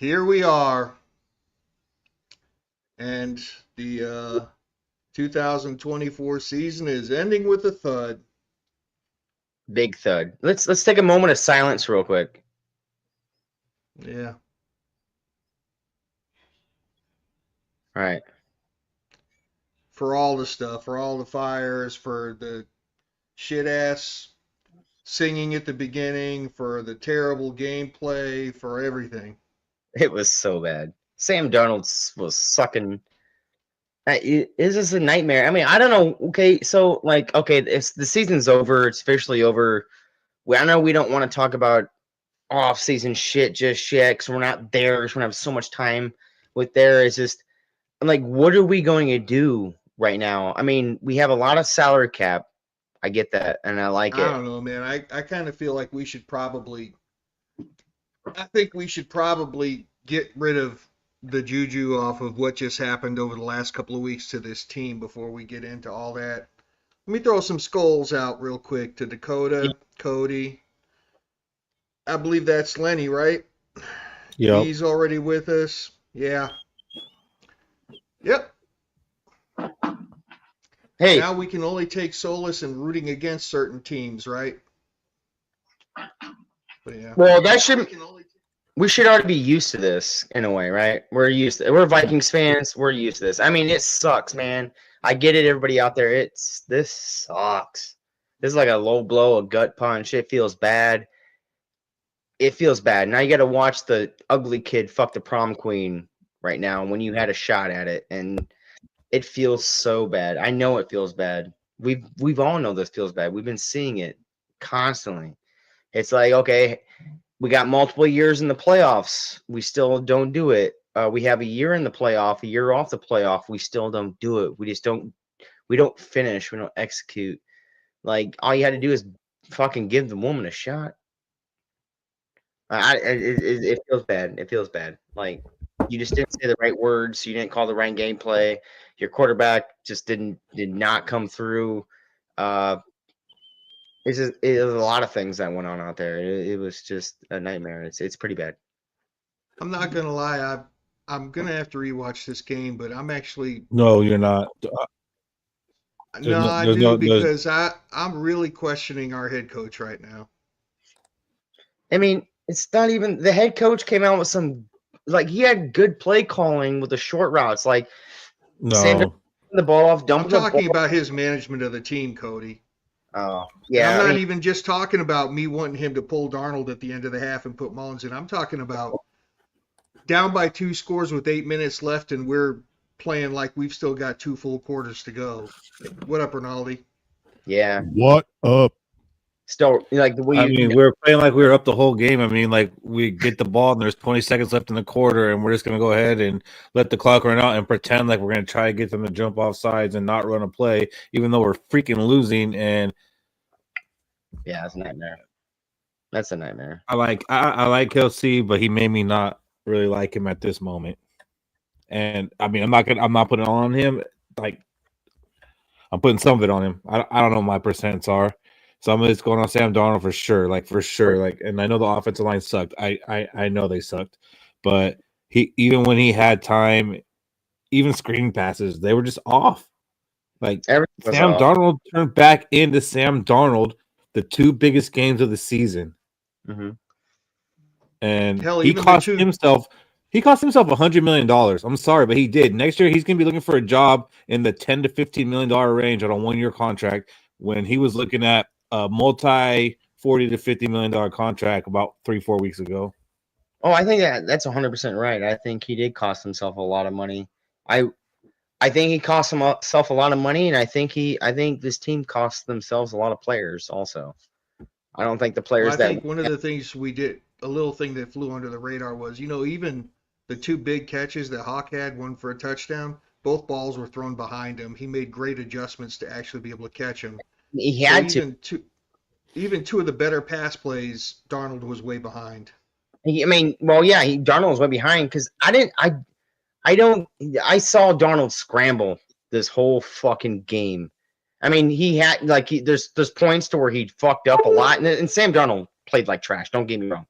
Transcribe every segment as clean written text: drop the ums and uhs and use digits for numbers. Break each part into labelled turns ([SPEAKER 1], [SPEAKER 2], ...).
[SPEAKER 1] here we are, and the 2024 season is ending with a thud.
[SPEAKER 2] Big thud. Let's take a moment of silence real quick.
[SPEAKER 1] Yeah.
[SPEAKER 2] All right.
[SPEAKER 1] For all the stuff, for all the fires, for the shit ass singing at the beginning, for the terrible gameplay, for everything.
[SPEAKER 2] It was so bad. Sam Darnold was sucking. Is this a nightmare? I mean, I don't know. Okay, so it's the season's over. It's officially over. I know we don't want to talk about off-season shit just yet because we're not there. Because we don't have so much time with there. It's just like, what are we going to do right now? I mean, we have a lot of salary cap. I get that, and I like it.
[SPEAKER 1] I don't know, man. I kind of feel like I think we should probably get rid of the juju off of what just happened over the last couple of weeks to this team before we get into all that. Let me throw some skulls out real quick to Dakota, Cody. I believe that's Lenny, right?
[SPEAKER 3] Yep.
[SPEAKER 1] He's already with us. Yeah. Yep.
[SPEAKER 2] Hey,
[SPEAKER 1] now we can only take solace in rooting against certain teams, right? But yeah.
[SPEAKER 2] Well, we should already be used to this in a way, right? We're Vikings fans. We're used to this. I mean, it sucks, man. I get it, everybody out there. This sucks. This is like a low blow, a gut punch. It feels bad. It feels bad. Now you got to watch the ugly kid fuck the prom queen right now when you had a shot at it, and it feels so bad. I know it feels bad. We've all know this feels bad. We've been seeing it constantly. It's like, okay, we got multiple years in the playoffs. We still don't do it. We have a year in the playoff, a year off the playoff. We still don't do it. We don't finish. We don't execute. Like, all you had to do is fucking give the woman a shot. It feels bad. It feels bad. Like, you just didn't say the right words. You didn't call the right gameplay. Your quarterback just did not come through. It was a lot of things that went on out there. It was just a nightmare. It's pretty bad.
[SPEAKER 1] I'm not gonna lie. I'm gonna have to rewatch this game, but I'm actually
[SPEAKER 3] No, you're not.
[SPEAKER 1] I do because I'm really questioning our head coach right now.
[SPEAKER 2] I mean, it's not even the head coach came out with some he had good play calling with the short routes, like
[SPEAKER 3] no.
[SPEAKER 2] The ball off.
[SPEAKER 1] I'm talking about his management of the team, Cody.
[SPEAKER 2] Oh, yeah.
[SPEAKER 1] And I'm not even just talking about me wanting him to pull Darnold at the end of the half and put Mullins in. I'm talking about down by 2 scores with 8 minutes left, and we're playing like we've still got 2 full quarters to go. What up, Rinaldi?
[SPEAKER 2] Yeah.
[SPEAKER 3] What up?
[SPEAKER 2] Still, like the way
[SPEAKER 3] we were playing like we were up the whole game. I mean, like we get the ball and there's 20 seconds left in the quarter, and we're just gonna go ahead and let the clock run out and pretend like we're gonna try to get them to jump off sides and not run a play, even though we're freaking losing. And
[SPEAKER 2] yeah, it's a nightmare. That's a nightmare.
[SPEAKER 3] I like Kelsey, but he made me not really like him at this moment. And I mean, I'm not putting it on him. Like, I'm putting some of it on him. I don't know what my percents are. Some of it's going on Sam Darnold for sure. Like, and I know the offensive line sucked. I know they sucked, but even when he had time, even screen passes, they were just off. Like, Sam Darnold turned back into Sam Darnold the 2 biggest games of the season.
[SPEAKER 2] Mm-hmm.
[SPEAKER 3] And he cost himself $100 million. I'm sorry, but he did. Next year, he's going to be looking for a job in the $10 to $15 million range on a 1-year contract when he was looking at a multi $40 to $50 million contract about 3-4 weeks ago.
[SPEAKER 2] Oh, I think that's 100% right. I think he did cost himself a lot of money. I think he cost himself a lot of money, and I think this team cost themselves a lot of players also. I don't think the players
[SPEAKER 1] I think one of the things we did, a little thing that flew under the radar was, even the 2 big catches that Hawk had, one for a touchdown, both balls were thrown behind him. He made great adjustments to actually be able to catch him.
[SPEAKER 2] He had to.
[SPEAKER 1] Even 2 of the better pass plays, Darnold was way behind.
[SPEAKER 2] Darnold was way behind because I saw Darnold scramble this whole fucking game. I mean, he had there's points to where he fucked up a lot, and Sam Darnold played like trash. Don't get me wrong,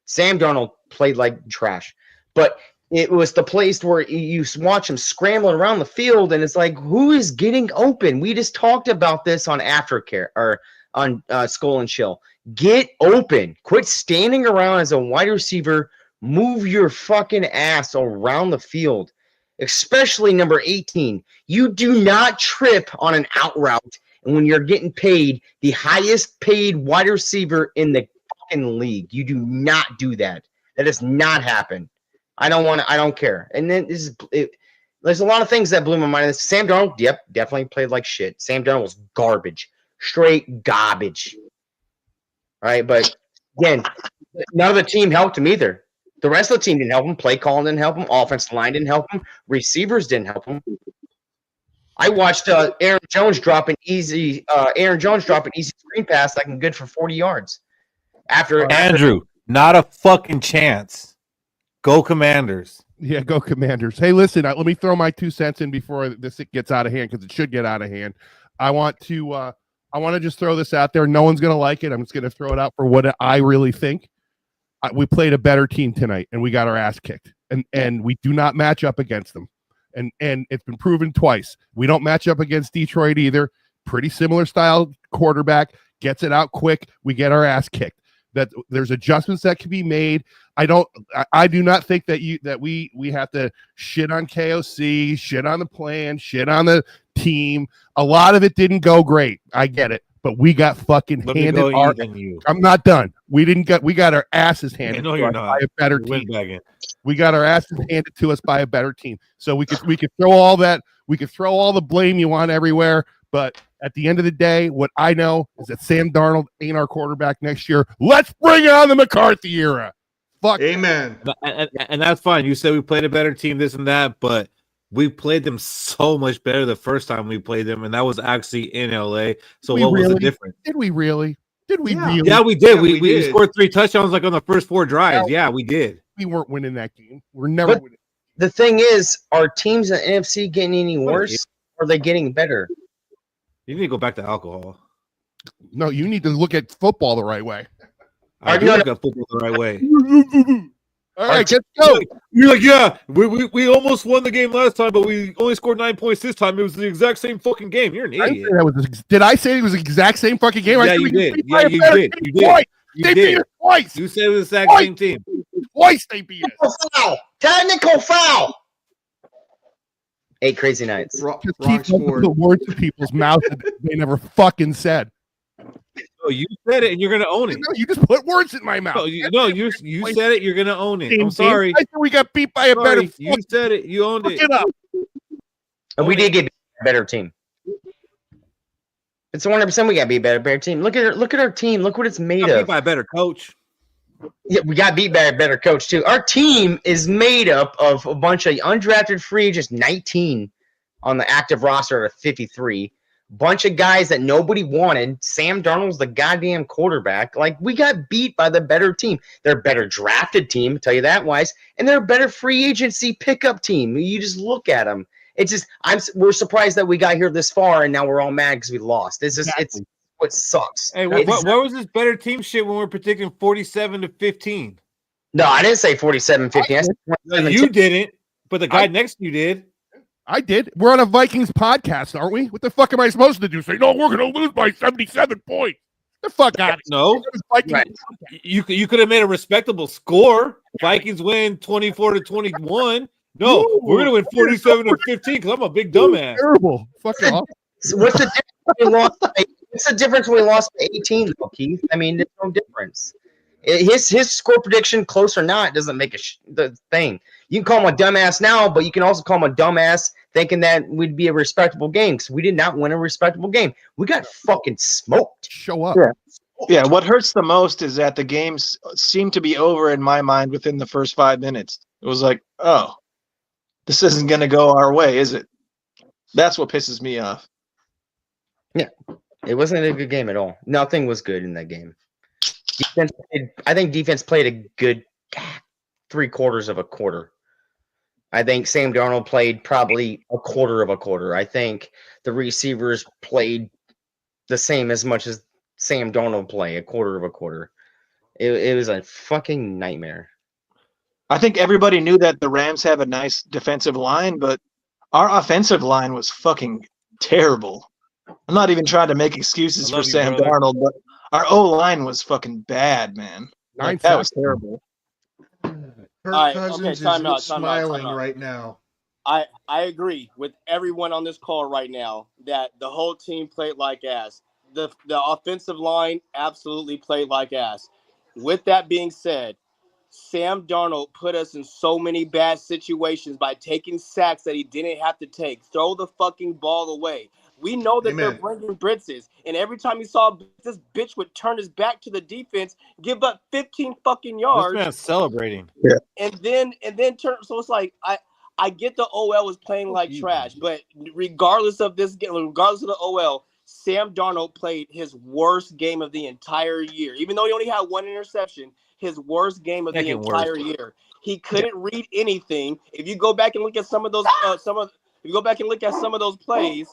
[SPEAKER 2] Sam Darnold played like trash, But it was the place where you watch him scrambling around the field, and it's like, who is getting open? We just talked about this on Aftercare or on Skol and Chill. Get open. Quit standing around as a wide receiver. Move your fucking ass around the field, especially number 18. You do not trip on an out route. And when you're getting paid the highest paid wide receiver in the fucking league, you do not do that. That does not happen. I don't care. And then there's a lot of things that blew my mind. Sam Darnold, yep, definitely played like shit. Sam Darnold was garbage. Straight garbage. All right, but again, none of the team helped him either. The rest of the team didn't help him. Play calling didn't help him. Offensive line didn't help him. Receivers didn't help him. I watched Aaron Jones drop an easy screen pass that can good for 40 yards. After
[SPEAKER 3] Andrew, not a fucking chance. Go Commanders.
[SPEAKER 4] Yeah, go Commanders. Hey, listen, let me throw my 2 cents in before this gets out of hand, because it should get out of hand. I want to just throw this out there. No one's going to like it. I'm just going to throw it out for what I really think. We played a better team tonight, and we got our ass kicked. And we do not match up against them. And it's been proven twice. We don't match up against Detroit either. Pretty similar style quarterback, gets it out quick. We get our ass kicked. That there's adjustments that can be made. I do not think that we have to shit on KOC, shit on the plan, shit on the team. A lot of it didn't go great. I get it, but we got fucking handed. I'm not done. We got our asses handed to us by a better team. We got our asses handed to us by a better team. So we could throw all that. We could throw all the blame you want everywhere, but at the end of the day, what I know is that Sam Darnold ain't our quarterback next year. Let's bring on the McCarthy era. Fuck.
[SPEAKER 1] Amen.
[SPEAKER 3] And that's fine. You said we played a better team, this and that, but we played them so much better the first time we played them, and that was actually in LA. So what was the difference?
[SPEAKER 4] Did we really?
[SPEAKER 3] Yeah, we did. We scored 3 touchdowns like on the first 4 drives. Yeah, we did.
[SPEAKER 4] We weren't winning that game. We're never winning.
[SPEAKER 2] The thing is, are teams in the NFC getting any worse, or are they getting better?
[SPEAKER 3] You need to go back to alcohol.
[SPEAKER 4] No, you need to look at football the right way.
[SPEAKER 3] I do look at football the right way.
[SPEAKER 4] All right, let's go.
[SPEAKER 3] You're like, yeah, we almost won the game last time, but we only scored 9 points this time. It was the exact same fucking game. You're an idiot.
[SPEAKER 4] Did I say it was the exact same fucking game?
[SPEAKER 3] Yeah, you did. Yeah, you did. You did.
[SPEAKER 4] They beat us twice.
[SPEAKER 3] You said it was the exact same team.
[SPEAKER 4] Twice they beat us.
[SPEAKER 2] Technical foul. 8 crazy nights.
[SPEAKER 1] Wrong
[SPEAKER 4] Keep
[SPEAKER 1] sport.
[SPEAKER 4] the words in people's mouths that they never fucking said.
[SPEAKER 3] No, you said it, and you're gonna own it.
[SPEAKER 4] No, you just put words in my mouth.
[SPEAKER 3] You said it. You're gonna own it. I'm sorry.
[SPEAKER 4] I said we got beat by a better.
[SPEAKER 3] You said it. You owned it.
[SPEAKER 4] Look it up.
[SPEAKER 2] And we did get a better team. It's 100% we got beat by a better team. Look at our team. Look what it's made of.
[SPEAKER 3] Beat by a better coach.
[SPEAKER 2] Yeah, we got beat by a better coach too. Our team is made up of a bunch of undrafted free agents, 19 on the active roster of 53. Bunch of guys that nobody wanted. Sam Darnold's the goddamn quarterback. Like, we got beat by the better team. They're a better drafted team, I'll tell you that, Wise. And they're a better free agency pickup team. You just look at them. It's just we're surprised that we got here this far, and now we're all mad because we lost. It's just it's what sucks.
[SPEAKER 3] Hey, what was this better team shit when we're predicting 47-15?
[SPEAKER 2] No, I didn't say 47-15.
[SPEAKER 3] You didn't, but the guy next to you did.
[SPEAKER 4] I did. We're on a Vikings podcast, aren't we? What the fuck am I supposed to do? Say, no, we're going to lose by 77 points. Get the fuck out of here.
[SPEAKER 3] No. Right. You could have made a respectable score. Vikings win 24-21. No, we're going to win 47-15 because I'm a big dumbass.
[SPEAKER 4] Terrible. Fucking awful.
[SPEAKER 2] So what's the difference when we lost? What's the difference when we lost by 18, though, Keith? I mean, there's no difference. His score prediction, close or not, doesn't make the thing. You can call him a dumbass now, but you can also call him a dumbass thinking that we'd be a respectable game because we did not win a respectable game. We got fucking smoked.
[SPEAKER 4] Show up.
[SPEAKER 5] Yeah, what hurts the most is that the games seem to be over in my mind within the first 5 minutes. It was like, oh, this isn't going to go our way, is it? That's what pisses me off.
[SPEAKER 2] Yeah, it wasn't a good game at all. Nothing was good in that game. I think defense played a good 3/4 of a quarter. I think Sam Darnold played probably a quarter of a quarter. I think the receivers played the same as much as Sam Darnold played, a quarter of a quarter. It was a fucking nightmare.
[SPEAKER 5] I think everybody knew that the Rams have a nice defensive line, but our offensive line was fucking terrible. I'm not even trying to make excuses
[SPEAKER 3] I
[SPEAKER 5] for
[SPEAKER 3] love you,
[SPEAKER 5] Sam
[SPEAKER 3] brother.
[SPEAKER 5] Darnold, but our O-line was fucking bad, man. Like, that was terrible.
[SPEAKER 1] Kirk Cousins is
[SPEAKER 6] time out.
[SPEAKER 1] smiling right now.
[SPEAKER 6] I agree with everyone on this call right now that the whole team played like ass. The offensive line absolutely played like ass. With that being said, Sam Darnold put us in so many bad situations by taking sacks that he didn't have to take. Throw the fucking ball away. We know that they're
[SPEAKER 1] Amen.
[SPEAKER 6] bringing blitzes, and every time he saw this bitch would turn his back to the defense, give up 15 fucking
[SPEAKER 3] This
[SPEAKER 6] yards,
[SPEAKER 3] man's celebrating.
[SPEAKER 6] and then turn. So it's like I get the OL was playing like trash, but regardless of this game, regardless of the OL, Sam Darnold played his worst game of the entire year. Even though he only had one interception, his worst game of the entire year. He couldn't read anything. If you go back and look at some of those, plays,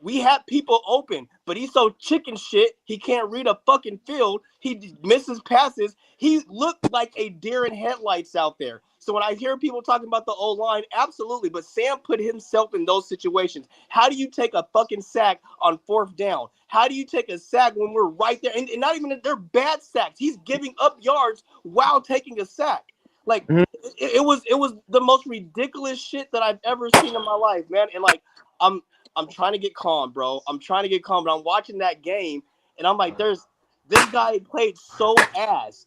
[SPEAKER 6] we had people open, but he's so chicken shit, he can't read a fucking field. He misses passes. He looked like a deer in headlights out there. So when I hear people talking about the O-line, absolutely, but Sam put himself in those situations. How do you take a fucking sack on 4th down? How do you take a sack when we're right there? And not even, they're bad sacks. He's giving up yards while taking a sack. Like, it was the most ridiculous shit that I've ever seen in my life, man. And like, I'm trying to get calm, bro. I'm trying to get calm, but I'm watching that game, and I'm like, this guy played so ass.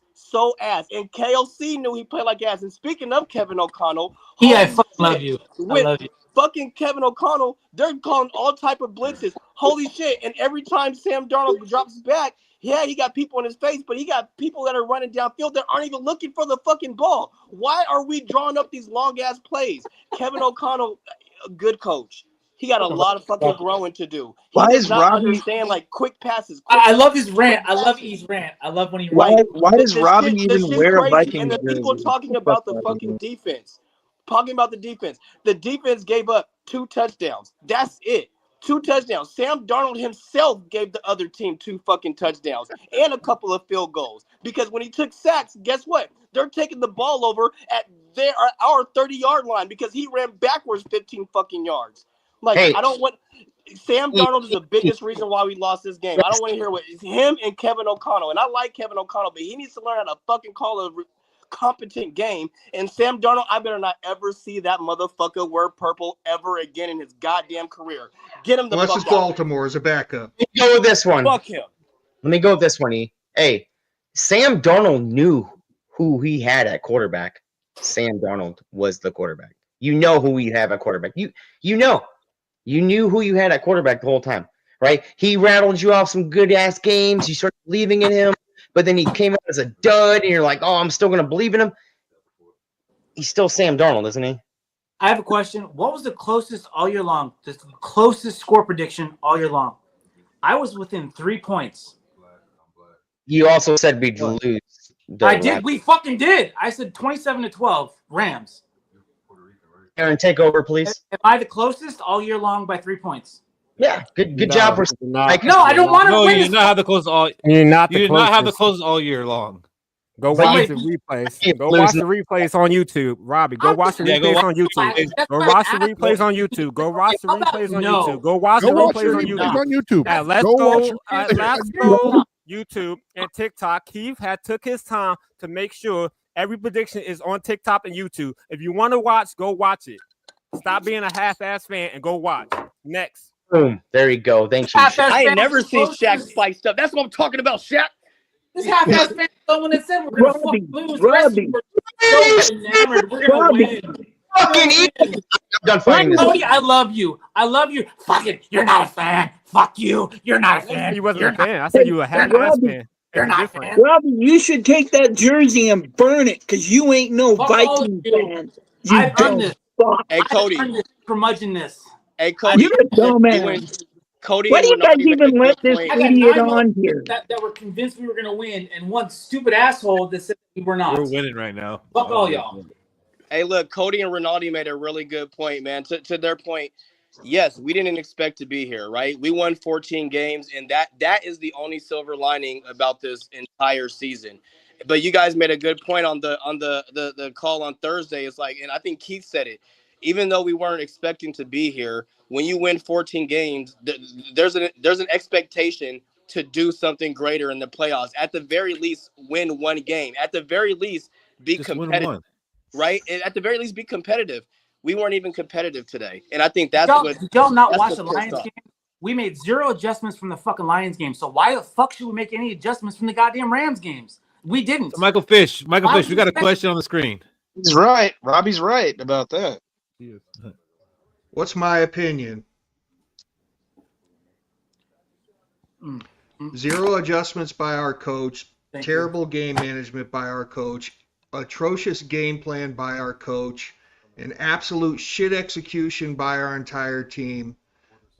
[SPEAKER 6] And KOC knew he played like ass. And speaking of Kevin O'Connell,
[SPEAKER 7] I fucking love you. I love you.
[SPEAKER 6] Fucking Kevin O'Connell, they're calling all type of blitzes. Holy shit. And every time Sam Darnold drops back, yeah, he got people in his face, but he got people that are running downfield that aren't even looking for the fucking ball. Why are we drawing up these long-ass plays? Kevin O'Connell, a good coach. He got a lot of fucking growing to do. He does not understand like quick passes.
[SPEAKER 7] I love his rant. I love his rant. I love when he
[SPEAKER 5] why does Robbie even wear a Vikings
[SPEAKER 6] and the people
[SPEAKER 5] jersey?
[SPEAKER 6] talking about the fucking defense. The defense gave up 2 touchdowns. That's it. 2 touchdowns. Sam Darnold himself gave the other team 2 fucking touchdowns and a couple of field goals. Because when he took sacks, guess what? They're taking the ball over at our 30-yard line because he ran backwards 15 fucking yards. Like, hey, I don't want Sam Darnold is the biggest reason why we lost this game. I don't want to hear what it's him and Kevin O'Connell. And I like Kevin O'Connell, but he needs to learn how to fucking call a competent game. And Sam Darnold, I better not ever see that motherfucker wear purple ever again in his goddamn career. Get him the
[SPEAKER 1] Unless
[SPEAKER 6] fuck
[SPEAKER 1] it's
[SPEAKER 6] out.
[SPEAKER 1] Baltimore as a backup.
[SPEAKER 2] Let me go with this one.
[SPEAKER 6] Fuck him.
[SPEAKER 2] Let me go with this one, E. Hey, Sam Darnold knew who he had at quarterback. Sam Darnold was the quarterback. You know who you have at quarterback. You know. You knew who you had at quarterback the whole time, right? He rattled you off some good-ass games. You started believing in him, but then he came out as a dud, and you're like, oh, I'm still going to believe in him. He's still Sam Darnold, isn't he?
[SPEAKER 7] I have a question. What was the closest all year long, the closest score prediction all year long? I was within 3 points.
[SPEAKER 2] You also said we'd lose.
[SPEAKER 7] I did. We fucking did. I said 27-12, Rams.
[SPEAKER 2] Aaron, take over, please.
[SPEAKER 7] Am I the closest all year long by 3 points?
[SPEAKER 2] Yeah, good job.
[SPEAKER 7] No, I don't want to win.
[SPEAKER 3] You did not have the close all.
[SPEAKER 8] You're not the
[SPEAKER 3] You did
[SPEAKER 8] closest.
[SPEAKER 3] not have the close all year long.
[SPEAKER 8] Go watch the replays. Go watch the replays on YouTube, Robbie. Go watch the replays on YouTube. Go watch the replays on YouTube. Go watch the replays on YouTube. Go watch the replays on YouTube. At Let's Go YouTube and TikTok, Keith had took his time to make sure every prediction is on TikTok and YouTube. If you want to watch, go watch it. Stop being a half-ass fan and go watch. Next.
[SPEAKER 2] Boom. There you go. Thank you.
[SPEAKER 6] I ain't never seen Shaq spiced up. That's what I'm talking about, Shaq.
[SPEAKER 7] This half-ass fan someone that said we're going to fucking lose. We're so enamored. We're going to win.
[SPEAKER 2] Fucking I'm done fighting this.
[SPEAKER 7] Cody, I love you. I love you. Fuck it. You're not a fan. Fuck you. You're not a fan.
[SPEAKER 8] He wasn't a fan. I said you were a half-ass fan.
[SPEAKER 7] You're not a fan.
[SPEAKER 9] Robbie, you should take that jersey and burn it because you ain't no Viking fan.
[SPEAKER 7] I've earned this.
[SPEAKER 6] Hey, Cody.
[SPEAKER 7] I've earned this curmudgeon this.
[SPEAKER 6] Hey, Cody.
[SPEAKER 9] You're a dumbass.
[SPEAKER 6] Cody,
[SPEAKER 9] why do you guys even let this idiot on here?
[SPEAKER 7] That were convinced we were going to win, and one stupid asshole that said we were not.
[SPEAKER 3] We're winning right now.
[SPEAKER 7] Fuck all y'all.
[SPEAKER 6] Hey, look, Cody and Rinaldi made a really good point, man. To their point, yes, we didn't expect to be here, right? We won 14 games, and that is the only silver lining about this entire season. But you guys made a good point on the call on Thursday. It's like, and I think Keith said it. Even though we weren't expecting to be here, when you win 14 games, there's an expectation to do something greater in the playoffs. At the very least, win one game. At the very least, be
[SPEAKER 3] Just
[SPEAKER 6] competitive.
[SPEAKER 3] win one.
[SPEAKER 6] Right? And at the very least, be competitive. We weren't even competitive today, and I think that's
[SPEAKER 7] Did y'all not watch the Lions game? We made 0 adjustments from the fucking Lions game. So why the fuck should we make any adjustments from the goddamn Rams games? We didn't.
[SPEAKER 3] So Michael Fish, we got a question on the screen.
[SPEAKER 5] He's right. Robbie's right about that.
[SPEAKER 1] What's my opinion? 0 adjustments by our coach. Terrible game management by our coach. Atrocious game plan by our coach. An absolute shit execution by our entire team,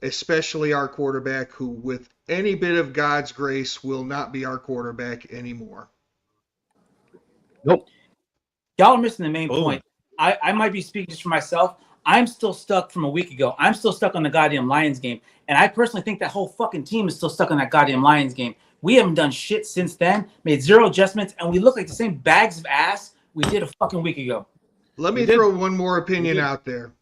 [SPEAKER 1] especially our quarterback, who with any bit of God's grace will not be our quarterback anymore.
[SPEAKER 2] Nope.
[SPEAKER 7] Y'all are missing the main point. I might be speaking just for myself. I'm still stuck from a week ago. I'm still stuck on the goddamn Lions game. And I personally think that whole fucking team is still stuck on that goddamn Lions game. We haven't done shit since then, made 0 adjustments, and we look like the same bags of ass we did a fucking week ago.
[SPEAKER 1] Let me throw one more opinion out there.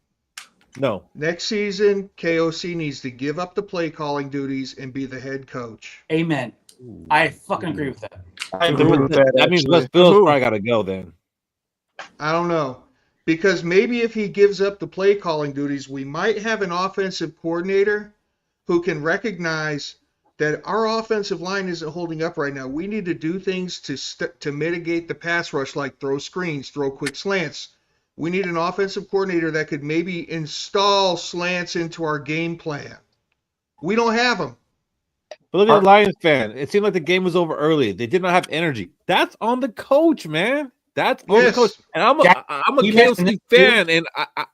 [SPEAKER 3] No.
[SPEAKER 1] Next season, KOC needs to give up the play calling duties and be the head coach.
[SPEAKER 7] Amen. I fucking agree with that.
[SPEAKER 5] I agree with that.
[SPEAKER 3] That means Bill's probably got to go then.
[SPEAKER 1] I don't know. Because maybe if he gives up the play calling duties, we might have an offensive coordinator who can recognize that our offensive line isn't holding up right now. We need to do things to mitigate the pass rush, like throw screens, throw quick slants. We need an offensive coordinator that could maybe install slants into our game plan. We don't have them.
[SPEAKER 3] But look at the Lions fan. It seemed like the game was over early. They did not have energy. That's on the coach, man. That's on the coach. And I'm a KOC fan, and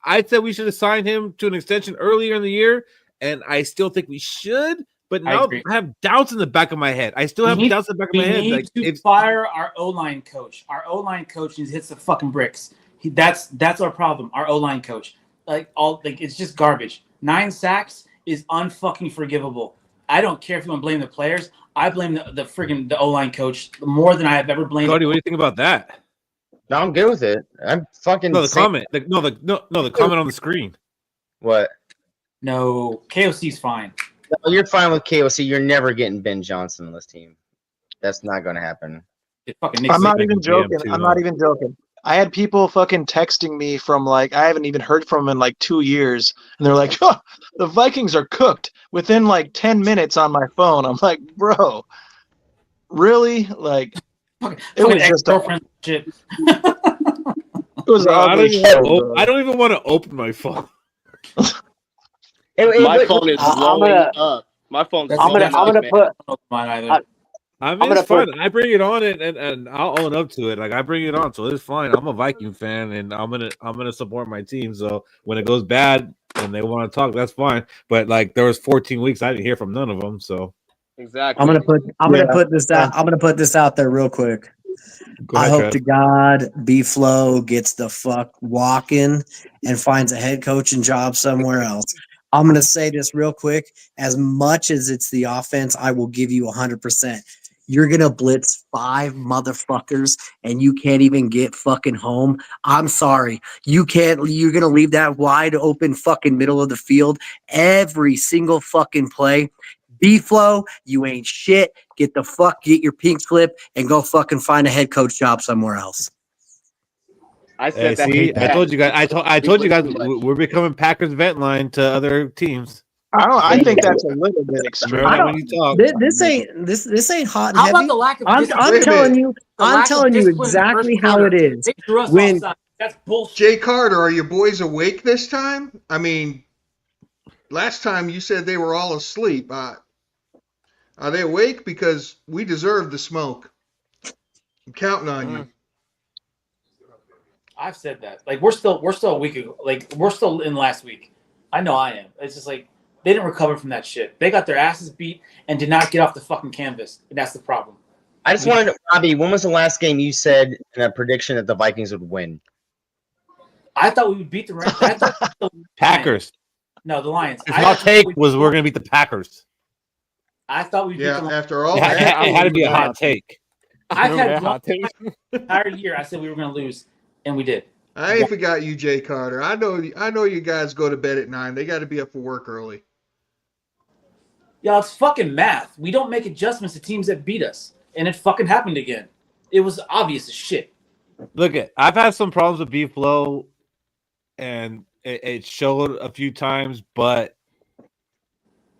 [SPEAKER 3] I said we should have signed him to an extension earlier in the year, and I still think we should. But now I have doubts in the back of my head. I still have doubts in the back of my head.
[SPEAKER 7] We need to fire our O-line coach. Our O-line coach hits the fucking bricks. That's our problem. Our O-line coach, it's just garbage. 9 sacks is unfucking forgivable. I don't care if you want to blame the players. I blame the O-line coach more than I have ever blamed.
[SPEAKER 3] Cody, what do you think about that?
[SPEAKER 2] No, I'm good with it. I'm fucking.
[SPEAKER 3] No, the comment. The comment on the screen.
[SPEAKER 2] What?
[SPEAKER 7] No, KOC's fine.
[SPEAKER 2] No, you're fine with KOC. You're never getting Ben Johnson on this team. That's not going to happen.
[SPEAKER 5] I'm not even joking. I'm not even joking. I had people fucking texting me from I haven't even heard from them in 2 years, and they're like, "Oh, the Vikings are cooked." Within 10 minutes on my phone, I'm like, "Bro, really?" It was just
[SPEAKER 7] girlfriend shit.
[SPEAKER 5] It was
[SPEAKER 3] I don't even want to open my phone.
[SPEAKER 6] My phone is blowing up. My phone's blowing up.
[SPEAKER 7] I'm gonna put mine either.
[SPEAKER 3] It's fun. I bring it on and I'll own up to it. I bring it on, so it's fine. I'm a Viking fan, and I'm gonna support my team. So when it goes bad and they want to talk, that's fine. But there was 14 weeks I didn't hear from none of them. So
[SPEAKER 6] exactly.
[SPEAKER 10] I'm gonna put this out. I'm gonna put this out there real quick. I hope to God B-Flow gets the fuck walking and finds a head coaching job somewhere else. I'm going to say this real quick. As much as it's the offense, I will give you 100%. You're going to blitz 5 motherfuckers and you can't even get fucking home. I'm sorry. You're going to leave that wide open fucking middle of the field every single fucking play. B-Flow, you ain't shit. Get your pink slip and go fucking find a head coach job somewhere else.
[SPEAKER 6] I said that.
[SPEAKER 3] See, I told you guys. I told you guys we're becoming Packers vent line to other teams.
[SPEAKER 5] I think that's a little bit extreme.
[SPEAKER 10] This ain't hot and
[SPEAKER 7] How
[SPEAKER 10] heavy.
[SPEAKER 7] about the lack of
[SPEAKER 10] I'm telling you. I'm telling you exactly how it is.
[SPEAKER 7] They threw us offside. That's bullshit.
[SPEAKER 1] Jay Carter, are your boys awake this time? I mean, last time you said they were all asleep. Are they awake? Because we deserve the smoke. I'm counting on you.
[SPEAKER 7] I've said that. We're still a week ago. We're still in last week. I know I am. It's just they didn't recover from that shit. They got their asses beat and did not get off the fucking canvas. And that's the problem.
[SPEAKER 2] I just wanted to, Robbie, when was the last game you said in a prediction that the Vikings would win?
[SPEAKER 7] I thought we would beat the
[SPEAKER 3] Packers.
[SPEAKER 7] No, the Lions.
[SPEAKER 3] Our take was we're going to beat the Packers.
[SPEAKER 7] I thought we'd beat the Lions.
[SPEAKER 1] After all,
[SPEAKER 3] it had to be a hot take.
[SPEAKER 7] I've had one entire year. I said we were going to lose, and we did.
[SPEAKER 1] I ain't forgot you, Jay Carter. I know you guys go to bed at 9. They got to be up for work early.
[SPEAKER 7] Y'all, it's fucking math. We don't make adjustments to teams that beat us, and it fucking happened again. It was obvious as shit.
[SPEAKER 3] Look, I've had some problems with B-Flow, and it showed a few times, but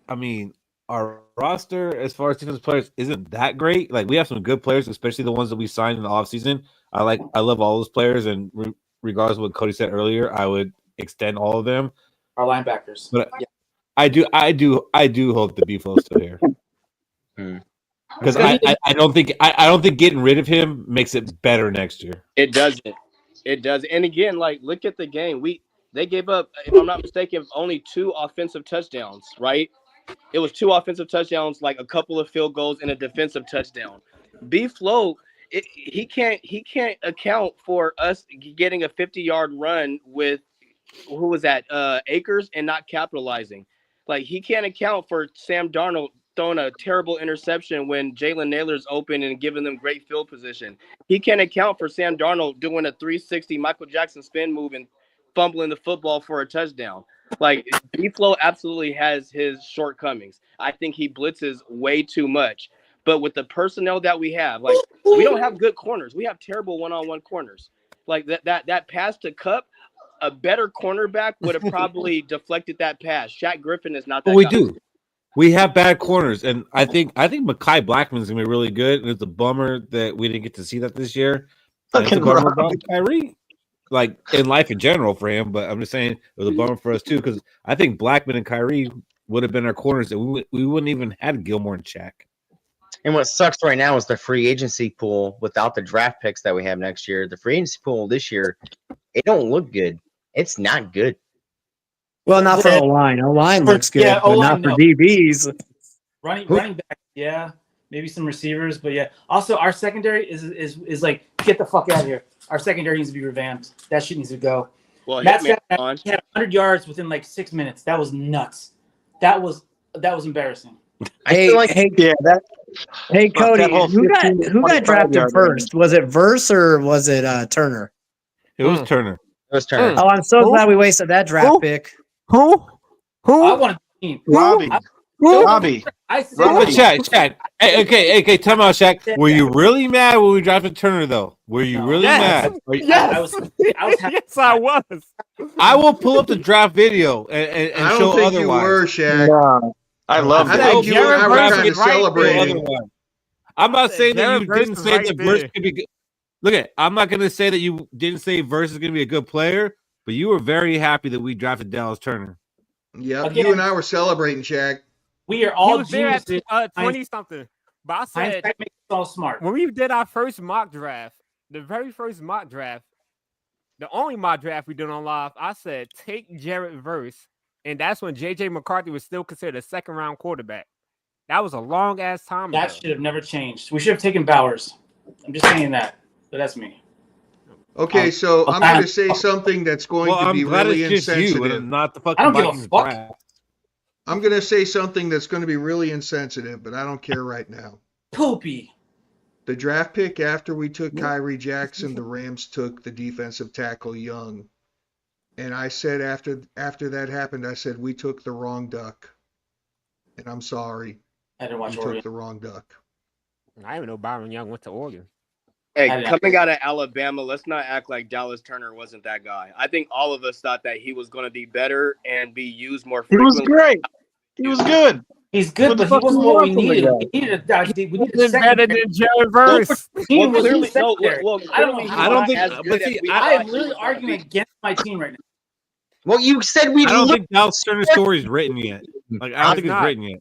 [SPEAKER 3] I mean, our roster as far as defensive players isn't that great. Like, we have some good players, especially the ones that we signed in the offseason. I love all those players, and regardless of what Cody said earlier, I would extend all of them.
[SPEAKER 7] Our linebackers.
[SPEAKER 3] But yeah. I do hope the B-Flow is still here. Because I don't think getting rid of him makes it better next year.
[SPEAKER 6] It doesn't. It does. And again, like, look at the game. They gave up, if I'm not mistaken, only 2 offensive touchdowns, right? It was 2 offensive touchdowns, like a couple of field goals and a defensive touchdown. B-Flow, he can't account for us getting a 50-yard run with who was that? Akers, and not capitalizing. Like, he can't account for Sam Darnold throwing a terrible interception when Jalen Naylor's open and giving them great field position. He can't account for Sam Darnold doing a 360 Michael Jackson spin move and fumbling the football for a touchdown. Like, B-Flow absolutely has his shortcomings. I think he blitzes way too much. But with the personnel that we have, like, we don't have good corners. We have terrible one-on-one corners. Like, that pass to Kupp, a better cornerback would have probably deflected that pass. Shaq Griffin is not that
[SPEAKER 3] We
[SPEAKER 6] guy.
[SPEAKER 3] do. We have bad corners, and I think Mekhi Blackman's gonna be really good. And it's a bummer that we didn't get to see that this year. And it's a bummer about Kyrie, like, in life in general for him. But I'm just saying it was a bummer for us too, because I think Blackman and Kyrie would have been our corners, and we wouldn't even had Gilmore and Shaq.
[SPEAKER 2] And what sucks right now is the free agency pool without the draft picks that we have next year. The free agency pool this year, it don't look good. It's not good.
[SPEAKER 10] Well, not for O-line. O-line looks good, but not for DBs.
[SPEAKER 7] Running back, yeah. Maybe some receivers, but yeah. Also, our secondary is like, get the fuck out of here. Our secondary needs to be revamped. That shit needs to go.
[SPEAKER 6] Well,
[SPEAKER 7] Matt Stafford had 100 yards within like 6 minutes. That was nuts. That was embarrassing.
[SPEAKER 10] Hey, Cody, who got drafted first? Was it Verse or was it Turner?
[SPEAKER 3] It was Turner.
[SPEAKER 2] It was Turner.
[SPEAKER 10] Oh, I'm so glad we wasted that draft pick.
[SPEAKER 8] Who?
[SPEAKER 7] I want to
[SPEAKER 5] Robbie.
[SPEAKER 3] Shaq. Hey, time out, Shaq. Were you really mad when we drafted Turner, though? Were you really mad?
[SPEAKER 7] Yes. I was
[SPEAKER 8] yes, I was.
[SPEAKER 3] I will pull up the draft video and
[SPEAKER 1] I don't
[SPEAKER 3] show
[SPEAKER 1] think
[SPEAKER 3] otherwise.
[SPEAKER 1] you were, Shaq.
[SPEAKER 5] No, I love
[SPEAKER 1] I
[SPEAKER 5] it.
[SPEAKER 1] think you and I were kind of celebrating.
[SPEAKER 3] I'm not saying that you
[SPEAKER 8] Jared
[SPEAKER 3] didn't
[SPEAKER 8] Verse
[SPEAKER 3] say
[SPEAKER 8] is
[SPEAKER 3] that
[SPEAKER 8] right
[SPEAKER 3] Verse
[SPEAKER 8] there.
[SPEAKER 3] could be good. Look, I'm not going to say that you didn't say Verse is going to be a good player, but you were very happy that we drafted Dallas Turner.
[SPEAKER 1] Yeah,
[SPEAKER 7] Again,
[SPEAKER 1] you and I were celebrating, Shaq.
[SPEAKER 7] We are
[SPEAKER 8] He
[SPEAKER 7] all
[SPEAKER 8] was there
[SPEAKER 7] geniuses.
[SPEAKER 8] at 20-something. But I said,
[SPEAKER 7] Hindsight makes us all smart.
[SPEAKER 8] when we did our first mock draft, the very first mock draft, the only mock draft we did on live, I said, take Jared Verse. And that's when J.J. McCarthy was still considered a second-round quarterback. That was a long-ass time
[SPEAKER 7] That
[SPEAKER 8] ago.
[SPEAKER 7] should have never changed. We should have taken Bowers. I'm just saying that. But that's me.
[SPEAKER 1] Okay, so I'm going to say something that's going to be really insensitive.
[SPEAKER 3] Not the fucking
[SPEAKER 7] I don't give a
[SPEAKER 3] Vikings
[SPEAKER 7] fuck.
[SPEAKER 3] draft.
[SPEAKER 1] I'm going to say something that's going to be really insensitive, but I don't care right now.
[SPEAKER 7] Poopy.
[SPEAKER 1] The draft pick after we took Kyrie Jackson, the Rams took the defensive tackle Young. And I said after that happened, I said we took the wrong duck. And I'm sorry.
[SPEAKER 7] I didn't watch
[SPEAKER 1] We
[SPEAKER 7] Oregon.
[SPEAKER 1] took the wrong duck.
[SPEAKER 8] I didn't even know Byron Young went to Oregon.
[SPEAKER 6] Hey, coming out of Alabama, let's not act like Dallas Turner wasn't that guy. I think all of us thought that he was going to be better and be used more
[SPEAKER 5] He
[SPEAKER 6] frequently.
[SPEAKER 5] was great. He was good.
[SPEAKER 7] He's good, but he wasn't what we needed. We needed a
[SPEAKER 8] Better than Jared Verse.
[SPEAKER 6] Well, clearly, no. Well,
[SPEAKER 7] I don't know.
[SPEAKER 6] clearly
[SPEAKER 3] I don't think.
[SPEAKER 6] as
[SPEAKER 3] But
[SPEAKER 6] good
[SPEAKER 3] see,
[SPEAKER 6] as we
[SPEAKER 7] I am
[SPEAKER 6] thought he
[SPEAKER 7] literally
[SPEAKER 6] was gonna
[SPEAKER 7] arguing
[SPEAKER 6] be.
[SPEAKER 7] against my team right now.
[SPEAKER 2] Well, you said we
[SPEAKER 3] I don't
[SPEAKER 2] looked
[SPEAKER 3] think Dallas Turner's story is written yet. Like, I don't think it's
[SPEAKER 8] not.
[SPEAKER 3] written yet.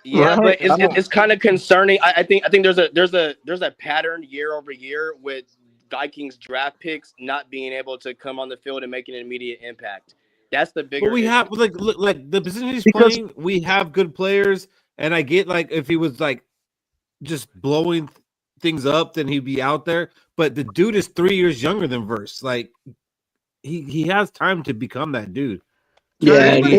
[SPEAKER 6] Yeah,
[SPEAKER 5] Right.
[SPEAKER 6] but it's kind of concerning. I think there's a pattern year over year with Vikings draft picks not being able to come on the field and make an immediate impact. That's the bigger.
[SPEAKER 3] But we
[SPEAKER 6] issue.
[SPEAKER 3] have like the position he's
[SPEAKER 10] Because-
[SPEAKER 3] playing. We have good players, and I get like if he was like just blowing things up, then he'd be out there. But the dude is 3 years younger than Verse. Like he has time to become that dude.
[SPEAKER 1] Does
[SPEAKER 10] Yeah,
[SPEAKER 1] anybody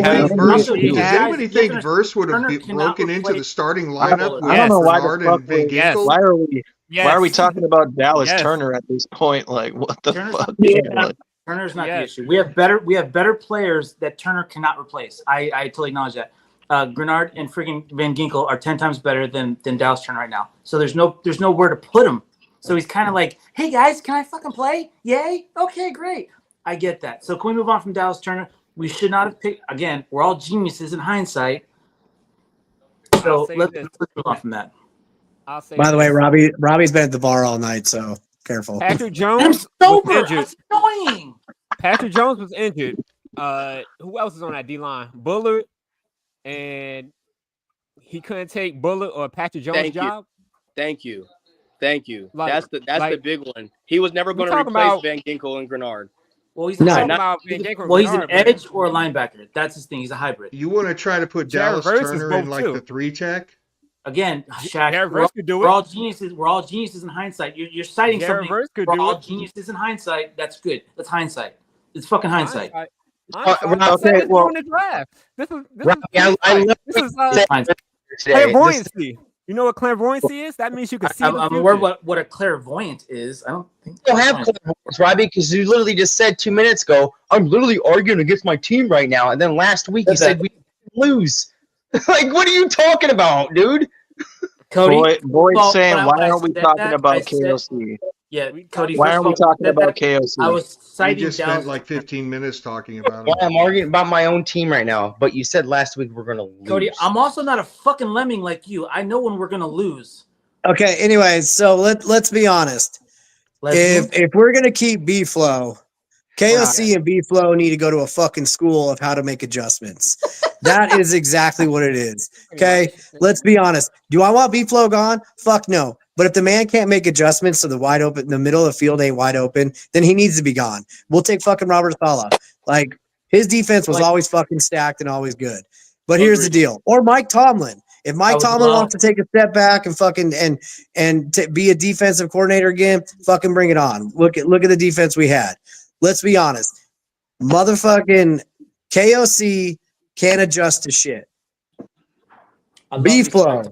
[SPEAKER 1] think Verse would have
[SPEAKER 7] Turner cannot
[SPEAKER 1] broken into the
[SPEAKER 7] replace-
[SPEAKER 1] starting
[SPEAKER 5] I
[SPEAKER 1] lineup
[SPEAKER 5] don't
[SPEAKER 1] with
[SPEAKER 5] know why
[SPEAKER 1] Bernard
[SPEAKER 5] the fuck
[SPEAKER 1] and Van
[SPEAKER 8] Yes.
[SPEAKER 1] Ginkel?
[SPEAKER 5] Why are we
[SPEAKER 8] Yes.
[SPEAKER 5] Why are we talking about Dallas
[SPEAKER 8] Yes.
[SPEAKER 5] Turner at this point? Like, what the
[SPEAKER 7] Turner's
[SPEAKER 5] fuck?
[SPEAKER 7] not- Turner's not the issue. We have better players that Turner cannot replace. I totally acknowledge that. Grenard and freaking Van Ginkel are 10 times better than Dallas Turner right now. So there's nowhere to put him. So he's kind of like, hey guys, can I fucking play? Yay? Okay, great. I get that. So can we move on from Dallas Turner? We should not have picked. Again, we're all geniuses in hindsight. So let's move on from that.
[SPEAKER 10] By the way, Robbie's been at the bar all night, so careful.
[SPEAKER 8] Patrick Jones was injured.
[SPEAKER 7] That's annoying.
[SPEAKER 8] Patrick Jones was injured. Who else is on that D line? Bullard, and he couldn't take Bullard or Patrick Jones' job.
[SPEAKER 6] Thank you.
[SPEAKER 8] Like,
[SPEAKER 6] that's the big one. He was never going to replace Van Ginkel and Grenard.
[SPEAKER 7] Well, he's
[SPEAKER 10] No.
[SPEAKER 7] he's an edge or a linebacker. That's his thing. He's a hybrid.
[SPEAKER 1] You want to try to put
[SPEAKER 8] Jared
[SPEAKER 1] Dallas
[SPEAKER 8] Verse is
[SPEAKER 1] Turner
[SPEAKER 8] both
[SPEAKER 1] in like
[SPEAKER 8] too.
[SPEAKER 1] the 3-tech?
[SPEAKER 7] Again, Shaq,
[SPEAKER 8] Jared Verse could do
[SPEAKER 7] we're
[SPEAKER 8] it.
[SPEAKER 7] all geniuses. We're all geniuses in hindsight. You're citing
[SPEAKER 8] Jared
[SPEAKER 7] something.
[SPEAKER 8] Verse could
[SPEAKER 7] We're
[SPEAKER 8] do
[SPEAKER 7] all
[SPEAKER 8] it.
[SPEAKER 7] geniuses in hindsight. That's good. That's hindsight. It's fucking hindsight.
[SPEAKER 2] Okay, well,
[SPEAKER 8] in the draft. This is
[SPEAKER 7] Hindsight.
[SPEAKER 8] clairvoyancy. You know what clairvoyancy is? That means you can see.
[SPEAKER 7] I'm aware what a clairvoyant is. I don't think
[SPEAKER 2] you don't have clairvoyance, Robbie, because you literally just said 2 minutes ago, I'm literally arguing against my team right now. And then last week you said we lose. Like, what are you talking about, dude?
[SPEAKER 5] Cody, Boyd's saying, why aren't we
[SPEAKER 7] said
[SPEAKER 5] talking
[SPEAKER 7] that,
[SPEAKER 5] about
[SPEAKER 7] I said-
[SPEAKER 5] KOC?
[SPEAKER 7] Yeah, Cody.
[SPEAKER 5] Why
[SPEAKER 7] first
[SPEAKER 5] aren't
[SPEAKER 7] of
[SPEAKER 5] we
[SPEAKER 7] all,
[SPEAKER 5] talking
[SPEAKER 7] that-
[SPEAKER 5] about
[SPEAKER 7] that-
[SPEAKER 5] KOC?
[SPEAKER 7] I was
[SPEAKER 1] You
[SPEAKER 7] citing
[SPEAKER 1] just
[SPEAKER 7] Dallas.
[SPEAKER 1] spent like 15 minutes talking about
[SPEAKER 2] Well,
[SPEAKER 1] him.
[SPEAKER 2] I'm arguing about my own team right now. But you said last week we're going to lose.
[SPEAKER 7] Cody, I'm also not a fucking lemming like you. I know when we're gonna lose.
[SPEAKER 10] Okay, anyways, so let's be honest. If we're gonna keep B-Flow, KOC and B-Flow need to go to a fucking school of how to make adjustments. That is exactly what it is. Okay, let's be honest. Do I want B-Flow gone? Fuck no. But if the man can't make adjustments so the middle of the field ain't wide open, then he needs to be gone. We'll take fucking Robert Saleh. Like, his defense was always fucking stacked and always good. But here's the deal. Or Mike Tomlin. If Mike Tomlin wants to take a step back and fucking be a defensive coordinator again, fucking bring it on. Look at the defense we had. Let's be honest. Motherfucking KOC can't adjust to shit. B-Flow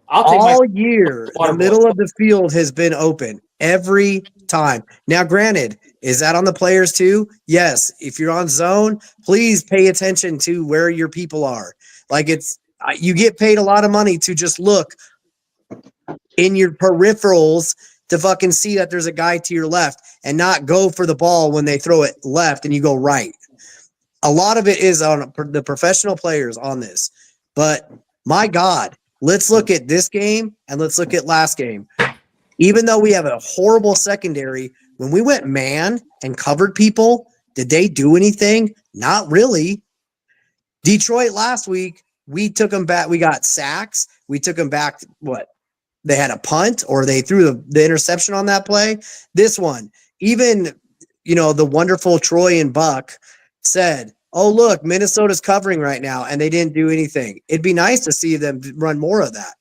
[SPEAKER 10] all year, the middle of the field has been open every time. Now, granted, is that on the players too? Yes. If you're on zone, please pay attention to where your people are. Like, you get paid a lot of money to just look in your peripherals to fucking see that there's a guy to your left and not go for the ball when they throw it left and you go right. A lot of it is on the professional players on this. But my God, let's look at this game and let's look at last game. Even though we have a horrible secondary, when we went man and covered people, did they do anything? Not really. Detroit last week, we took them back. We got sacks. We took them back. What? They had a punt or they threw the interception on that play. This one, even, the wonderful Troy and Buck said, oh, look, Minnesota's covering right now, and they didn't do anything. It'd be nice to see them run more of that.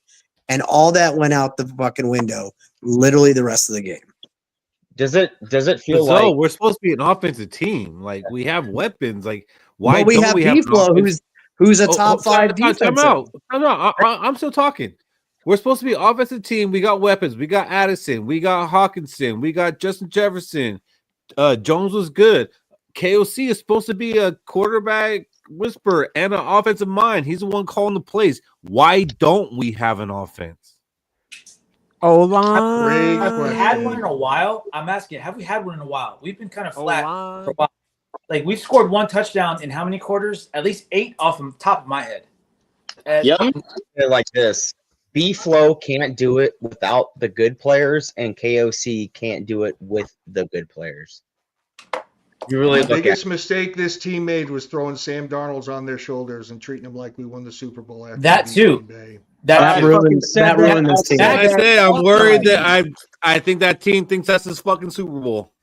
[SPEAKER 10] And all that went out the fucking window, literally the rest of the game.
[SPEAKER 2] Does it feel like
[SPEAKER 3] we're supposed to be an offensive team? Like, we have weapons. Like, why
[SPEAKER 10] we
[SPEAKER 3] don't
[SPEAKER 10] have
[SPEAKER 3] we have
[SPEAKER 10] B-Flow, who's a top five defense?
[SPEAKER 3] Time out. I'm still talking. We're supposed to be an offensive team. We got weapons. We got Addison. We got Hawkinson. We got Justin Jefferson. Jones was good. KOC is supposed to be a quarterback whisperer and an offensive mind. He's the one calling the plays. Why don't we have an offense?
[SPEAKER 7] Have we had one in a while? I'm asking, have we had one in a while? We've been kind of flat for a while. Like, we've scored one touchdown in how many quarters? At least 8 off the top of my head.
[SPEAKER 2] Like this. B-Flow can't do it without the good players, and KOC can't do it with the good players. You really
[SPEAKER 1] The biggest mistake this team made was throwing Sam Darnold's on their shoulders and treating them like we won the Super Bowl. After
[SPEAKER 7] That too.
[SPEAKER 10] That ruined this team.
[SPEAKER 3] I say I'm worried that I think that team thinks that's his fucking Super Bowl.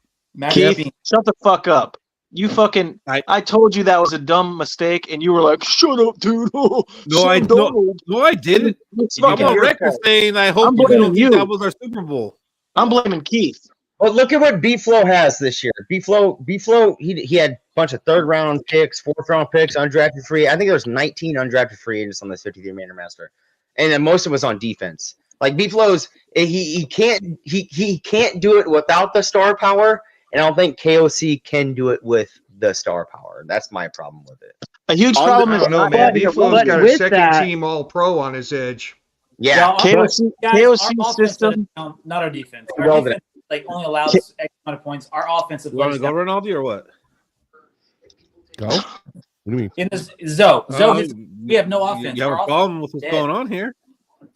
[SPEAKER 5] Keith, shut the fuck up. You fucking I told you that was a dumb mistake, and you were like, "Shut up, dude."
[SPEAKER 3] No, I didn't. I'm on record saying I hope you don't think that was our Super Bowl.
[SPEAKER 5] I'm blaming Keith.
[SPEAKER 2] But look at what B-Flow has this year. B-Flow, he had a bunch of 3rd round picks, 4th round picks, undrafted free. I think there was 19 undrafted free agents on this 53-man roster, and then most of it was on defense. Like B-Flow's, he can't do it without the star power, and I don't think KOC can do it with the star power. That's my problem with it.
[SPEAKER 5] A huge
[SPEAKER 1] I
[SPEAKER 5] problem is
[SPEAKER 1] don't know,
[SPEAKER 5] not
[SPEAKER 1] man.
[SPEAKER 5] having a
[SPEAKER 1] B-Flow's
[SPEAKER 5] run
[SPEAKER 1] got
[SPEAKER 5] game.
[SPEAKER 1] a second team All-Pro on his edge.
[SPEAKER 2] Yeah,
[SPEAKER 5] KOC system.
[SPEAKER 7] Not our defense.
[SPEAKER 2] Well,
[SPEAKER 7] Our defense like only allows X amount of points. Our offensive
[SPEAKER 3] You want
[SPEAKER 7] plays
[SPEAKER 3] to go, Ronaldo, or what?
[SPEAKER 4] Go. What do you mean?
[SPEAKER 7] in this Zoe, we have no offense.
[SPEAKER 3] You have a problem with what's going on here?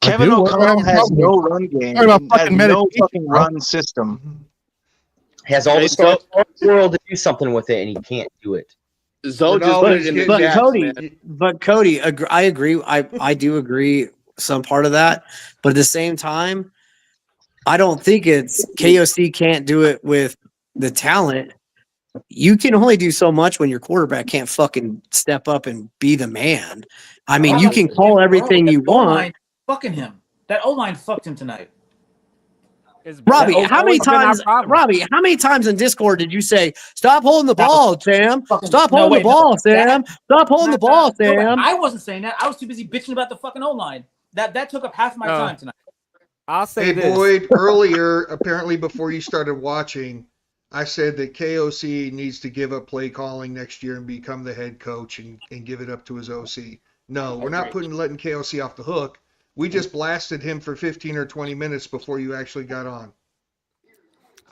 [SPEAKER 5] Kevin O'Connell has no run game. Has no fucking run system.
[SPEAKER 2] He has all the stars in the world to do something with it, and he can't do it.
[SPEAKER 6] Zoe just put it in the gaps, man.
[SPEAKER 10] But Cody, I agree. I do agree some part of that, but at the same time, I don't think it's KOC can't do it with the talent. You can only do so much when your quarterback can't fucking step up and be the man. I mean, you can call everything you want.
[SPEAKER 7] Fucking him. That O-line fucked him tonight.
[SPEAKER 10] Robbie, how many times in Discord did you say, "Stop holding the ball, Sam. Stop holding the ball, Sam. Stop holding the ball, Sam"?
[SPEAKER 7] I wasn't saying that. I was too busy bitching about the fucking O-line. That took up half my time tonight.
[SPEAKER 8] I'll say
[SPEAKER 1] Hey,
[SPEAKER 8] this.
[SPEAKER 1] Boyd, earlier, apparently before you started watching, I said that KOC needs to give up play calling next year and become the head coach and give it up to his OC. No, we're not letting KOC off the hook. We just blasted him for 15 or 20 minutes before you actually got on.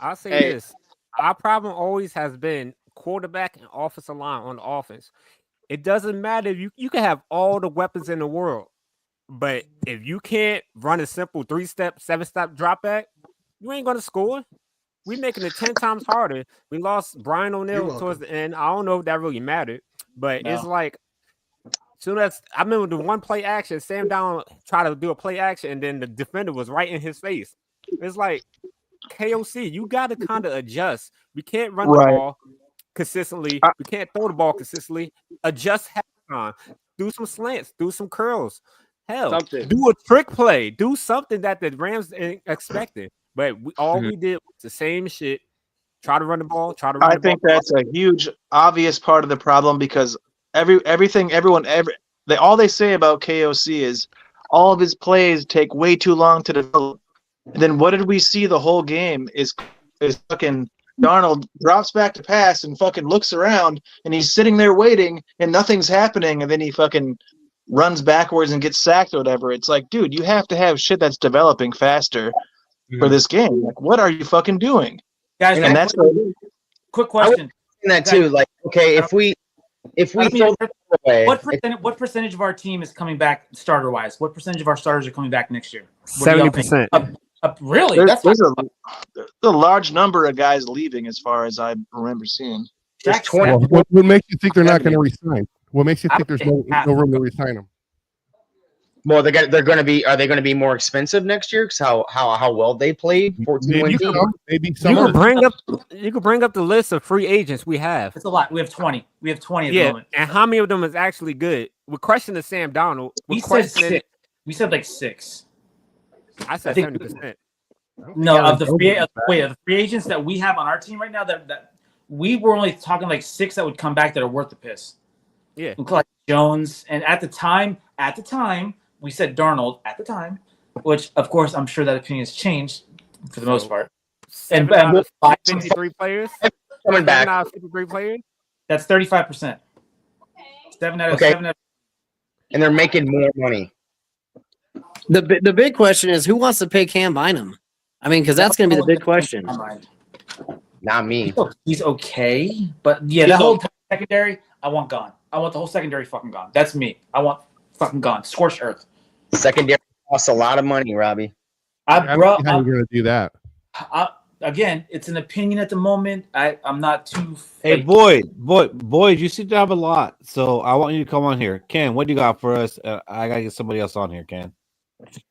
[SPEAKER 8] I'll say this. Our problem always has been quarterback and offensive line on the offense. It doesn't matter if you can have all the weapons in the world, but if you can't run a simple 3-step, 7-step drop back, you ain't going to score. We're making it 10 times harder. We lost Brian O'Neill towards the end. I don't know if that really mattered, but it's like, soon as I remember the one play action, Sam Down tried to do a play action, and then the defender was right in his face. It's like, KOC, you got to kind of adjust. We can't run the ball consistently. We can't throw the ball consistently. Adjust halftime. Do some slants. Do some curls. Hell, do a trick play. Do something that the Rams expected. But we did was the same shit. Try to run the ball.
[SPEAKER 5] I think that's a huge, obvious part of the problem because all they say about KOC is all of his plays take way too long to develop. And then what did we see the whole game is fucking Darnold drops back to pass and fucking looks around and he's sitting there waiting and nothing's happening and then he fucking runs backwards and gets sacked or whatever. It's like, dude, you have to have shit that's developing faster for this game. Like, what are you fucking doing?
[SPEAKER 7] Guys,
[SPEAKER 5] and that's
[SPEAKER 7] quick question.
[SPEAKER 2] That too, like, okay, if we throw away,
[SPEAKER 7] what percentage of our team is coming back starter wise? What percentage of our starters are coming back next year?
[SPEAKER 8] 70%.
[SPEAKER 7] Really?
[SPEAKER 5] There's a large number of guys leaving, as far as I remember seeing.
[SPEAKER 4] What makes you think they're not going to resign? What makes you think there's no room to resign them?
[SPEAKER 2] Well, they're going to be. Are they going to be more expensive next year? Because how well they played. 14
[SPEAKER 4] maybe
[SPEAKER 8] you can bring up the list of free agents we have.
[SPEAKER 7] It's a lot. We have 20. We have 20 at the moment.
[SPEAKER 8] And how many of them is actually good? We're questioning Sam Darnold.
[SPEAKER 7] We said 6. We said like 6.
[SPEAKER 8] I said 70%.
[SPEAKER 7] No, of the free agents that we have on our team right now, that we were only talking like 6 that would come back that are worth the piss.
[SPEAKER 8] Yeah,
[SPEAKER 7] like Jones, and at the time, we said Darnold at the time, which of course I'm sure that opinion has changed for the most part. And
[SPEAKER 8] 53 players
[SPEAKER 2] coming back.
[SPEAKER 8] 53 players.
[SPEAKER 7] That's 35%. 7 out of 7.
[SPEAKER 2] And they're making more money.
[SPEAKER 10] The big question is who wants to pay Cam Bynum? I mean, because that's going to be the big question.
[SPEAKER 2] Not me.
[SPEAKER 7] He's okay, but yeah, that whole secondary, I want gone. I want the whole secondary fucking gone. That's me. I want fucking gone. Scorched earth.
[SPEAKER 2] Secondary costs a lot of money, Robbie.
[SPEAKER 4] How are you going to do that?
[SPEAKER 7] Again, it's an opinion at the moment. I'm not too.
[SPEAKER 3] Hey, Boyd, you seem to have a lot, so I want you to come on here. Ken, what do you got for us? I gotta get somebody else on here, Ken.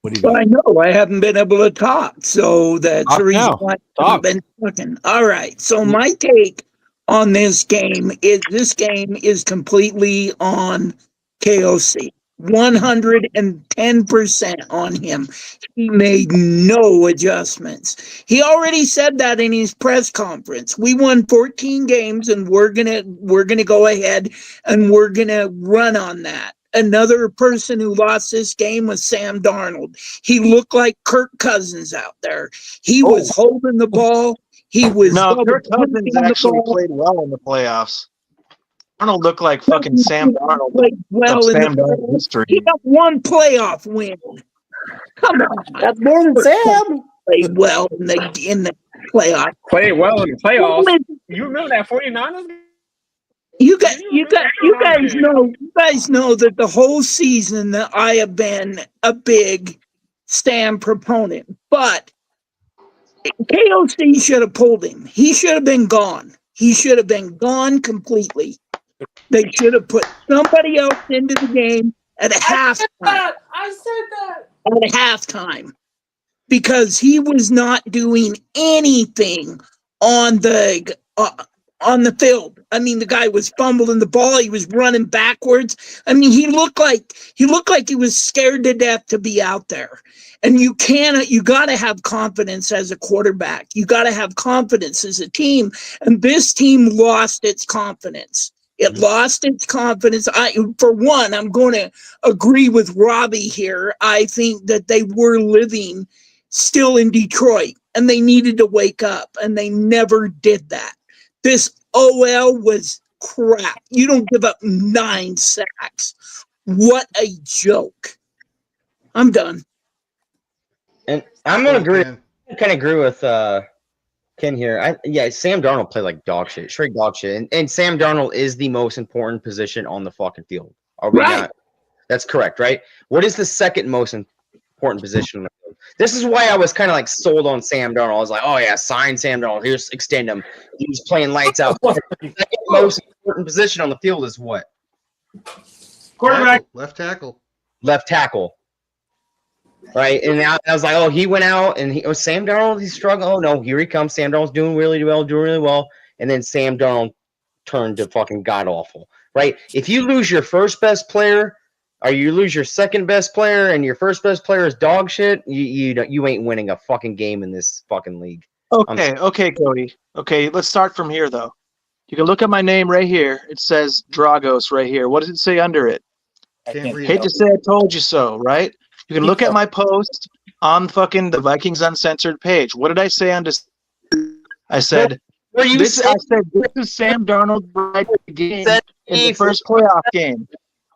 [SPEAKER 3] What do you got?
[SPEAKER 9] Well, I know I haven't been able to talk, so that's the reason why I haven't been talking. All right, so my take on this game is completely on KOC. 110% on him. He made no adjustments. He already said that in his press conference. We won 14 games and we're gonna go ahead and we're gonna run on that. another person who lost this game was Sam Darnold. He looked like Kirk Cousins out there. He was holding the ball. He was
[SPEAKER 5] no. Kirk Cousins actually played well in the playoffs. Darnold looked like fucking Sam Darnold.
[SPEAKER 9] Played well in
[SPEAKER 5] Sam
[SPEAKER 9] the
[SPEAKER 5] Darnold history.
[SPEAKER 9] He got one playoff win. Come on,
[SPEAKER 10] That's more than Sam.
[SPEAKER 9] Played well in the playoff.
[SPEAKER 8] Played well in the playoffs. You remember that 49ers game?
[SPEAKER 9] You guys know that the whole season that I have been a big Sam proponent, but KOC should have pulled him. He should have been gone. He should have been gone completely. They should have put somebody else into the game at halftime.
[SPEAKER 7] I said that.
[SPEAKER 9] At halftime, because he was not doing anything on the field. I mean, the guy was fumbling the ball. He was running backwards. I mean, he looked like he was scared to death to be out there. And you got to have confidence as a quarterback. You got to have confidence as a team. And this team lost its confidence. It lost its confidence. For one, I'm going to agree with Robbie here. I think that they were living still in Detroit, and they needed to wake up, and they never did that. This OL was crap. You don't give up 9 sacks. What a joke. I'm done.
[SPEAKER 2] And I'm going to agree. I kind of agree with Ken here. Sam Darnold played like dog shit, straight dog shit. And Sam Darnold is the most important position on the fucking field. Are we not? That's correct, right? What is the second most important position on the field? This is why I was kind of like sold on Sam Darnold. I was like, oh yeah, sign Sam Darnold. Here's extend him. He was playing lights out. The second most important position on the field is what?
[SPEAKER 1] Quarterback. Left tackle.
[SPEAKER 2] Left tackle. Right, and I was like, oh, he went out, and Sam Darnold, he's struggling. Oh no, here he comes. Sam Darnold's doing really well, and then Sam Darnold turned to fucking god awful. Right? If you lose your first best player, or you lose your second best player, and your first best player is dog shit, you ain't winning a fucking game in this fucking league.
[SPEAKER 5] Okay, Cody. Okay, let's start from here though. You can look at my name right here. It says Dragos right here. What does it say under it? Hate to say I told you so, right? You can look at my post on fucking the Vikings Uncensored page. What did I say on this? I said, this is Sam Darnold right at the game in the first playoff game.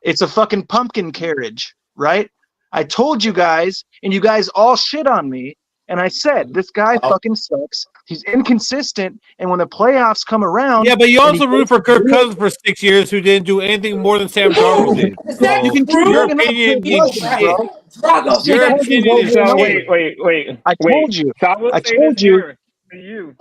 [SPEAKER 5] It's a fucking pumpkin carriage, right? I told you guys, and you guys all shit on me, and I said, this guy fucking sucks. He's inconsistent, and when the playoffs come around...
[SPEAKER 3] Yeah, but you also root for Kirk Cousins for 6 years, who didn't do anything more than Sam Darnold did. So
[SPEAKER 5] you can
[SPEAKER 3] your opinion means shit. Your opinion is shit.
[SPEAKER 8] Wait.
[SPEAKER 5] I told you.
[SPEAKER 8] So I told
[SPEAKER 5] you.
[SPEAKER 8] To you,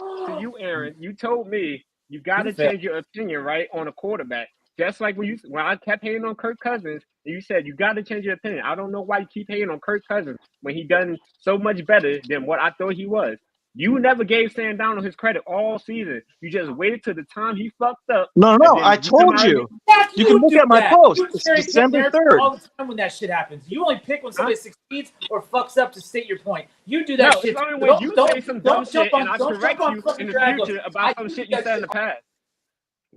[SPEAKER 8] Aaron, you told me you got to change your opinion, right, on a quarterback. Just like when I kept hating on Kirk Cousins, you said you got to change your opinion. I don't know why you keep hating on Kirk Cousins when he done so much better than what I thought he was. You never gave Sam Darnold his credit all season. You just waited till the time he fucked up.
[SPEAKER 5] No, I told you. You can look at my post. It's December 3rd.
[SPEAKER 7] All the time when that shit happens. You only pick when somebody succeeds or fucks up to state your point. You do that shit.
[SPEAKER 8] It's only when you say some dumb shit and I correct you in the future about some shit you said in the past.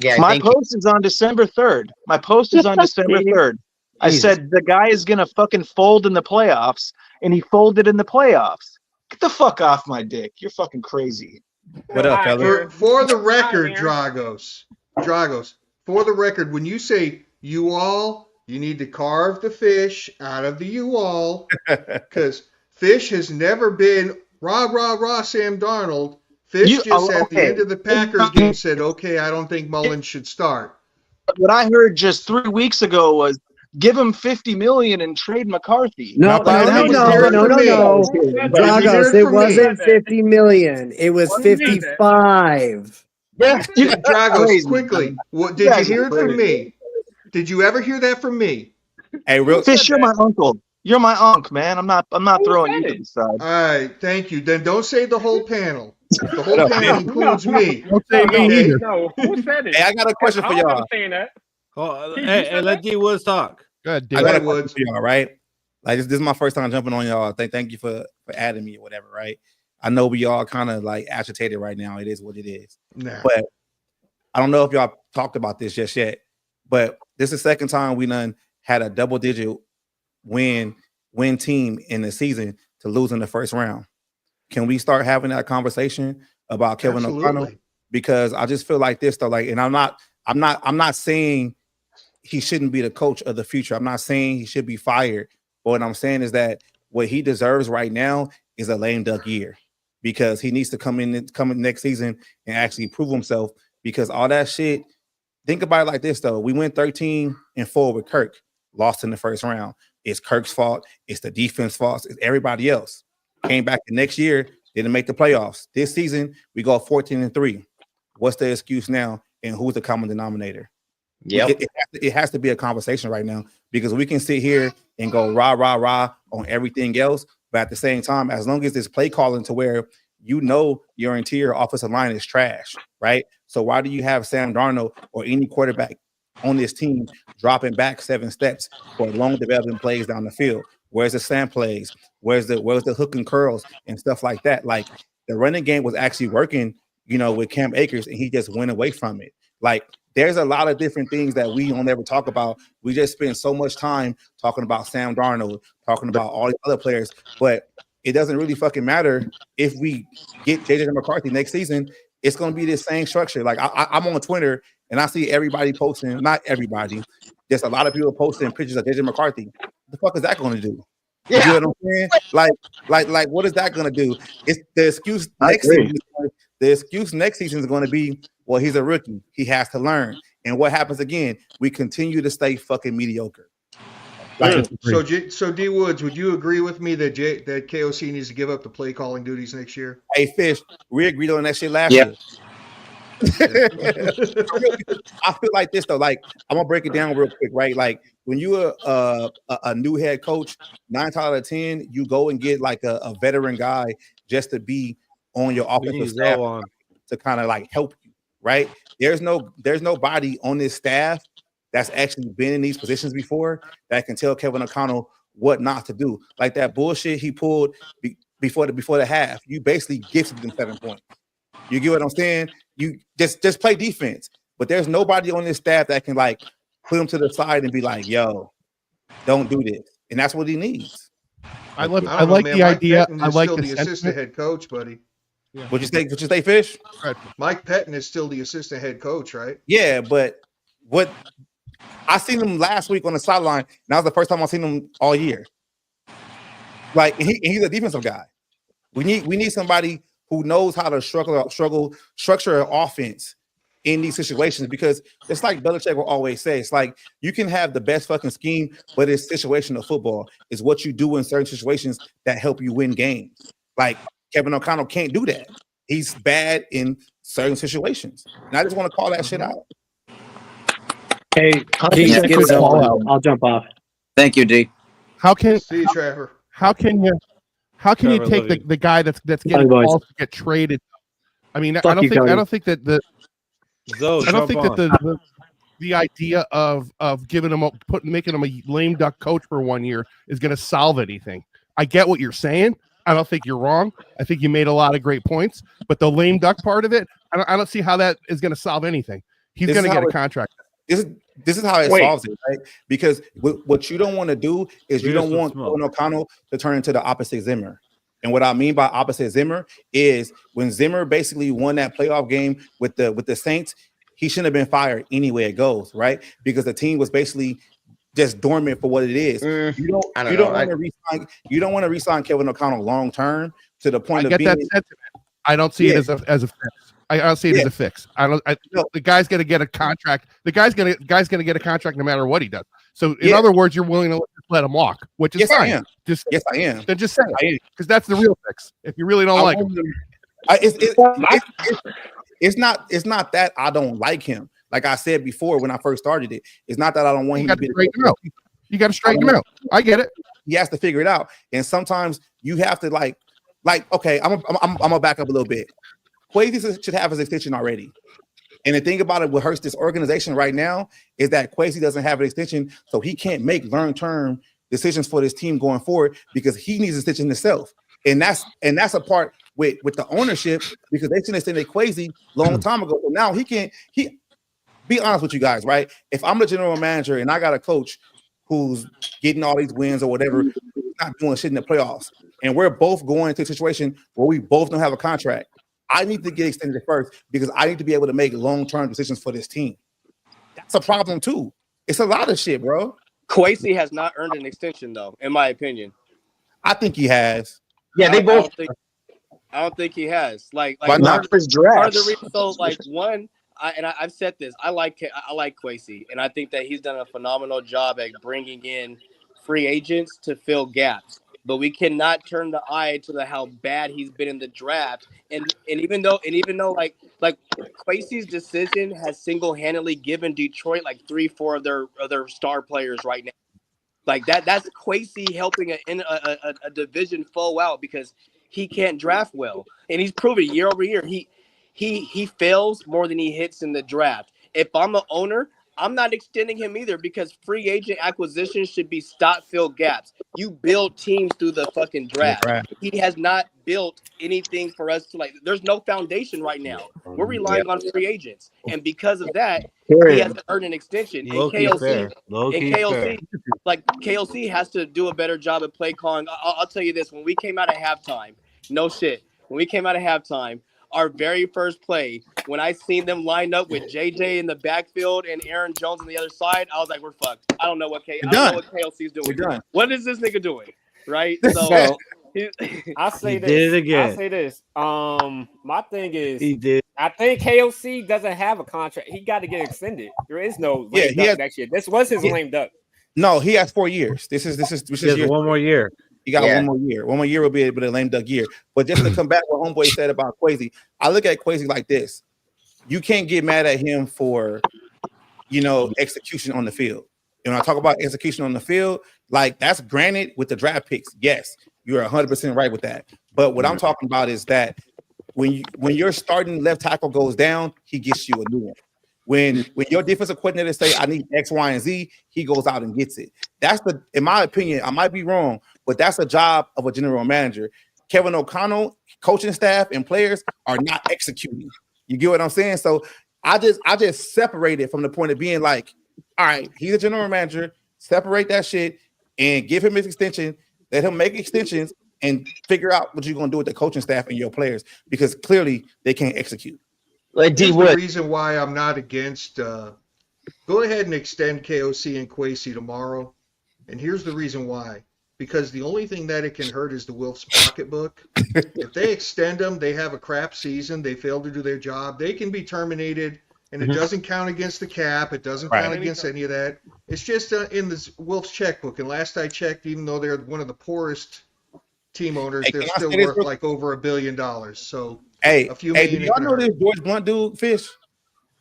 [SPEAKER 2] Yeah,
[SPEAKER 5] my post is on December 3rd. My post is on December 3rd. I said the guy is going to fucking fold in the playoffs, and he folded in the playoffs. Get the fuck off my dick. You're fucking crazy.
[SPEAKER 3] What up, fella?
[SPEAKER 1] For the record, Dragos, for the record, when you say you all, you need to carve the fish out of the you all, because fish has never been rah, Sam Darnold. Fish at the end of the Packers game said, okay, I don't think Mullins should start.
[SPEAKER 5] What I heard just 3 weeks ago was, give him $50 million and trade McCarthy.
[SPEAKER 10] No. Dragos, it wasn't $50 million. It was $55.
[SPEAKER 1] Yeah, Dragos, quickly. Did you hear it from me? Did you ever hear that from me?
[SPEAKER 3] Hey,
[SPEAKER 5] Fish, you're my uncle. You're my uncle, man. I'm not throwing you to the side.
[SPEAKER 1] All right, thank you. Then don't say the whole panel. The whole panel includes me.
[SPEAKER 4] Don't say me either.
[SPEAKER 8] No, who said it?
[SPEAKER 3] Hey, I got a question for y'all.
[SPEAKER 8] Saying that.
[SPEAKER 3] Hey, let D Woods talk.
[SPEAKER 4] Good.
[SPEAKER 3] I got a question for y'all, right? Like this is my first time jumping on y'all. Thank you for adding me or whatever, right? I know we all kind of like agitated right now. It is what it is.
[SPEAKER 1] Nah.
[SPEAKER 3] But I don't know if y'all talked about this just yet. But this is the second time we done
[SPEAKER 11] had a double-digit win team in the season to lose in the first round. Can we start having that conversation about Kevin O'Connell? Because I just feel like this though, like, and I'm not saying he shouldn't be the coach of the future. I'm not saying he should be fired. But what I'm saying is that what he deserves right now is a lame duck year, because he needs to come in next season and actually prove himself. Because all that shit, think about it like this though. We went 13-4 with Kirk, lost in the first round. It's Kirk's fault. It's the defense fault. It's everybody else. Came back the next year, didn't make the playoffs. This season, we go 14-3. What's the excuse now? And who's the common denominator?
[SPEAKER 2] Yep.
[SPEAKER 11] It has to be a conversation right now, because we can sit here and go rah, rah, rah on everything else. But at the same time, as long as there's play calling to where you know your interior offensive line is trash, right? So why do you have Sam Darnold or any quarterback on this team dropping back 7 steps for long development plays down the field? Where's the slant plays? Where's the hook and curls and stuff like that? Like, the running game was actually working, with Cam Akers, and he just went away from it. Like, there's a lot of different things that we don't ever talk about. We just spend so much time talking about Sam Darnold, talking about all the other players, but it doesn't really fucking matter if we get JJ McCarthy next season. It's going to be the same structure. Like, I'm on Twitter and I see everybody posting, not everybody, just a lot of people posting pictures of JJ McCarthy. What the fuck is that going to do? You know what I'm saying? Like, what is that going to do? It's the excuse next season. The excuse next season is going to be, well, he's a rookie. He has to learn. And what happens again? We continue to stay fucking mediocre.
[SPEAKER 1] So D Woods, would you agree with me that that KOC needs to give up the play calling duties next year?
[SPEAKER 11] Hey, Fish, we agreed on that shit last year. I feel like this though. Like, I'm gonna break it down real quick, right? Like, when you're a new head coach, 9 out of 10, you go and get like a veteran guy just to be on your offensive staff to kind of like help you, right? There's nobody on this staff that's actually been in these positions before that can tell Kevin O'Connell what not to do. Like that bullshit he pulled before the half, you basically gifted them 7 points. You get what I'm saying? You just play defense. But there's nobody on this staff that can like put him to the side and be like, yo, don't do this. And that's what he needs.
[SPEAKER 4] I like the idea. I like
[SPEAKER 1] the assistant head coach, buddy.
[SPEAKER 11] Yeah. Would you say, Fish?
[SPEAKER 1] Right. Mike Pettin is still the assistant head coach, right?
[SPEAKER 11] Yeah, but what I seen him last week on the sideline. That was the first time I've seen him all year. Like, he's a defensive guy. We need somebody who knows how to structure an offense in these situations, because it's like Belichick will always say, it's like you can have the best fucking scheme, but it's situational football. It's what you do in certain situations that help you win games. Like, Kevin O'Connell can't do that. He's bad in certain situations. And I just want to call that shit out.
[SPEAKER 10] Hey, I'll jump off.
[SPEAKER 12] Thank you, D.
[SPEAKER 1] See you, Trevor.
[SPEAKER 4] How can you take the guy that's getting calls to get traded? I mean, I don't think that the idea of giving him making him a lame duck coach for 1 year is going to solve anything. I get what you're saying. I don't think you're wrong. I think you made a lot of great points, but the lame duck part of it, I don't see how that is going to solve anything. He's going to get a contract.
[SPEAKER 11] This is how it solves it, right? Because what you don't want to do is you don't want Kevin O'Connell to turn into the opposite Zimmer. And what I mean by opposite Zimmer is when Zimmer basically won that playoff game with the Saints, he shouldn't have been fired anyway it goes, right? Because the team was basically just dormant for what it is. You don't want to resign Kevin O'Connell long term to the point of being. That sentiment.
[SPEAKER 4] I don't see it as a fix. I don't see it as a fix. The guy's going to get a contract. The guy's going to get a contract no matter what he does. So in other words, you're willing to let him walk, which is fine.
[SPEAKER 11] I am. Yes, I am.
[SPEAKER 4] Then just say it, because that's the real fix. If you really don't like him,
[SPEAKER 11] it's not that I don't like him. Like I said before when I first started it, it's not that I don't want him to be.
[SPEAKER 4] You got to straighten him out. I get it.
[SPEAKER 11] He has to figure it out, and sometimes you have to like okay, I'm gonna back up a little bit. Kwesi should have his extension already. And the thing about it, what hurts this organization right now is that Kwesi doesn't have an extension, so he can't make long-term decisions for this team going forward because he needs an extension himself. And that's a part with the ownership, because they should have extended Kwesi long time ago. So now he be honest with you guys, right? If I'm the general manager and I got a coach who's getting all these wins or whatever, not doing shit in the playoffs. And we're both going to a situation where we both don't have a contract. I need to get extended first because I need to be able to make long-term decisions for this team. That's a problem too. It's a lot of shit, bro.
[SPEAKER 6] Kwesi has not earned an extension, though, in my opinion.
[SPEAKER 11] I think he has.
[SPEAKER 2] Yeah, they both.
[SPEAKER 6] I don't think he has. Like
[SPEAKER 5] not for his draft.
[SPEAKER 6] Part of the reason, so like one, I've said this. I like Kwesi, and I think that he's done a phenomenal job at bringing in free agents to fill gaps. But we cannot turn the eye to how bad he's been in the draft. And even though like Kwesi's decision has single-handedly given Detroit like 3-4 of their star players right now. Like that's Kwesi helping a division foe out because he can't draft well. And he's proven year over year he fails more than he hits in the draft. If I'm the owner, I'm not extending him either because free agent acquisitions should be stop fill gaps. You build teams through the fucking draft. He has not built anything for us to like. There's no foundation right now. We're relying on free agents, and because of that, he hasn't earned an extension. And KLC has to do a better job at play calling. I'll tell you this: when we came out of halftime, no shit. When we came out of halftime, our very first play, when I seen them line up with JJ in the backfield and Aaron Jones on the other side, I was like, we're fucked. I don't know what KLC's doing. What is this nigga doing? Right? So
[SPEAKER 8] I say
[SPEAKER 3] He
[SPEAKER 8] this.
[SPEAKER 3] did it again.
[SPEAKER 8] I say this. My thing is,
[SPEAKER 3] He did.
[SPEAKER 8] I think KOC doesn't have a contract. He got to get extended. There is no lame duck next year. This was his lame duck.
[SPEAKER 11] No, he has 4 years. This is
[SPEAKER 3] He has one more year.
[SPEAKER 11] You got one more year. One more year will be able to lame duck year. But just to come back what homeboy said about Kwesi, I look at Kwesi like this. You can't get mad at him for, execution on the field. And when I talk about execution on the field, like that's granted with the draft picks. Yes, you're 100% right with that. But what I'm talking about is that when your starting left tackle goes down, he gets you a new one. When your defensive coordinator say I need X, Y, and Z, he goes out and gets it. That's in my opinion, I might be wrong, but that's the job of a general manager. Kevin O'Connell, coaching staff, and players are not executing. You get what I'm saying? So I just separate it from the point of being like, all right, he's a general manager. Separate that shit and give him his extension. Let him make extensions and figure out what you're gonna do with the coaching staff and your players because clearly they can't execute.
[SPEAKER 1] Here's the reason why I'm not against. Go ahead and extend KOC and Kwesi tomorrow, and here's the reason why. Because the only thing that it can hurt is the Wilfs' pocketbook. If they extend them, they have a crap season. They fail to do their job. They can be terminated, and it doesn't count against the cap. It doesn't count against any of that. It's just in the Wilfs' checkbook. And last I checked, even though they're one of the poorest team owners, they're still worth like over $1 billion. So a few million.
[SPEAKER 11] Do y'all know this George Blunt dude, Fish?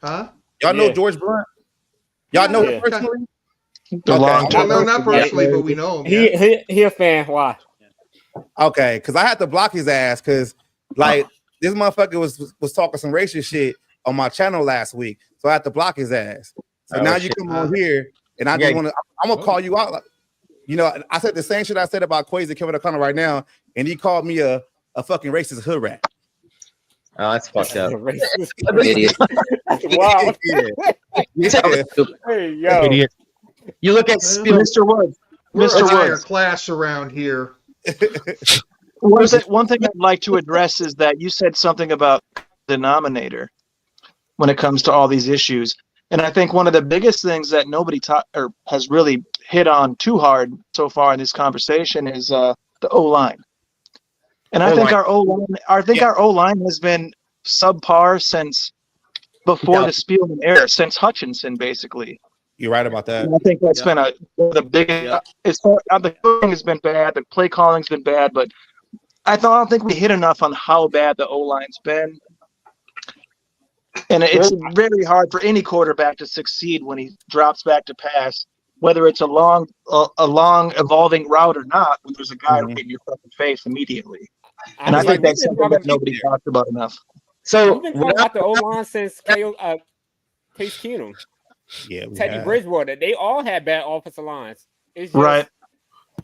[SPEAKER 1] Huh?
[SPEAKER 11] Y'all know George Blunt? Y'all know him personally?
[SPEAKER 1] Well, no, not personally, but we know him.
[SPEAKER 8] He a fan. Why?
[SPEAKER 11] Okay, because I had to block his ass because this motherfucker was talking some racist shit on my channel last week, so I had to block his ass. So now you come on here, and I just want to. I'm gonna call you out. Like, I said the same shit I said about Kwesi Kevin O'Connell right now, and he called me a fucking racist hood rat.
[SPEAKER 2] Oh, that's fucked up.
[SPEAKER 10] Idiot.
[SPEAKER 8] Wow.
[SPEAKER 11] Yeah.
[SPEAKER 8] Hey, yo.
[SPEAKER 3] Idiot.
[SPEAKER 2] You look at
[SPEAKER 5] Mr. Woods.
[SPEAKER 1] We're
[SPEAKER 5] Mr.
[SPEAKER 1] a higher
[SPEAKER 5] Woods.
[SPEAKER 1] class around here.
[SPEAKER 5] One thing I'd like to address is that you said something about denominator when it comes to all these issues. And I think one of the biggest things that nobody has really hit on too hard so far in this conversation is the O-line. And I think our O-line has been subpar since before the Spielman era, since Hutchinson, basically.
[SPEAKER 11] You're right about that.
[SPEAKER 5] And I think that's been one of the biggest. The coaching has been bad, the play calling's been bad, but I don't think we hit enough on how bad the O-line's been. And it's very hard for any quarterback to succeed when he drops back to pass, whether it's a long evolving route or not, when there's a guy right in your fucking face immediately. And I think that's something that nobody talked about enough.
[SPEAKER 8] So we've been talking about the O-line since Case Keenum.
[SPEAKER 11] Yeah,
[SPEAKER 8] Teddy Bridgewater. They all had bad offensive lines. It's just,
[SPEAKER 5] right.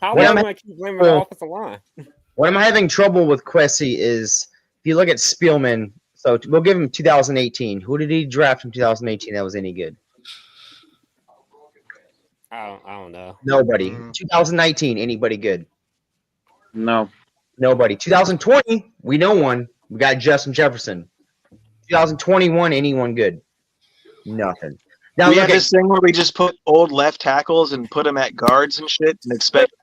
[SPEAKER 8] How am I going to keep blaming the offensive line?
[SPEAKER 2] What I'm having trouble with Kwesi is if you look at Spielman, so we'll give him 2018. Who did he draft in 2018 that was any good?
[SPEAKER 8] I don't know.
[SPEAKER 2] Nobody. 2019, anybody good?
[SPEAKER 5] No.
[SPEAKER 2] Nobody. 2020, we know one. We got Justin Jefferson. 2021, anyone good? Nothing. Now
[SPEAKER 5] We
[SPEAKER 2] look
[SPEAKER 5] had this thing where we just put old left tackles and put them at guards and shit, and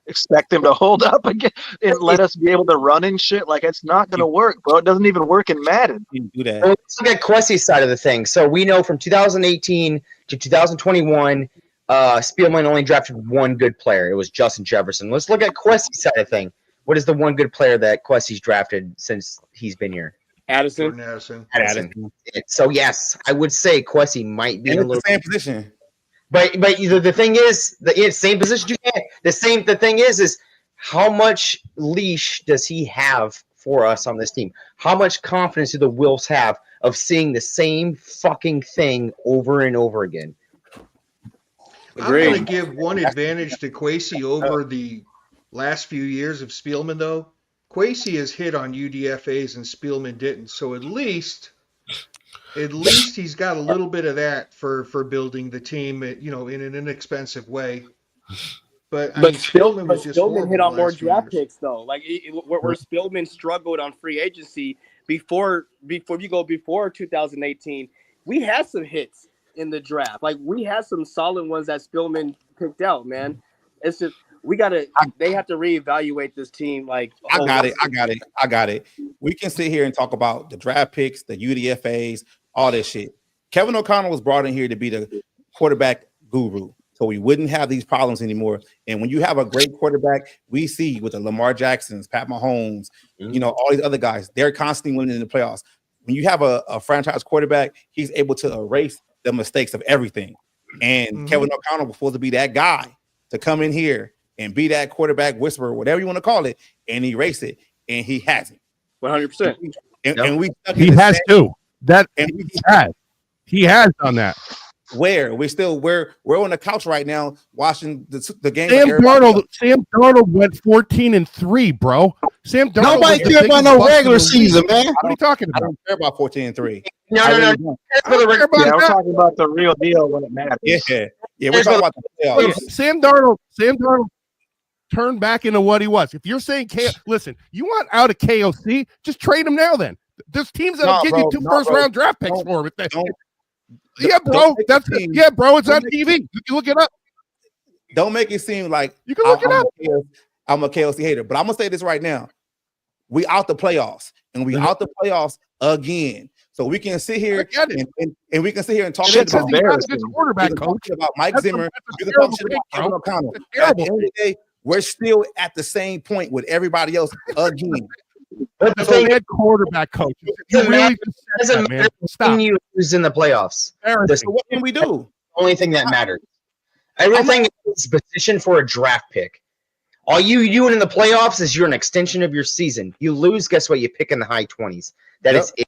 [SPEAKER 5] expect them to hold up again and let us be able to run and shit. Like, it's not gonna work, bro. It doesn't even work in Madden.
[SPEAKER 11] You do that.
[SPEAKER 2] Well, let's look at Kwesi's side of the thing. So we know from 2018 to 2021, Spielman only drafted one good player. It was Justin Jefferson. Let's look at Kwesi's side of the thing. What is the one good player that Kwesi's drafted since he's been here?
[SPEAKER 6] Addison.
[SPEAKER 2] Addison. So yes, I would say Kwesi might be in a little
[SPEAKER 11] same position.
[SPEAKER 2] But the thing is, the same position you had. The thing is how much leash does he have for us on this team? How much confidence do the Wolves have of seeing the same fucking thing over and over again?
[SPEAKER 1] I'm going to give one advantage to Kwesi over the last few years of Spielman, though. Kwesi has hit on UDFAs and Spielman didn't, so at least he's got a little bit of that for building the team, in an inexpensive way. But Spielman was just
[SPEAKER 6] Spielman hit on more draft
[SPEAKER 1] years.
[SPEAKER 6] picks though. Like where Spielman struggled on free agency before 2018, we had some hits in the draft. Like we had some solid ones that Spielman picked out. Man, it's just. They have to reevaluate this team. Like
[SPEAKER 11] I got it. We can sit here and talk about the draft picks, the UDFAs, all this shit. Kevin O'Connell was brought in here to be the quarterback guru, so we wouldn't have these problems anymore. And when you have a great quarterback, we see with the Lamar Jacksons, Pat Mahomes, all these other guys, they're constantly winning in the playoffs. When you have a franchise quarterback, he's able to erase the mistakes of everything. And Kevin O'Connell was supposed to be that guy to come in here and be that quarterback whisperer, whatever you want to call it, and erase it, and he hasn't.
[SPEAKER 6] 100%.
[SPEAKER 11] And we
[SPEAKER 4] has to. He has done that.
[SPEAKER 11] Where we're on the couch right now watching the game.
[SPEAKER 4] Sam Darnold went 14-3, bro. Sam Darnold.
[SPEAKER 12] Nobody cares about no regular season, man.
[SPEAKER 4] What are you talking about?
[SPEAKER 11] I don't care about 14-3.
[SPEAKER 2] No.
[SPEAKER 5] We're talking about the real deal when it matters.
[SPEAKER 11] Yeah. We're talking about the playoffs.
[SPEAKER 4] Sam Darnold turned back into what he was. If you're saying, listen, you want out of KOC, just trade him now. Then there's teams that'll give you two first-round draft picks for him. Yeah, bro. It's on TV. You can look it up.
[SPEAKER 11] Don't make it seem like
[SPEAKER 4] you can look it up.
[SPEAKER 11] I'm a KOC hater, but I'm gonna say this right now: we out the playoffs, and we out the playoffs again. So we can sit here and we can sit here and talk shit about
[SPEAKER 4] quarterback coach,
[SPEAKER 11] about Mike Zimmer. You can talk shit about Kevin O'Connell. At the end of the day, we're still at the same point with everybody else again.
[SPEAKER 2] But the thing,
[SPEAKER 4] head quarterback coach. You really
[SPEAKER 2] doesn't matter who's in the playoffs.
[SPEAKER 11] So what can we do?
[SPEAKER 2] The only thing that matters. Everything is positioned for a draft pick. All you doing in the playoffs is you're an extension of your season. You lose, guess what? You pick in the high 20s. That's it.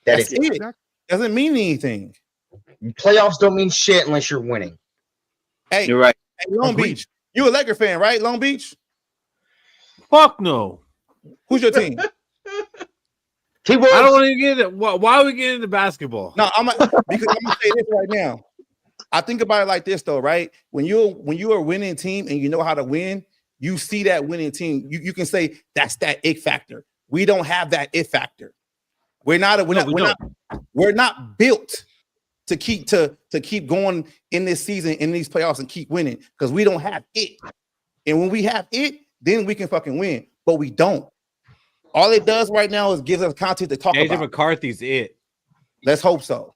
[SPEAKER 2] That's it.
[SPEAKER 11] Doesn't mean anything.
[SPEAKER 2] Playoffs don't mean shit unless you're winning.
[SPEAKER 11] Hey,
[SPEAKER 12] you're right.
[SPEAKER 11] Hey, Long Beach. You a Laker fan, right? Long Beach?
[SPEAKER 3] Fuck no.
[SPEAKER 11] Who's your team?
[SPEAKER 3] I don't want to get it. Why are we getting into basketball?
[SPEAKER 11] No, because I'm gonna say this right now. I think about it like this though, right? When you're a winning team and you know how to win, you see that winning team. You can say that's that it factor. We don't have that it factor. We're not built to keep going in this season, in these playoffs, and keep winning because we don't have it. And when we have it, then we can fucking win. But we don't. All it does right now is gives us content to talk about.
[SPEAKER 3] AJ McCarthy's it.
[SPEAKER 11] Let's hope so.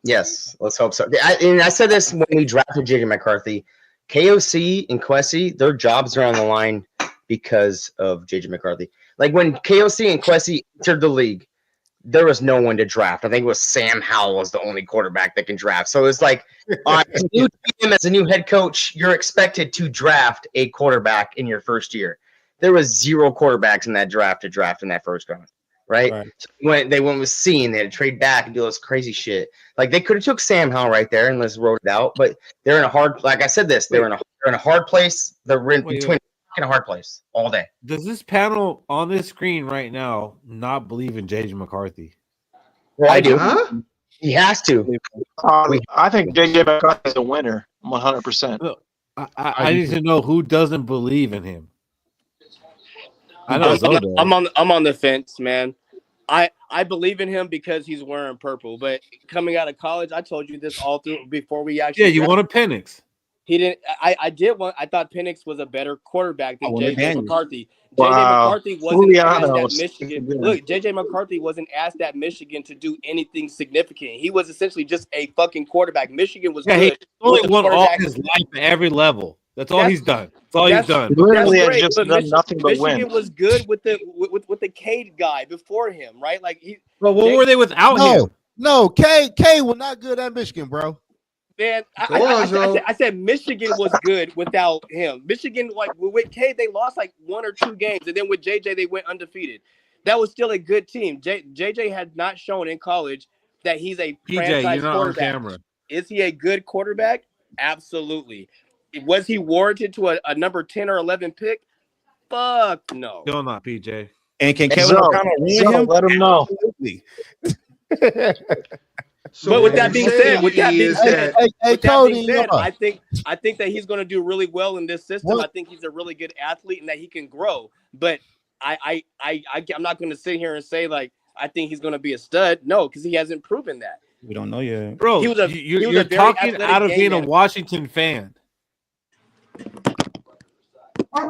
[SPEAKER 2] Yes, let's hope so. I said this when we drafted JJ McCarthy. KOC and Kwesi, their jobs are on the line because of JJ McCarthy. Like when KOC and Kwesi entered the league, there was no one to draft. I think it was Sam Howell was the only quarterback that can draft. So it's like as a new head coach, you're expected to draft a quarterback in your first year. There was 0 quarterbacks in that draft to draft in that first round, right? So they went with C and they had to trade back and do this crazy shit. Like they could have took Sam Howell right there and let's wrote it out, but they're in a hard. Like I said, they're in a hard place. They're in between in a hard place all day.
[SPEAKER 3] Does this panel on this screen right now not believe in JJ McCarthy?
[SPEAKER 2] Well, I do. Huh? He has to.
[SPEAKER 5] I think JJ McCarthy is a winner, 100%.
[SPEAKER 3] I need to know who doesn't believe in him. I know Zoe does.
[SPEAKER 6] I'm on the fence, man. I believe in him because he's wearing purple. But coming out of college, I told you this all through before we actually.
[SPEAKER 3] Yeah, you wanted Penix.
[SPEAKER 6] He didn't. I did want. I thought Penix was a better quarterback than JJ McCarthy.
[SPEAKER 5] Wow.
[SPEAKER 6] JJ McCarthy wasn't asked at
[SPEAKER 5] Julianos.
[SPEAKER 6] Michigan. Look, JJ McCarthy wasn't asked at Michigan to do anything significant. He was essentially just a fucking quarterback. Michigan was good.
[SPEAKER 3] He only
[SPEAKER 6] with
[SPEAKER 3] won all
[SPEAKER 6] quarterback.
[SPEAKER 3] his life at every level. That's all he's done. That's all he's done.
[SPEAKER 5] Literally
[SPEAKER 6] That's
[SPEAKER 5] has just
[SPEAKER 6] but
[SPEAKER 5] done nothing but
[SPEAKER 6] Michigan
[SPEAKER 5] win.
[SPEAKER 6] was good with the Cade guy before him, right? Like
[SPEAKER 3] Well, what were they without him?
[SPEAKER 12] No, K was not good at Michigan, bro.
[SPEAKER 6] Man, I said Michigan was good without him. Michigan, like with Cade, they lost like 1 or 2 games, and then with JJ, they went undefeated. That was still a good team. JJ had not shown in college that he's a franchise
[SPEAKER 3] you're not
[SPEAKER 6] quarterback.
[SPEAKER 3] on camera.
[SPEAKER 6] Is he a good quarterback? Absolutely. Was he warranted to a number 10 or 11 pick? Fuck no.
[SPEAKER 3] Still not, PJ.
[SPEAKER 11] And can Kevin O'Connell win him?
[SPEAKER 5] Let him know.
[SPEAKER 11] Absolutely.
[SPEAKER 1] So
[SPEAKER 6] But with that being said,
[SPEAKER 12] Cody,
[SPEAKER 6] I think that he's going to do really well in this system.
[SPEAKER 12] What?
[SPEAKER 6] I think he's a really good athlete and that he can grow. But I'm not going to sit here and say like I think he's going to be a stud. No, because he hasn't proven that.
[SPEAKER 11] We don't know yet.
[SPEAKER 3] Bro,
[SPEAKER 6] He was a
[SPEAKER 3] you're
[SPEAKER 6] very
[SPEAKER 3] talking
[SPEAKER 6] athletic
[SPEAKER 3] out of
[SPEAKER 6] game
[SPEAKER 3] being a
[SPEAKER 6] manager.
[SPEAKER 3] Washington fan.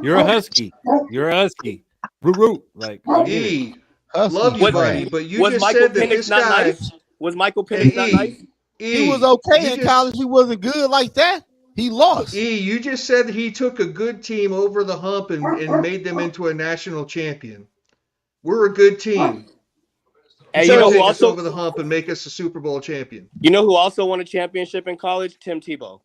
[SPEAKER 3] You're a Husky. You're a Husky. Root. Like,
[SPEAKER 1] E, love you, buddy, but you
[SPEAKER 6] was
[SPEAKER 1] just
[SPEAKER 6] Michael
[SPEAKER 1] said that
[SPEAKER 6] Penix
[SPEAKER 1] this
[SPEAKER 6] not
[SPEAKER 1] guy.
[SPEAKER 6] nice? Was Michael Penix not nice?
[SPEAKER 12] he was okay in college. He wasn't good like that. He lost.
[SPEAKER 1] You just said that he took a good team over the hump and made them into a national champion. We're a good team.
[SPEAKER 6] And
[SPEAKER 1] You
[SPEAKER 6] you know
[SPEAKER 1] take
[SPEAKER 6] who
[SPEAKER 1] us
[SPEAKER 6] also
[SPEAKER 1] over the hump and make us a Super Bowl champion.
[SPEAKER 6] you know who also won a championship in college? Tim Tebow.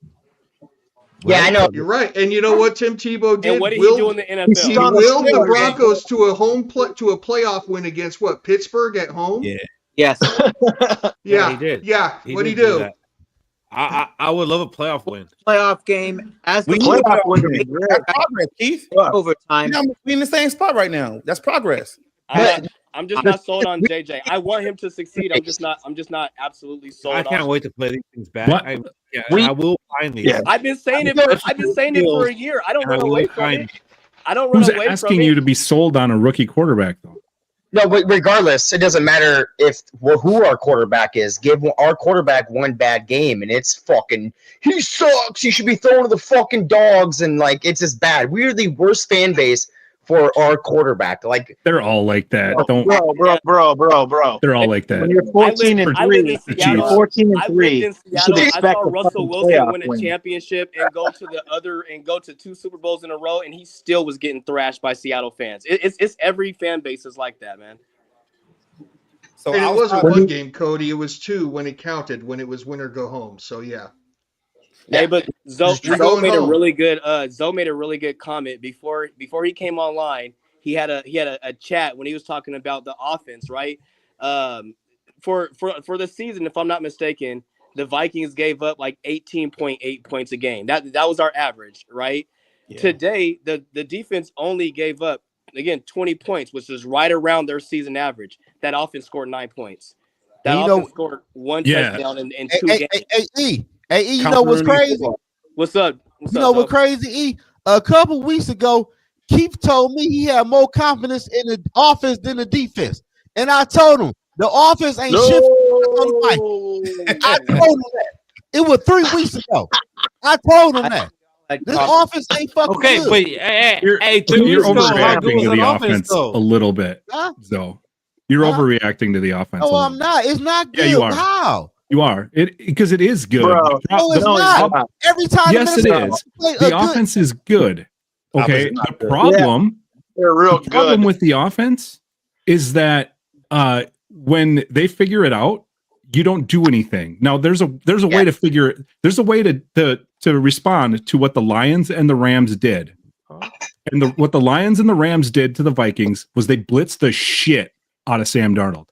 [SPEAKER 2] Yeah, I know.
[SPEAKER 1] You're right. And you know what Tim Tebow did?
[SPEAKER 6] And what did he do in the NFL?
[SPEAKER 1] He willed the Broncos to a playoff win against what? Pittsburgh at home?
[SPEAKER 11] Yeah.
[SPEAKER 7] Yes.
[SPEAKER 1] Yeah,
[SPEAKER 3] he did.
[SPEAKER 1] Yeah. What'd he
[SPEAKER 3] did
[SPEAKER 1] do?
[SPEAKER 3] that. I would love a playoff win.
[SPEAKER 7] Playoff game as
[SPEAKER 11] We
[SPEAKER 7] the
[SPEAKER 11] need
[SPEAKER 7] playoff
[SPEAKER 11] playoff
[SPEAKER 7] win.
[SPEAKER 11] win. That's progress, Keith.
[SPEAKER 7] Overtime.
[SPEAKER 11] We're in the same spot right now. That's progress.
[SPEAKER 6] I'm just not sold on JJ. I want him to succeed. I'm just not absolutely sold.
[SPEAKER 3] I can't
[SPEAKER 6] on
[SPEAKER 3] wait to play these things back.
[SPEAKER 13] What?
[SPEAKER 3] I will find these.
[SPEAKER 11] Yeah.
[SPEAKER 6] I've been saying it. I've been saying it for a year. I don't run away from it. I don't run
[SPEAKER 13] Who's
[SPEAKER 6] away from
[SPEAKER 13] asking
[SPEAKER 6] it.
[SPEAKER 13] you to be sold on a rookie quarterback, though?
[SPEAKER 2] No, but regardless, it doesn't matter who our quarterback is. Give our quarterback one bad game, and it's fucking he sucks. He should be thrown to the fucking dogs, and like it's just bad. We are the worst fan base for our quarterback. Like
[SPEAKER 13] They're all like that. Don't.
[SPEAKER 5] Bro.
[SPEAKER 13] They're all like that.
[SPEAKER 5] When you're 14 and 3, 14 and 3, you should
[SPEAKER 6] I
[SPEAKER 5] expect
[SPEAKER 6] saw
[SPEAKER 5] a
[SPEAKER 6] Russell
[SPEAKER 5] fucking
[SPEAKER 6] Wilson
[SPEAKER 5] playoff
[SPEAKER 6] win a
[SPEAKER 5] win.
[SPEAKER 6] championship and go to 2 Super Bowls in a row, and he still was getting thrashed by Seattle fans. It's every fan base is like that, man.
[SPEAKER 11] So
[SPEAKER 1] And it wasn't
[SPEAKER 11] outside-
[SPEAKER 1] one game, Cody. It was 2 when it counted, when it was win or go home. So, yeah.
[SPEAKER 6] Hey, but Zoe
[SPEAKER 1] going
[SPEAKER 6] made a
[SPEAKER 1] home.
[SPEAKER 6] really good comment before he came online. He had a chat when he was talking about the offense, right? For the season, if I'm not mistaken, the Vikings gave up like 18.8 points a game. That was our average, right?
[SPEAKER 11] Yeah.
[SPEAKER 6] Today, the defense only gave up again 20 points, which is right around their season average. That offense scored 9 points. That offense scored 1 touchdown in 2 games.
[SPEAKER 12] Hey, you know what's crazy?
[SPEAKER 6] What's up?
[SPEAKER 12] You know what's crazy, E? A couple weeks ago, Keith told me he had more confidence in the offense than the defense. And I told him, the offense ain't shit on the mic. I told him that. It was 3 weeks ago. I told him that. This offense ain't fucking
[SPEAKER 3] Okay,
[SPEAKER 12] good.
[SPEAKER 3] but
[SPEAKER 13] You're overreacting to the offense a
[SPEAKER 3] though.
[SPEAKER 13] little bit. So you're overreacting to the offense.
[SPEAKER 12] No, I'm not. It's not good.
[SPEAKER 13] Yeah, you are.
[SPEAKER 12] How?
[SPEAKER 13] You are because it is good.
[SPEAKER 5] Bro,
[SPEAKER 12] No, it's not. Every time
[SPEAKER 13] Yes, it
[SPEAKER 12] Minnesota
[SPEAKER 13] is.
[SPEAKER 12] play a
[SPEAKER 13] The
[SPEAKER 12] good-
[SPEAKER 13] offense is good. Okay.
[SPEAKER 11] Offense is not
[SPEAKER 13] The
[SPEAKER 11] good.
[SPEAKER 13] problem,
[SPEAKER 5] They're real
[SPEAKER 13] the problem
[SPEAKER 5] good.
[SPEAKER 13] with the offense is that when they figure it out, you don't do anything. Now there's a way to figure. There's a way to respond to what the Lions and the Rams did. And what the Lions and the Rams did to the Vikings was they blitzed the shit out of Sam Darnold.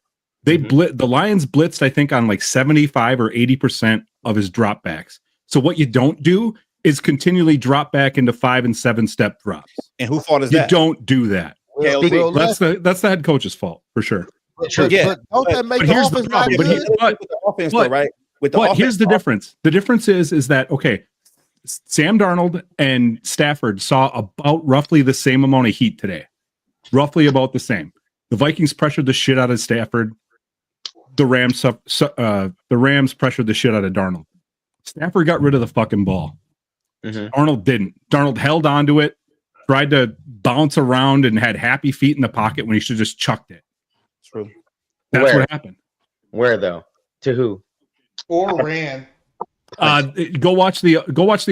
[SPEAKER 13] They the Lions blitzed, I think, on like 75 or 80% of his dropbacks. So what you don't do is continually drop back into 5 and 7 step drops.
[SPEAKER 11] And who fault is
[SPEAKER 13] You
[SPEAKER 11] that?
[SPEAKER 13] don't do that.
[SPEAKER 11] Well,
[SPEAKER 13] That's the head coach's fault for sure.
[SPEAKER 12] But don't that make
[SPEAKER 13] But
[SPEAKER 12] the
[SPEAKER 13] here's the
[SPEAKER 12] offense not
[SPEAKER 13] problem.
[SPEAKER 12] good?
[SPEAKER 11] With the offense, though, right? With the
[SPEAKER 13] But
[SPEAKER 11] offense,
[SPEAKER 13] here's the difference. The difference is that okay, Sam Darnold and Stafford saw about roughly the same amount of heat today. Roughly about the same. The Vikings pressured the shit out of Stafford. The Rams pressured the shit out of Darnold. Stafford got rid of the fucking ball. Darnold didn't. Darnold held onto it, tried to bounce around, and had happy feet in the pocket when he should have just chucked it.
[SPEAKER 11] True.
[SPEAKER 13] That's what happened.
[SPEAKER 2] Where though? To who?
[SPEAKER 1] Or ran.
[SPEAKER 13] Go watch the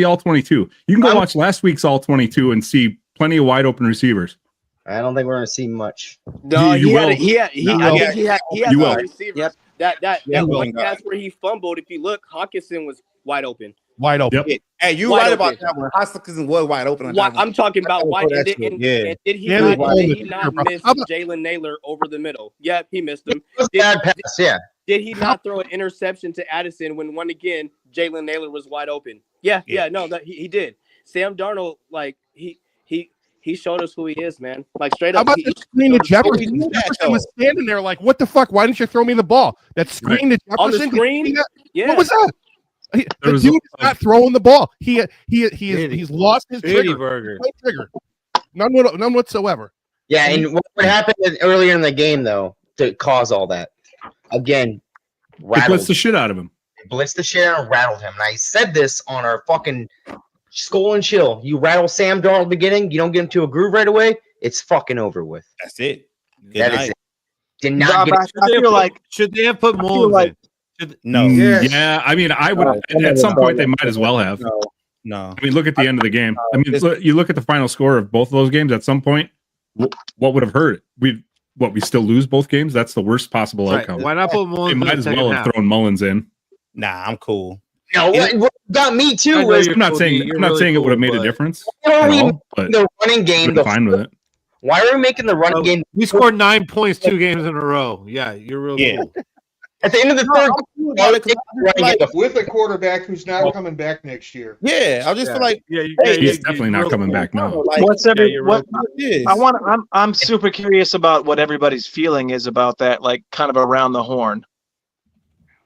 [SPEAKER 13] all 22. You can go watch last week's all 22 and see plenty of wide open receivers.
[SPEAKER 2] I don't think we're going to see much.
[SPEAKER 6] No,
[SPEAKER 13] you will.
[SPEAKER 6] I think he had
[SPEAKER 13] You will.
[SPEAKER 6] receivers. Yep. That one pass where he fumbled. If you look, Hawkinson was wide open.
[SPEAKER 4] Wide open.
[SPEAKER 13] Yep.
[SPEAKER 11] Hey, you
[SPEAKER 6] Wide
[SPEAKER 11] right
[SPEAKER 6] open.
[SPEAKER 11] about that one. Hawkinson was wide open. On that one.
[SPEAKER 6] I'm talking about wide. And did he not miss Jalen Naylor over the middle? Yeah, he missed him. Did he not throw an interception to Addison when again Jalen Naylor was wide open? Yeah, no, he did. Sam Darnold, like he showed us who he is, man. Like straight up.
[SPEAKER 4] How about the screen to Jefferson? Jefferson was standing there like, what the fuck? Why didn't you throw me the ball? That screen to Jefferson.
[SPEAKER 6] On the screen?
[SPEAKER 4] Yeah. What was that? The dude is not throwing the ball. He's lost his trigger. None whatsoever.
[SPEAKER 2] Yeah, and what happened earlier in the game though to cause all that? Again,
[SPEAKER 13] It blitzed the shit out of him.
[SPEAKER 2] Blitzed the shit out and rattled him. And I said this on our fucking Skol and Chill. You rattle Sam Darnold at the beginning, you don't get him to a groove right away, it's fucking over with.
[SPEAKER 11] That's it.
[SPEAKER 2] That is it. Did not get
[SPEAKER 12] should they have put Mullins in?
[SPEAKER 11] No.
[SPEAKER 13] Yeah, I mean, I would at some point they might as well have.
[SPEAKER 11] No.
[SPEAKER 13] I mean, look at the end of the game. I mean, you look at the final score of both of those games. At some point, what would have hurt? We still lose both games? That's the worst possible outcome.
[SPEAKER 12] Why not put Mullins?
[SPEAKER 13] They might as well have thrown Mullins in.
[SPEAKER 11] Nah, I'm cool.
[SPEAKER 2] No, what got me too was
[SPEAKER 13] I'm not saying it would have made a difference.
[SPEAKER 2] The running game,
[SPEAKER 13] fine with it.
[SPEAKER 2] Why are we making the running game?
[SPEAKER 12] We scored 9 points 2 games in a row. Yeah, you're real cool.
[SPEAKER 2] At the end of the third,
[SPEAKER 1] with a quarterback who's not coming back next year.
[SPEAKER 11] Yeah, I just feel like
[SPEAKER 13] he's definitely not coming back now.
[SPEAKER 5] I'm super curious about what everybody's feeling is about that, like kind of around the horn.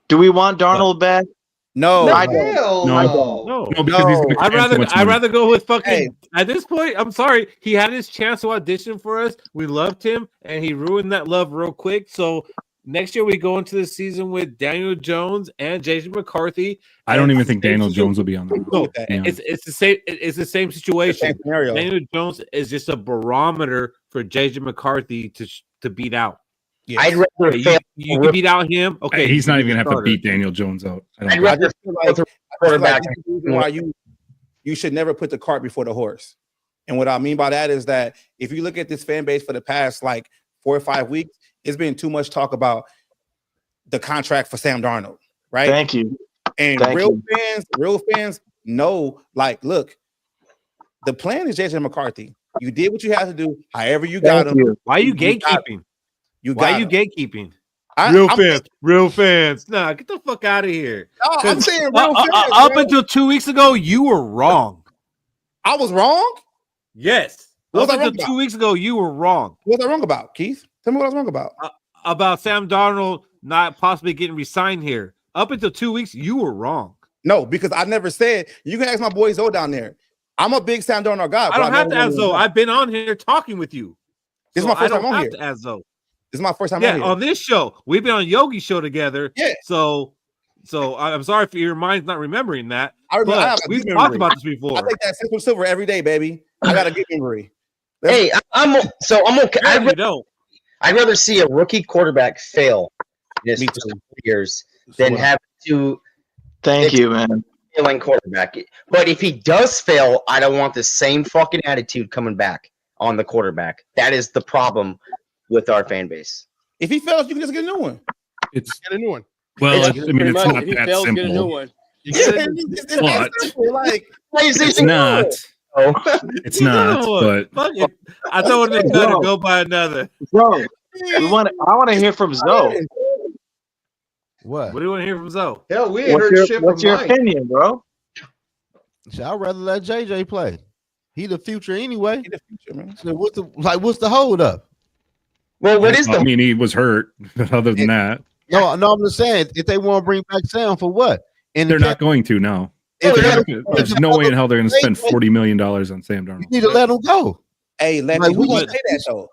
[SPEAKER 5] Do we want Darnold back?
[SPEAKER 11] No,
[SPEAKER 5] I don't.
[SPEAKER 13] No, because he's gonna command
[SPEAKER 12] I'd rather go with fucking. At this point, I'm sorry. He had his chance to audition for us. We loved him, and he ruined that love real quick. So next year we go into the season with Daniel Jones and Jason McCarthy.
[SPEAKER 13] I don't even think Daniel Jones will be on that.
[SPEAKER 12] No, it's the same. It's the same situation. Daniel Jones is just a barometer for Jason McCarthy to beat out.
[SPEAKER 2] Yes. I'd rather
[SPEAKER 12] you can beat out him. Okay,
[SPEAKER 13] he's not even gonna have to beat Daniel Jones out.
[SPEAKER 11] I'd rather quarterback. Why you should never put the cart before the horse. And what I mean by that is that if you look at this fan base for the past like 4 or 5 weeks, it's been too much talk about the contract for Sam Darnold, right?
[SPEAKER 5] Thank you.
[SPEAKER 11] And real fans know, like, look, the plan is Jason McCarthy. You did what you had to do, however you got him.
[SPEAKER 12] Why are you gatekeeping? Why are you gatekeeping? Real fans. Nah, get the fuck out of here.
[SPEAKER 11] No, I'm saying real fans.
[SPEAKER 12] Up until 2 weeks ago, you were wrong.
[SPEAKER 11] I was wrong?
[SPEAKER 12] Yes.
[SPEAKER 11] What was
[SPEAKER 12] up until 2 weeks ago, you were wrong.
[SPEAKER 11] What was I wrong about, Keith? Tell me what I was wrong about.
[SPEAKER 12] About Sam Darnold not possibly getting re-signed here. Up until 2 weeks, you were wrong.
[SPEAKER 11] No, because I never said. You can ask my boy Zoe down there. I'm a big Sam Darnold guy.
[SPEAKER 12] I don't have to ask Zoe. I've been on here talking with you.
[SPEAKER 11] This is my first time on here.
[SPEAKER 12] To ask Zoe.
[SPEAKER 11] This is my first time on here.
[SPEAKER 12] On this show. We've been on Yogi's show together.
[SPEAKER 11] Yeah.
[SPEAKER 12] So I'm sorry if your mind's not remembering that.
[SPEAKER 11] We've
[SPEAKER 12] talked about this before.
[SPEAKER 11] I take that Central Silver every day, baby. I got a good memory.
[SPEAKER 2] Hey, I'm okay. I'd rather see a rookie quarterback fail in his first years than have to.
[SPEAKER 5] Thank you, man.
[SPEAKER 2] Failing quarterback. But if he does fail, I don't want the same fucking attitude coming back on the quarterback. That is the problem with our fan base.
[SPEAKER 11] If he fails, you can just get a new one.
[SPEAKER 13] It's
[SPEAKER 4] get a new one.
[SPEAKER 13] Well, it's not that simple.
[SPEAKER 6] Get a new one.
[SPEAKER 13] It's not. It's not. But
[SPEAKER 12] I told him to go buy another.
[SPEAKER 5] Bro, I want to hear from Zoe.
[SPEAKER 12] What do you want to hear from Zoe?
[SPEAKER 1] Hell, we ain't heard shit from
[SPEAKER 5] What's your opinion, bro?
[SPEAKER 12] I'd rather let JJ play. He the future anyway.
[SPEAKER 11] He the future, man.
[SPEAKER 12] So what's the hold up?
[SPEAKER 2] Well, what is the?
[SPEAKER 13] I mean, he was hurt. But other than that,
[SPEAKER 12] no, I'm just saying if they want to bring back Sam for what?
[SPEAKER 13] And they're not going to now. There's no way in hell they're going to spend $40 million on Sam Darnold.
[SPEAKER 12] You need to let him go.
[SPEAKER 11] Hey, Lefty, who's gonna pay that though?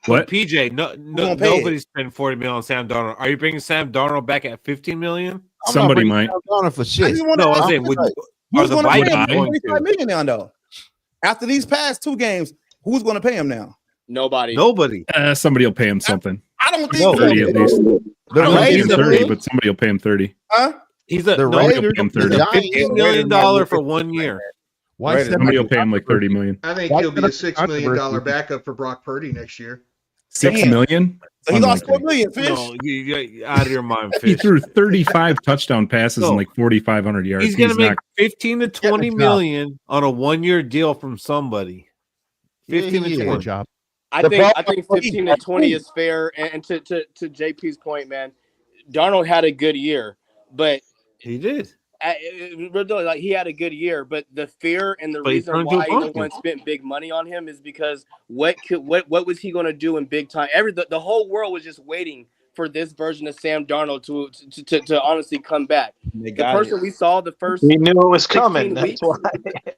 [SPEAKER 13] What?
[SPEAKER 3] PJ, nobody's spending $40 million on Sam Darnold. Are you bringing Sam Darnold back at $15 million?
[SPEAKER 13] Somebody might.
[SPEAKER 12] Darnold for shit.
[SPEAKER 3] No, I'm saying,
[SPEAKER 11] who's going to pay him
[SPEAKER 3] going to?
[SPEAKER 11] $25 million now though? After these past 2 games, who's going to pay him now?
[SPEAKER 6] Nobody.
[SPEAKER 13] Somebody will pay him something.
[SPEAKER 11] I don't think
[SPEAKER 13] 30 at least. I don't think he's 30, but somebody will pay him 30.
[SPEAKER 11] Huh?
[SPEAKER 3] He's
[SPEAKER 13] Somebody will pay him 30.
[SPEAKER 3] $15 million for 1 year.
[SPEAKER 12] Why
[SPEAKER 13] Somebody will pay him like $30 million.
[SPEAKER 1] I think he'll be a $6 million backup for Brock Purdy next year.
[SPEAKER 13] $6 million?
[SPEAKER 11] So he lost $4 million, Fish.
[SPEAKER 3] No, you're out of your mind, Fish.
[SPEAKER 13] He threw 35 touchdown passes and like 4,500 yards.
[SPEAKER 3] He's going to make 15 to 20 million on a 1-year deal from somebody. 15 to 20.
[SPEAKER 12] Job.
[SPEAKER 6] I think 15 to 20 is fair. And to JP's point, man, Darnold had a good year, but
[SPEAKER 3] he did.
[SPEAKER 6] Like he had a good year, but the fear and the reason why no one spent big money on him is because what was he going to do in big time? The whole world was just waiting for this version of Sam Darnold to honestly come back. The person we saw the first,
[SPEAKER 5] we knew it was coming. That's why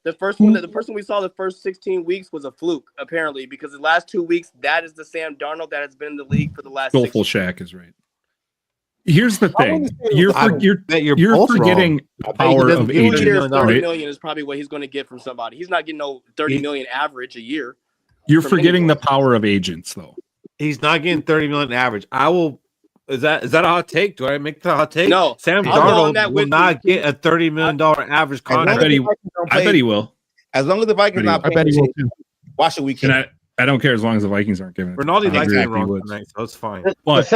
[SPEAKER 6] the person we saw the first 16 weeks was a fluke, apparently, because the last 2 weeks that is the Sam Darnold that has been in the league for the last.
[SPEAKER 13] Soulful Shack is right. Here's the thing: you're forgetting the power of agents.
[SPEAKER 6] $30 million is probably what he's going to get from somebody. He's not getting no $30 million average a year.
[SPEAKER 13] You're forgetting the power of agents, though.
[SPEAKER 3] He's not getting $30 million average. I will. Is that a hot take? Do I make the hot take?
[SPEAKER 6] No,
[SPEAKER 3] Sam Darnold will not get a $30 million average contract.
[SPEAKER 13] I bet he will.
[SPEAKER 11] As long as the Vikings not paying,
[SPEAKER 4] I bet he will too.
[SPEAKER 11] Watch the weekend.
[SPEAKER 13] And I don't care as long as the Vikings aren't giving it.
[SPEAKER 3] Ronaldo likes it wrong tonight, so it's fine.
[SPEAKER 2] But
[SPEAKER 4] what?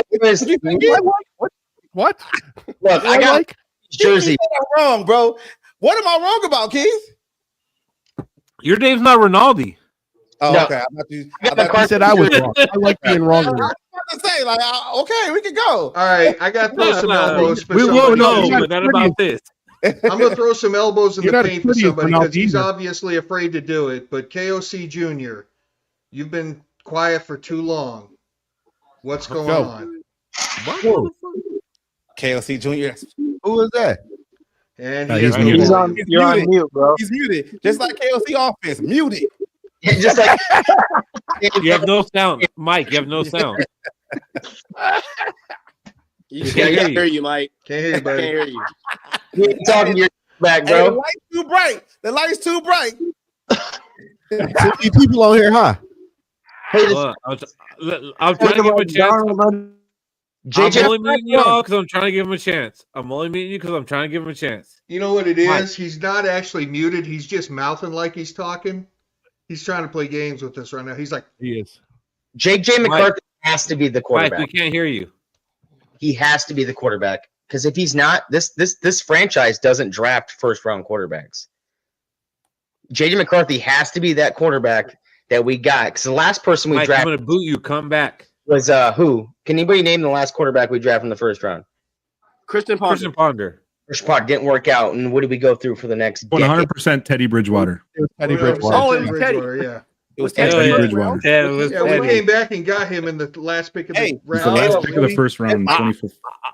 [SPEAKER 2] Look, I got jersey.
[SPEAKER 11] I'm wrong, bro. What am I wrong about, Keith?
[SPEAKER 3] Your name's not Ronaldo.
[SPEAKER 11] Oh,
[SPEAKER 2] no.
[SPEAKER 11] okay.
[SPEAKER 4] I said I was wrong. I like being wrong.
[SPEAKER 11] I was about to say, like, okay, we can go.
[SPEAKER 1] All right, I got to throw some elbows for
[SPEAKER 3] We
[SPEAKER 1] somebody.
[SPEAKER 3] won't know, but not about this.
[SPEAKER 1] I'm going to throw some elbows in
[SPEAKER 4] You're
[SPEAKER 1] the
[SPEAKER 4] not
[SPEAKER 1] paint for
[SPEAKER 4] pretty
[SPEAKER 1] somebody
[SPEAKER 4] enough
[SPEAKER 1] because he's
[SPEAKER 4] either.
[SPEAKER 1] obviously afraid to do it. But KOC Jr., you've been quiet for too long. What's going on?
[SPEAKER 11] KOC Jr.
[SPEAKER 12] Who is that?
[SPEAKER 1] And
[SPEAKER 13] he's muted.
[SPEAKER 5] You're on mute, bro.
[SPEAKER 11] He's muted. Just like KOC offense, muted.
[SPEAKER 2] Just like
[SPEAKER 3] You have no sound. Mike, you have no sound.
[SPEAKER 6] You can't hear you, Mike.
[SPEAKER 1] Can't hear you, buddy.
[SPEAKER 6] Can't hear you.
[SPEAKER 2] you ain't talking to your back,
[SPEAKER 11] Hey,
[SPEAKER 2] bro.
[SPEAKER 11] the light's too bright. The light's too bright.
[SPEAKER 12] So many people on here, huh?
[SPEAKER 2] Hey,
[SPEAKER 3] I'm trying to give him a chance.
[SPEAKER 2] JJ,
[SPEAKER 3] I'm only muting y'all because I'm trying to give him a chance. I'm only muting you because I'm trying to give him a chance.
[SPEAKER 1] You know what it is? He's not actually muted. He's just mouthing like he's talking. He's trying to play games with us right now. He's like,
[SPEAKER 12] He is.
[SPEAKER 2] JJ McCarthy has to be the quarterback.
[SPEAKER 3] Mike, we can't hear you.
[SPEAKER 2] He has to be the quarterback because if he's not, this franchise doesn't draft first-round quarterbacks. JJ McCarthy has to be that quarterback that we got. Because the last person we
[SPEAKER 3] Mike,
[SPEAKER 2] drafted
[SPEAKER 3] I'm going to boot you. Come back.
[SPEAKER 2] was who? Can anybody name the last quarterback we drafted in the first round?
[SPEAKER 6] Christian Ponder.
[SPEAKER 2] Christian Ponder didn't work out, and what did we go through for the next?
[SPEAKER 13] 100% Teddy Bridgewater.
[SPEAKER 4] It was Teddy Bridgewater.
[SPEAKER 6] Oh, it was Teddy.
[SPEAKER 1] Yeah.
[SPEAKER 11] It was
[SPEAKER 13] Teddy Bridgewater.
[SPEAKER 1] Yeah, we came back and got him in the last pick of the
[SPEAKER 13] It was
[SPEAKER 1] round.
[SPEAKER 13] the last pick of the first round, 25th.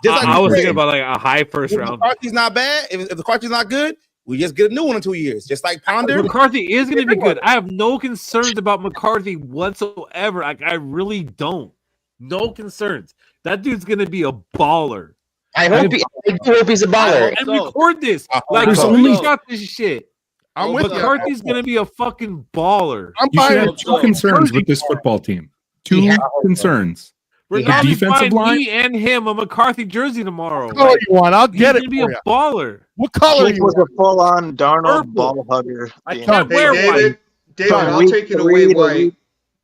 [SPEAKER 3] I was thinking about like a high first
[SPEAKER 11] If
[SPEAKER 3] round.
[SPEAKER 11] McCarthy's not bad, if McCarthy's not good, we just get a new one in 2 years. Just like Ponder.
[SPEAKER 3] McCarthy is going to be good. I have no concerns about McCarthy whatsoever. I really don't. No concerns. That dude's going to be a baller.
[SPEAKER 2] I hope he's a baller.
[SPEAKER 3] And record this. Like,
[SPEAKER 13] There's
[SPEAKER 3] we
[SPEAKER 13] only-
[SPEAKER 3] got this shit.
[SPEAKER 4] I'm with you.
[SPEAKER 3] McCarthy's going to be a fucking baller.
[SPEAKER 4] I'm
[SPEAKER 13] You should
[SPEAKER 4] fine.
[SPEAKER 13] have two concerns with this football team. Two concerns.
[SPEAKER 3] We're
[SPEAKER 2] The
[SPEAKER 3] not
[SPEAKER 13] defensive
[SPEAKER 3] buying
[SPEAKER 13] line?
[SPEAKER 3] me and him a McCarthy jersey tomorrow.
[SPEAKER 4] What color you want? I'll
[SPEAKER 3] He's
[SPEAKER 4] get
[SPEAKER 3] going
[SPEAKER 4] it
[SPEAKER 3] to be
[SPEAKER 4] for
[SPEAKER 3] a
[SPEAKER 4] you.
[SPEAKER 3] baller.
[SPEAKER 4] What color
[SPEAKER 5] Keith
[SPEAKER 4] you
[SPEAKER 5] was
[SPEAKER 4] want?
[SPEAKER 5] a full-on Darnold
[SPEAKER 3] Purple.
[SPEAKER 5] ball hugger.
[SPEAKER 3] I
[SPEAKER 5] the
[SPEAKER 3] can't
[SPEAKER 1] Hey,
[SPEAKER 3] wear
[SPEAKER 1] David,
[SPEAKER 3] white.
[SPEAKER 1] I'll take you to way white.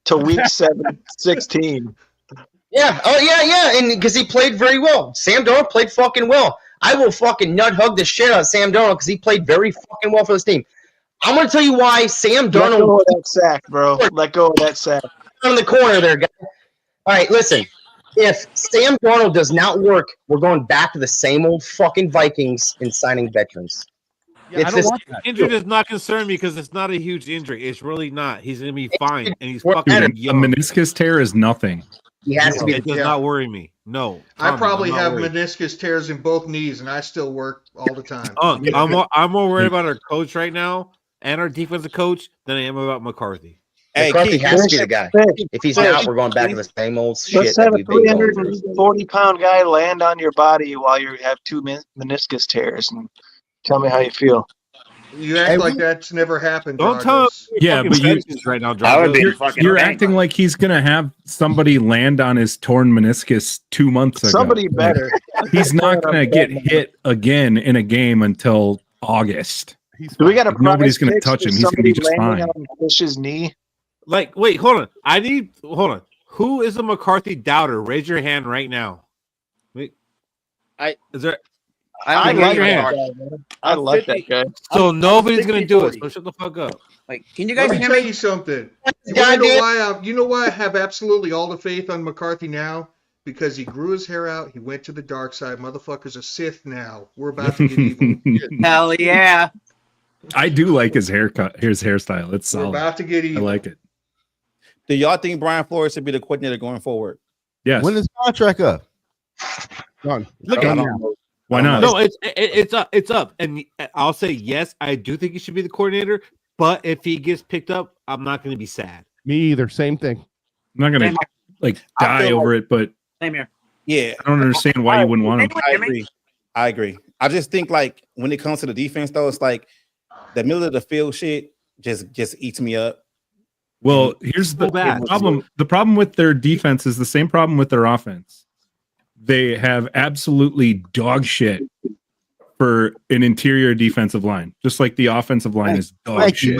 [SPEAKER 5] to week 16.
[SPEAKER 2] Yeah. Oh, yeah. And because he played very well. Sam Darnold played fucking well. I will fucking nut hug the shit out of Sam Darnold because he played very fucking well for this team. I'm going to tell you why Sam
[SPEAKER 5] Let go
[SPEAKER 2] Darnold
[SPEAKER 5] of that sack, bro. Let go of that sack.
[SPEAKER 2] in the corner there, guys. All right, listen. If Sam Darnold does not work, we're going back to the same old fucking Vikings and signing veterans.
[SPEAKER 4] Yeah, I don't want that.
[SPEAKER 3] Injury does not concern me because it's not a huge injury. It's really not. He's going to be fine, and he's
[SPEAKER 2] Dude,
[SPEAKER 3] fucking
[SPEAKER 13] A
[SPEAKER 3] young.
[SPEAKER 13] meniscus tear is nothing.
[SPEAKER 2] He has to be.
[SPEAKER 3] It does not worry me. No.
[SPEAKER 1] I
[SPEAKER 3] Tommy,
[SPEAKER 1] probably
[SPEAKER 3] I'm not
[SPEAKER 1] have
[SPEAKER 3] worried.
[SPEAKER 1] meniscus tears in both knees, and I still work all the time.
[SPEAKER 3] I'm more worried about our coach right now and our defensive coach than I am about McCarthy.
[SPEAKER 2] Hey, McCarthy has to be the guy. If he's not, we're going back to the same old shit.
[SPEAKER 5] Let's have a
[SPEAKER 2] that we've been going through.
[SPEAKER 5] 340-pound guy land on your body while you have two meniscus tears, and tell me how you feel.
[SPEAKER 1] You act like that's never happened.
[SPEAKER 3] Don't tell him.
[SPEAKER 13] Yeah, but
[SPEAKER 3] right now,
[SPEAKER 13] you're acting like he's gonna have somebody land on his torn meniscus 2 months ago.
[SPEAKER 5] Somebody better.
[SPEAKER 13] He's not gonna get hit again in a game until August.
[SPEAKER 5] Do we got a
[SPEAKER 13] Nobody's gonna touch him. He's gonna be just fine.
[SPEAKER 5] On Fish's knee.
[SPEAKER 3] Like, wait, hold on. Hold on. Who is a McCarthy doubter? Raise your hand right now. Wait, is there?
[SPEAKER 5] I like that guy.
[SPEAKER 3] So nobody's gonna do it. So shut the fuck up.
[SPEAKER 14] Like, can you
[SPEAKER 1] Let
[SPEAKER 14] guys
[SPEAKER 1] me
[SPEAKER 14] hear
[SPEAKER 1] tell
[SPEAKER 14] me?
[SPEAKER 1] you something. You know why I have absolutely all the faith on McCarthy now? Because he grew his hair out. He went to the dark side. Motherfucker's a Sith now. We're about to get evil.
[SPEAKER 14] Hell yeah.
[SPEAKER 13] I do like his haircut, his hairstyle. It's
[SPEAKER 1] We're
[SPEAKER 13] solid.
[SPEAKER 1] about to get
[SPEAKER 13] I
[SPEAKER 1] evil.
[SPEAKER 13] like it.
[SPEAKER 11] Do y'all think Brian Flores should be the coordinator going forward?
[SPEAKER 13] Yes.
[SPEAKER 12] When is contract up? Done.
[SPEAKER 3] Look at him.
[SPEAKER 13] Why not?
[SPEAKER 3] No, it's up. It's up. And I'll say yes, I do think he should be the coordinator. But if he gets picked up, I'm not going to be sad.
[SPEAKER 4] Me either. Same thing.
[SPEAKER 13] I'm not gonna die over it, but
[SPEAKER 14] Same here.
[SPEAKER 11] Yeah,
[SPEAKER 13] I don't understand why you wouldn't want him.
[SPEAKER 11] I agree. I just think like when it comes to the defense, though, it's like the middle of the field shit just eats me up.
[SPEAKER 13] Well, here's the problem. The problem with their defense is the same problem with their offense. They have absolutely dog shit for an interior defensive line, just like the offensive line is dog shit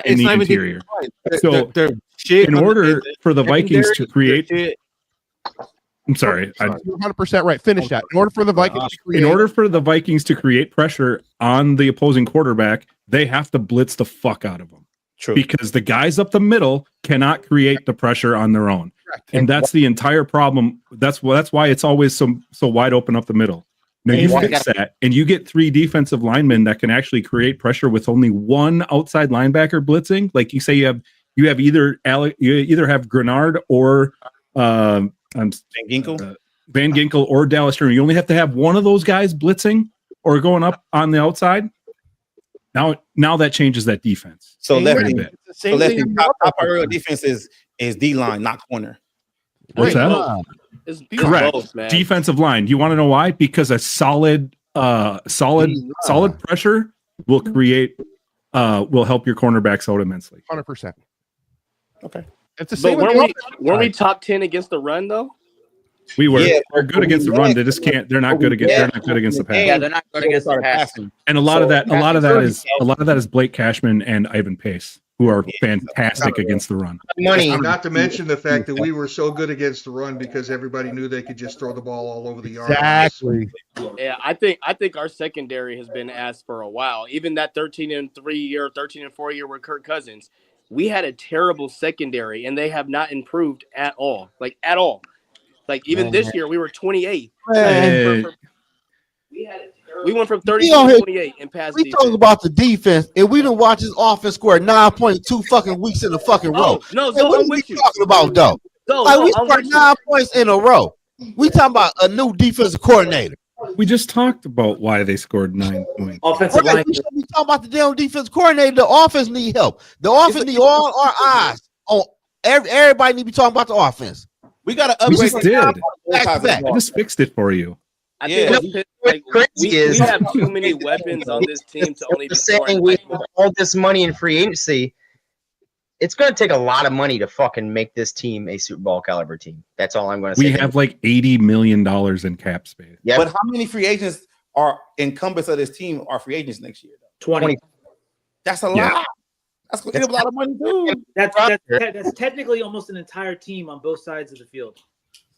[SPEAKER 13] in the interior. So, in order for the Vikings to create, I'm sorry,
[SPEAKER 4] You're 100% right. Finish that. In order for the Vikings to create pressure on the opposing quarterback, they have to blitz the fuck out of them.
[SPEAKER 11] True.
[SPEAKER 4] Because the guys up the middle cannot create the pressure on their own. Correct. And that's the entire problem. That's why it's always so wide open up the middle. Now you fix that, and you get 3 defensive linemen that can actually create pressure with only one outside linebacker blitzing. Like you say, you have either have Grenard or Van Ginkel or Dallas Turner. You only have to have one of those guys blitzing or going up on the outside. Now that changes that defense.
[SPEAKER 11] So Lefty, top priority defense is D line, not corner.
[SPEAKER 13] What's that? Correct. Both, man. Defensive line. You want to know why? Because a solid pressure will create will help your cornerbacks out immensely.
[SPEAKER 12] 100%.
[SPEAKER 11] Okay.
[SPEAKER 6] It's the same. Weren't we top 10 against the run though?
[SPEAKER 13] We were. Yeah, they're good against the run. They just can't. They're not good against. They're not good against the pass.
[SPEAKER 14] Yeah, they're not good against the pass.
[SPEAKER 13] And a lot of that is Blake Cashman and Ivan Pace, who are fantastic against the run.
[SPEAKER 1] Not to mention the fact that we were so good against the run because everybody knew they could just throw the ball all over the yard.
[SPEAKER 12] Exactly.
[SPEAKER 6] Yeah, I think our secondary has been asked for a while. Even that 13-3 year, 13-4 year with Kirk Cousins, we had a terrible secondary, and they have not improved at all. Like at all. Like even this year, we were 28th. We went from 30 to 28 in pass defense.
[SPEAKER 12] We talking about the defense, and we didn't watch this offense score 9 points 2 fucking weeks in a fucking row.
[SPEAKER 6] No,
[SPEAKER 12] what are we talking about, though? We scored 9 points in a row. We talking about a new defensive coordinator.
[SPEAKER 13] We just talked about why they scored 9 points.
[SPEAKER 12] Offensive line. We should be talking about the damn defensive coordinator. The offense need help. The offense need all our eyes on everybody. Need to be talking about the offense.
[SPEAKER 11] We got to
[SPEAKER 13] upgrade.
[SPEAKER 11] We
[SPEAKER 13] just did. I just fixed it for you.
[SPEAKER 6] I think we have too many weapons on this team to only be
[SPEAKER 2] saying we have all this money in free agency. It's going to take a lot of money to fucking make this team a Super Bowl caliber team. That's all I'm going to say.
[SPEAKER 13] We have like $80 million in cap space.
[SPEAKER 11] Yep. But how many free agents are incumbents of this team are free agents next year?
[SPEAKER 7] 20.
[SPEAKER 11] That's a lot. That's going to give a lot of money too.
[SPEAKER 7] That's technically almost an entire team on both sides of the field.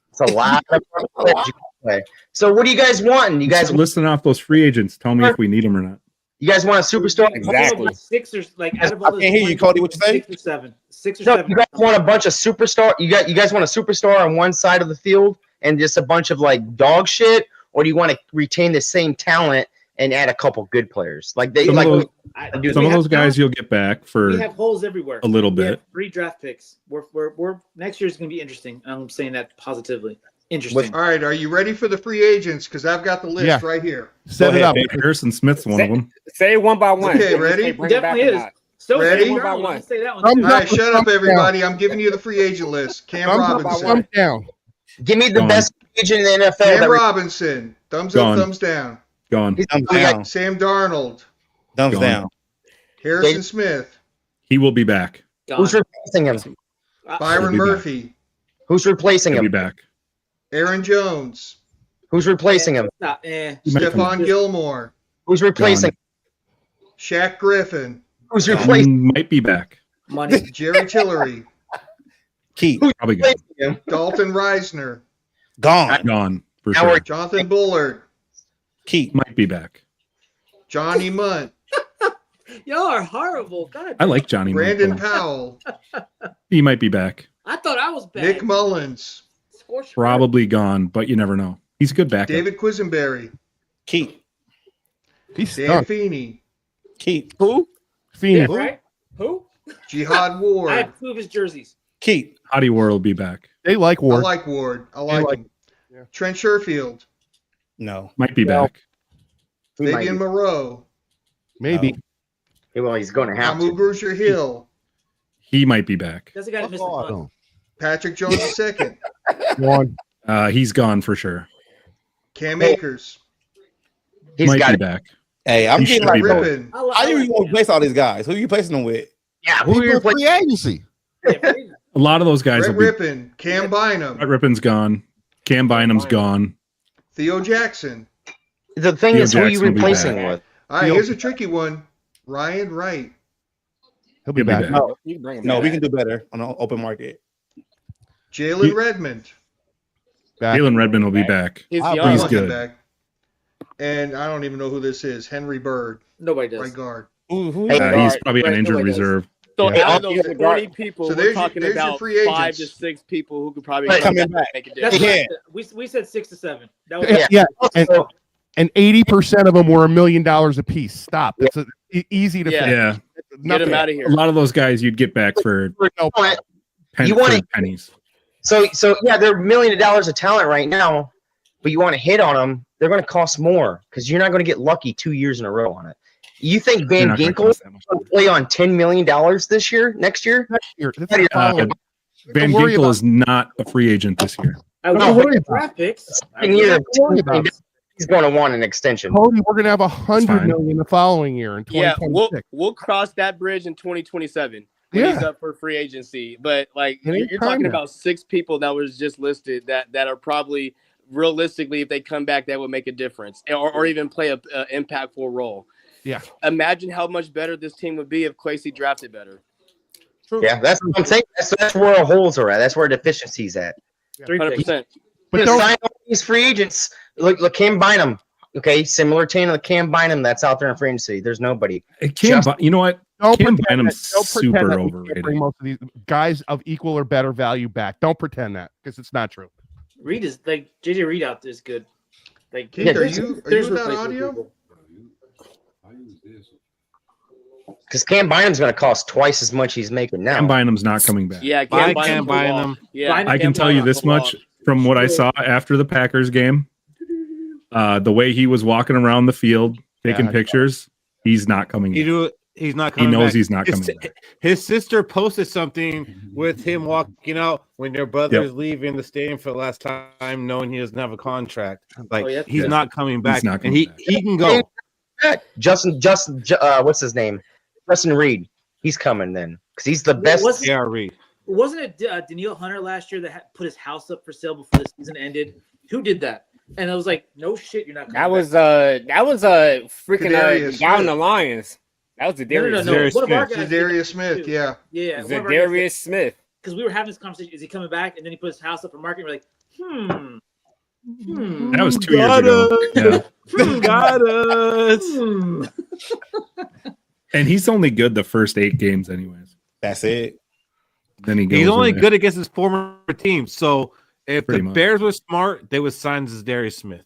[SPEAKER 2] It's a lot of money. So what do you guys want? You guys
[SPEAKER 13] listing off those free agents. Tell me if we need them or not.
[SPEAKER 2] You guys want a superstar?
[SPEAKER 11] Exactly.
[SPEAKER 7] 6 or out of all
[SPEAKER 11] I can't hear you, Cody. What you say?
[SPEAKER 7] 6 or 7. 6 or
[SPEAKER 2] no,
[SPEAKER 7] 7.
[SPEAKER 2] You guys want a bunch of superstar? You guys want a superstar on one side of the field and just a bunch of like dog shit, or do you want to retain the same talent and add a couple good players. Like
[SPEAKER 13] Some of
[SPEAKER 7] We
[SPEAKER 13] those guys you'll get back for
[SPEAKER 7] we have holes everywhere.
[SPEAKER 13] a little
[SPEAKER 7] We have
[SPEAKER 13] bit.
[SPEAKER 7] 3 draft picks. We're next year's going to be interesting. I'm saying that positively. Interesting.
[SPEAKER 1] All right, are you ready for the free agents? Because I've got the list right here.
[SPEAKER 4] Set it up.
[SPEAKER 13] Harrison Smith's one of them.
[SPEAKER 8] Say it one by one.
[SPEAKER 1] Okay, ready?
[SPEAKER 7] Definitely is. So
[SPEAKER 1] Ready?
[SPEAKER 7] one by one. Say that one
[SPEAKER 1] All
[SPEAKER 7] too.
[SPEAKER 1] right, shut up, everybody. I'm giving you the free agent list. Cam Robinson.
[SPEAKER 4] Down.
[SPEAKER 2] Give me the
[SPEAKER 13] Gone.
[SPEAKER 2] best agent in the NFL.
[SPEAKER 1] Cam Robinson. Thumbs up,
[SPEAKER 13] Gone.
[SPEAKER 1] thumbs down.
[SPEAKER 13] Gone.
[SPEAKER 11] Thumbs down.
[SPEAKER 1] Sam Darnold.
[SPEAKER 11] Thumbs
[SPEAKER 13] Gone.
[SPEAKER 11] down.
[SPEAKER 1] Harrison Smith.
[SPEAKER 13] He will be back.
[SPEAKER 2] Who's replacing him?
[SPEAKER 1] Byron
[SPEAKER 13] He'll be
[SPEAKER 1] Murphy.
[SPEAKER 2] Who's replacing
[SPEAKER 13] He'll be
[SPEAKER 2] him?
[SPEAKER 13] back.
[SPEAKER 1] Aaron Jones.
[SPEAKER 2] Who's replacing him?
[SPEAKER 13] He might come
[SPEAKER 1] Stephon
[SPEAKER 13] back.
[SPEAKER 1] Gilmore.
[SPEAKER 2] Who's replacing?
[SPEAKER 1] Shaq Griffin.
[SPEAKER 2] Who's replacing?
[SPEAKER 13] Might be back.
[SPEAKER 7] Money.
[SPEAKER 1] Jerry Tillery.
[SPEAKER 11] Keep.
[SPEAKER 13] Probably gone.
[SPEAKER 2] him?
[SPEAKER 1] Dalton Reisner.
[SPEAKER 11] Gone.
[SPEAKER 13] Gone for
[SPEAKER 2] Now
[SPEAKER 13] sure.
[SPEAKER 2] we're-
[SPEAKER 1] Jonathan Bullard.
[SPEAKER 11] Keep.
[SPEAKER 13] Might be back.
[SPEAKER 1] Johnny Munt.
[SPEAKER 7] Y'all are horrible. God.
[SPEAKER 13] I like Johnny.
[SPEAKER 1] Brandon
[SPEAKER 13] Manziel.
[SPEAKER 1] Powell.
[SPEAKER 13] He might be back.
[SPEAKER 7] I thought I was bad.
[SPEAKER 1] Nick Mullins.
[SPEAKER 7] Scorched
[SPEAKER 13] Probably gone, but you never know. He's a good backup.
[SPEAKER 1] David Quisenberry.
[SPEAKER 11] Keep.
[SPEAKER 4] He's
[SPEAKER 1] Dan
[SPEAKER 4] stuck.
[SPEAKER 1] Feeney.
[SPEAKER 11] Keep.
[SPEAKER 8] Who?
[SPEAKER 4] Phoenix.
[SPEAKER 7] Yeah, right? Who?
[SPEAKER 1] Jihad
[SPEAKER 7] I
[SPEAKER 1] Ward.
[SPEAKER 7] have 2 of his jerseys.
[SPEAKER 11] Keep.
[SPEAKER 13] Hottie Ward will be back.
[SPEAKER 4] They like
[SPEAKER 1] I
[SPEAKER 4] Ward.
[SPEAKER 1] like Ward. I like him.
[SPEAKER 4] Yeah.
[SPEAKER 1] Trent Sherfield.
[SPEAKER 11] No.
[SPEAKER 13] Might be
[SPEAKER 2] No.
[SPEAKER 13] back.
[SPEAKER 2] He might
[SPEAKER 1] Fabian
[SPEAKER 2] be.
[SPEAKER 1] Moreau.
[SPEAKER 4] Maybe.
[SPEAKER 2] Well, he's going to have
[SPEAKER 1] Amu
[SPEAKER 2] to.
[SPEAKER 1] Grugier Hill.
[SPEAKER 13] He might be back.
[SPEAKER 7] That's the guy that missed the
[SPEAKER 12] Oh,
[SPEAKER 7] punt.
[SPEAKER 12] no.
[SPEAKER 1] Patrick Jones II.
[SPEAKER 4] One.
[SPEAKER 13] He's gone for sure.
[SPEAKER 1] Cam Akers.
[SPEAKER 2] He's
[SPEAKER 13] Might
[SPEAKER 2] got
[SPEAKER 13] be
[SPEAKER 2] it.
[SPEAKER 13] back.
[SPEAKER 11] Hey, I'm
[SPEAKER 13] He
[SPEAKER 11] getting
[SPEAKER 13] should
[SPEAKER 11] like
[SPEAKER 13] be back.
[SPEAKER 1] Rippin.
[SPEAKER 11] How do you replace all these guys? Who are you placing them with?
[SPEAKER 2] Yeah, who are you
[SPEAKER 12] People
[SPEAKER 2] replacing?
[SPEAKER 12] free agency.
[SPEAKER 13] A lot of those guys
[SPEAKER 1] Brett
[SPEAKER 13] will be.
[SPEAKER 1] Rippin. Cam Bynum.
[SPEAKER 13] Brett Rippin's gone. Cam Bynum's gone.
[SPEAKER 1] Theo Jackson.
[SPEAKER 2] The thing
[SPEAKER 13] Theo
[SPEAKER 2] is, who are you
[SPEAKER 13] Jackson will be
[SPEAKER 2] replacing
[SPEAKER 13] back.
[SPEAKER 2] with?
[SPEAKER 1] All right, here's a tricky one. Ryan Wright.
[SPEAKER 4] He'll be
[SPEAKER 13] He'll be
[SPEAKER 4] back.
[SPEAKER 13] back.
[SPEAKER 11] No.
[SPEAKER 8] You can bring him
[SPEAKER 11] No,
[SPEAKER 8] back.
[SPEAKER 11] we can do better on the open market.
[SPEAKER 1] Jalen Redmond.
[SPEAKER 4] Back.
[SPEAKER 13] Jalen Redmond will be back.
[SPEAKER 8] He's
[SPEAKER 12] I
[SPEAKER 8] young.
[SPEAKER 13] He's
[SPEAKER 1] want him
[SPEAKER 13] good.
[SPEAKER 1] back. And I don't even know who this is. Henry Bird.
[SPEAKER 7] Nobody does.
[SPEAKER 1] Right guard.
[SPEAKER 11] Who
[SPEAKER 2] Hey,
[SPEAKER 13] He's probably on
[SPEAKER 7] Right,
[SPEAKER 13] injured
[SPEAKER 7] nobody does.
[SPEAKER 13] reserve.
[SPEAKER 6] So
[SPEAKER 4] Yeah.
[SPEAKER 6] out of those 40 people,
[SPEAKER 1] So
[SPEAKER 6] we're
[SPEAKER 1] there's
[SPEAKER 6] talking
[SPEAKER 1] your
[SPEAKER 6] about
[SPEAKER 1] free
[SPEAKER 6] 5 to
[SPEAKER 1] agents.
[SPEAKER 6] 6 people who could probably
[SPEAKER 2] Right.
[SPEAKER 6] come
[SPEAKER 11] Coming
[SPEAKER 6] back
[SPEAKER 11] back.
[SPEAKER 6] and make a
[SPEAKER 7] That's
[SPEAKER 6] difference.
[SPEAKER 7] right. We said 6 to 7. That was
[SPEAKER 4] Yeah, and,
[SPEAKER 2] So,
[SPEAKER 4] and 80% of them were $1 million a piece. Stop. That's easy to
[SPEAKER 6] Yeah.
[SPEAKER 4] fix.
[SPEAKER 13] Yeah,
[SPEAKER 6] Get
[SPEAKER 4] Nothing.
[SPEAKER 6] him out of
[SPEAKER 13] a
[SPEAKER 6] here.
[SPEAKER 13] lot of those guys you'd get back for
[SPEAKER 4] No,
[SPEAKER 2] You want
[SPEAKER 13] for
[SPEAKER 2] it-
[SPEAKER 13] pennies.
[SPEAKER 2] so yeah, they're $1 million of talent right now, but you want to hit on them, they're going to cost more because you're not going to get lucky 2 years in a row on it. You think
[SPEAKER 13] They're
[SPEAKER 2] Van
[SPEAKER 13] not gonna
[SPEAKER 2] Ginkel
[SPEAKER 13] cost that much.
[SPEAKER 2] will play on $10 million this year, next year?
[SPEAKER 4] That's
[SPEAKER 2] Uh,
[SPEAKER 4] the following.
[SPEAKER 13] Van
[SPEAKER 4] Don't worry
[SPEAKER 13] Ginkel
[SPEAKER 4] about-
[SPEAKER 13] is not a free agent this year.
[SPEAKER 7] I would
[SPEAKER 4] Don't
[SPEAKER 7] have
[SPEAKER 4] worry about
[SPEAKER 7] draft picks.
[SPEAKER 2] And either
[SPEAKER 4] Don't worry about it.
[SPEAKER 2] he's going to want an extension.
[SPEAKER 4] Cody, we're gonna have $100
[SPEAKER 13] fine.
[SPEAKER 4] million the following year in
[SPEAKER 6] Yeah,
[SPEAKER 4] 2026.
[SPEAKER 6] we'll cross that bridge in 2027 when he's
[SPEAKER 4] Yeah.
[SPEAKER 6] up for free agency. But like
[SPEAKER 4] It ain't
[SPEAKER 6] you're
[SPEAKER 4] time
[SPEAKER 6] talking
[SPEAKER 4] now.
[SPEAKER 6] about 6 people that was just listed that are probably realistically, if they come back, that would make a difference or even play a impactful role.
[SPEAKER 4] Yeah.
[SPEAKER 6] Imagine how much better this team would be if Kwesi drafted better.
[SPEAKER 2] Yeah, that's what I'm saying. That's where our holes are at. That's where deficiencies at.
[SPEAKER 6] 100%.
[SPEAKER 4] But
[SPEAKER 2] Just
[SPEAKER 4] don't
[SPEAKER 2] sign all these free agents. Look, Cam Bynum. Okay, similar to the Cam Bynum that's out there in free agency. There's nobody.
[SPEAKER 13] You know what?
[SPEAKER 4] don't
[SPEAKER 13] Cam
[SPEAKER 4] pretend
[SPEAKER 13] Bynum's
[SPEAKER 4] that- don't pretend
[SPEAKER 13] super
[SPEAKER 4] that we can't
[SPEAKER 13] overrated.
[SPEAKER 4] bring most of these guys of equal or better value back. Don't pretend that because it's not true.
[SPEAKER 7] Reed is like JJ Reed out is good. Like
[SPEAKER 1] Keith, are
[SPEAKER 7] there's-
[SPEAKER 1] you
[SPEAKER 7] there's
[SPEAKER 1] without
[SPEAKER 7] replacement
[SPEAKER 1] audio?
[SPEAKER 7] people.
[SPEAKER 2] Because Cam Bynum's going to cost twice as much he's making now.
[SPEAKER 13] Cam Bynum's not coming back.
[SPEAKER 6] Yeah,
[SPEAKER 8] Bye,
[SPEAKER 6] Bynum's
[SPEAKER 8] Cam
[SPEAKER 6] the wall.
[SPEAKER 8] Bynum.
[SPEAKER 6] Yeah,
[SPEAKER 13] I can tell you this much from what I saw after the Packers game. The way he was walking around the field taking
[SPEAKER 4] Yeah.
[SPEAKER 13] pictures, he's not coming back.
[SPEAKER 8] He's not
[SPEAKER 13] He
[SPEAKER 8] coming
[SPEAKER 13] knows
[SPEAKER 8] back.
[SPEAKER 13] he's not
[SPEAKER 8] His-
[SPEAKER 13] coming back.
[SPEAKER 8] His sister posted something with him walking out when their brother is leaving the stadium for the last time, knowing he doesn't have a contract. Like
[SPEAKER 7] Oh, yeah.
[SPEAKER 8] he's
[SPEAKER 13] Yeah.
[SPEAKER 8] not coming back,
[SPEAKER 13] not
[SPEAKER 8] and
[SPEAKER 13] coming
[SPEAKER 8] he
[SPEAKER 13] back.
[SPEAKER 8] he can go.
[SPEAKER 2] Justin, what's his name? Justin Reed. He's coming then because he's the best.
[SPEAKER 7] Wasn't,
[SPEAKER 8] Yeah, Reed.
[SPEAKER 7] wasn't it Daniil Hunter last year that put his house up for sale before the season ended? Who did that? And I was like, no shit, you're not coming
[SPEAKER 14] That was freaking
[SPEAKER 1] Kadarius
[SPEAKER 14] down
[SPEAKER 1] Smith.
[SPEAKER 14] the Lions. That was the
[SPEAKER 7] No.
[SPEAKER 8] Darius
[SPEAKER 7] One of our
[SPEAKER 8] Smith.
[SPEAKER 7] guys did
[SPEAKER 1] Zadarius
[SPEAKER 7] that
[SPEAKER 1] Smith,
[SPEAKER 7] too.
[SPEAKER 1] yeah.
[SPEAKER 7] Yeah.
[SPEAKER 14] Zadarius Smith.
[SPEAKER 7] Because we were having this conversation. Is he coming back? And then he put his house up for market. And we're like,
[SPEAKER 13] That was 2 years ago. Yeah.
[SPEAKER 8] Got us.
[SPEAKER 13] And he's only good the first 8 games, anyways.
[SPEAKER 11] That's it.
[SPEAKER 13] Then he goes.
[SPEAKER 8] He's only
[SPEAKER 13] away.
[SPEAKER 8] good against his former team. So if
[SPEAKER 13] Pretty
[SPEAKER 8] the
[SPEAKER 13] much.
[SPEAKER 8] Bears were smart, they would sign Darius Smith.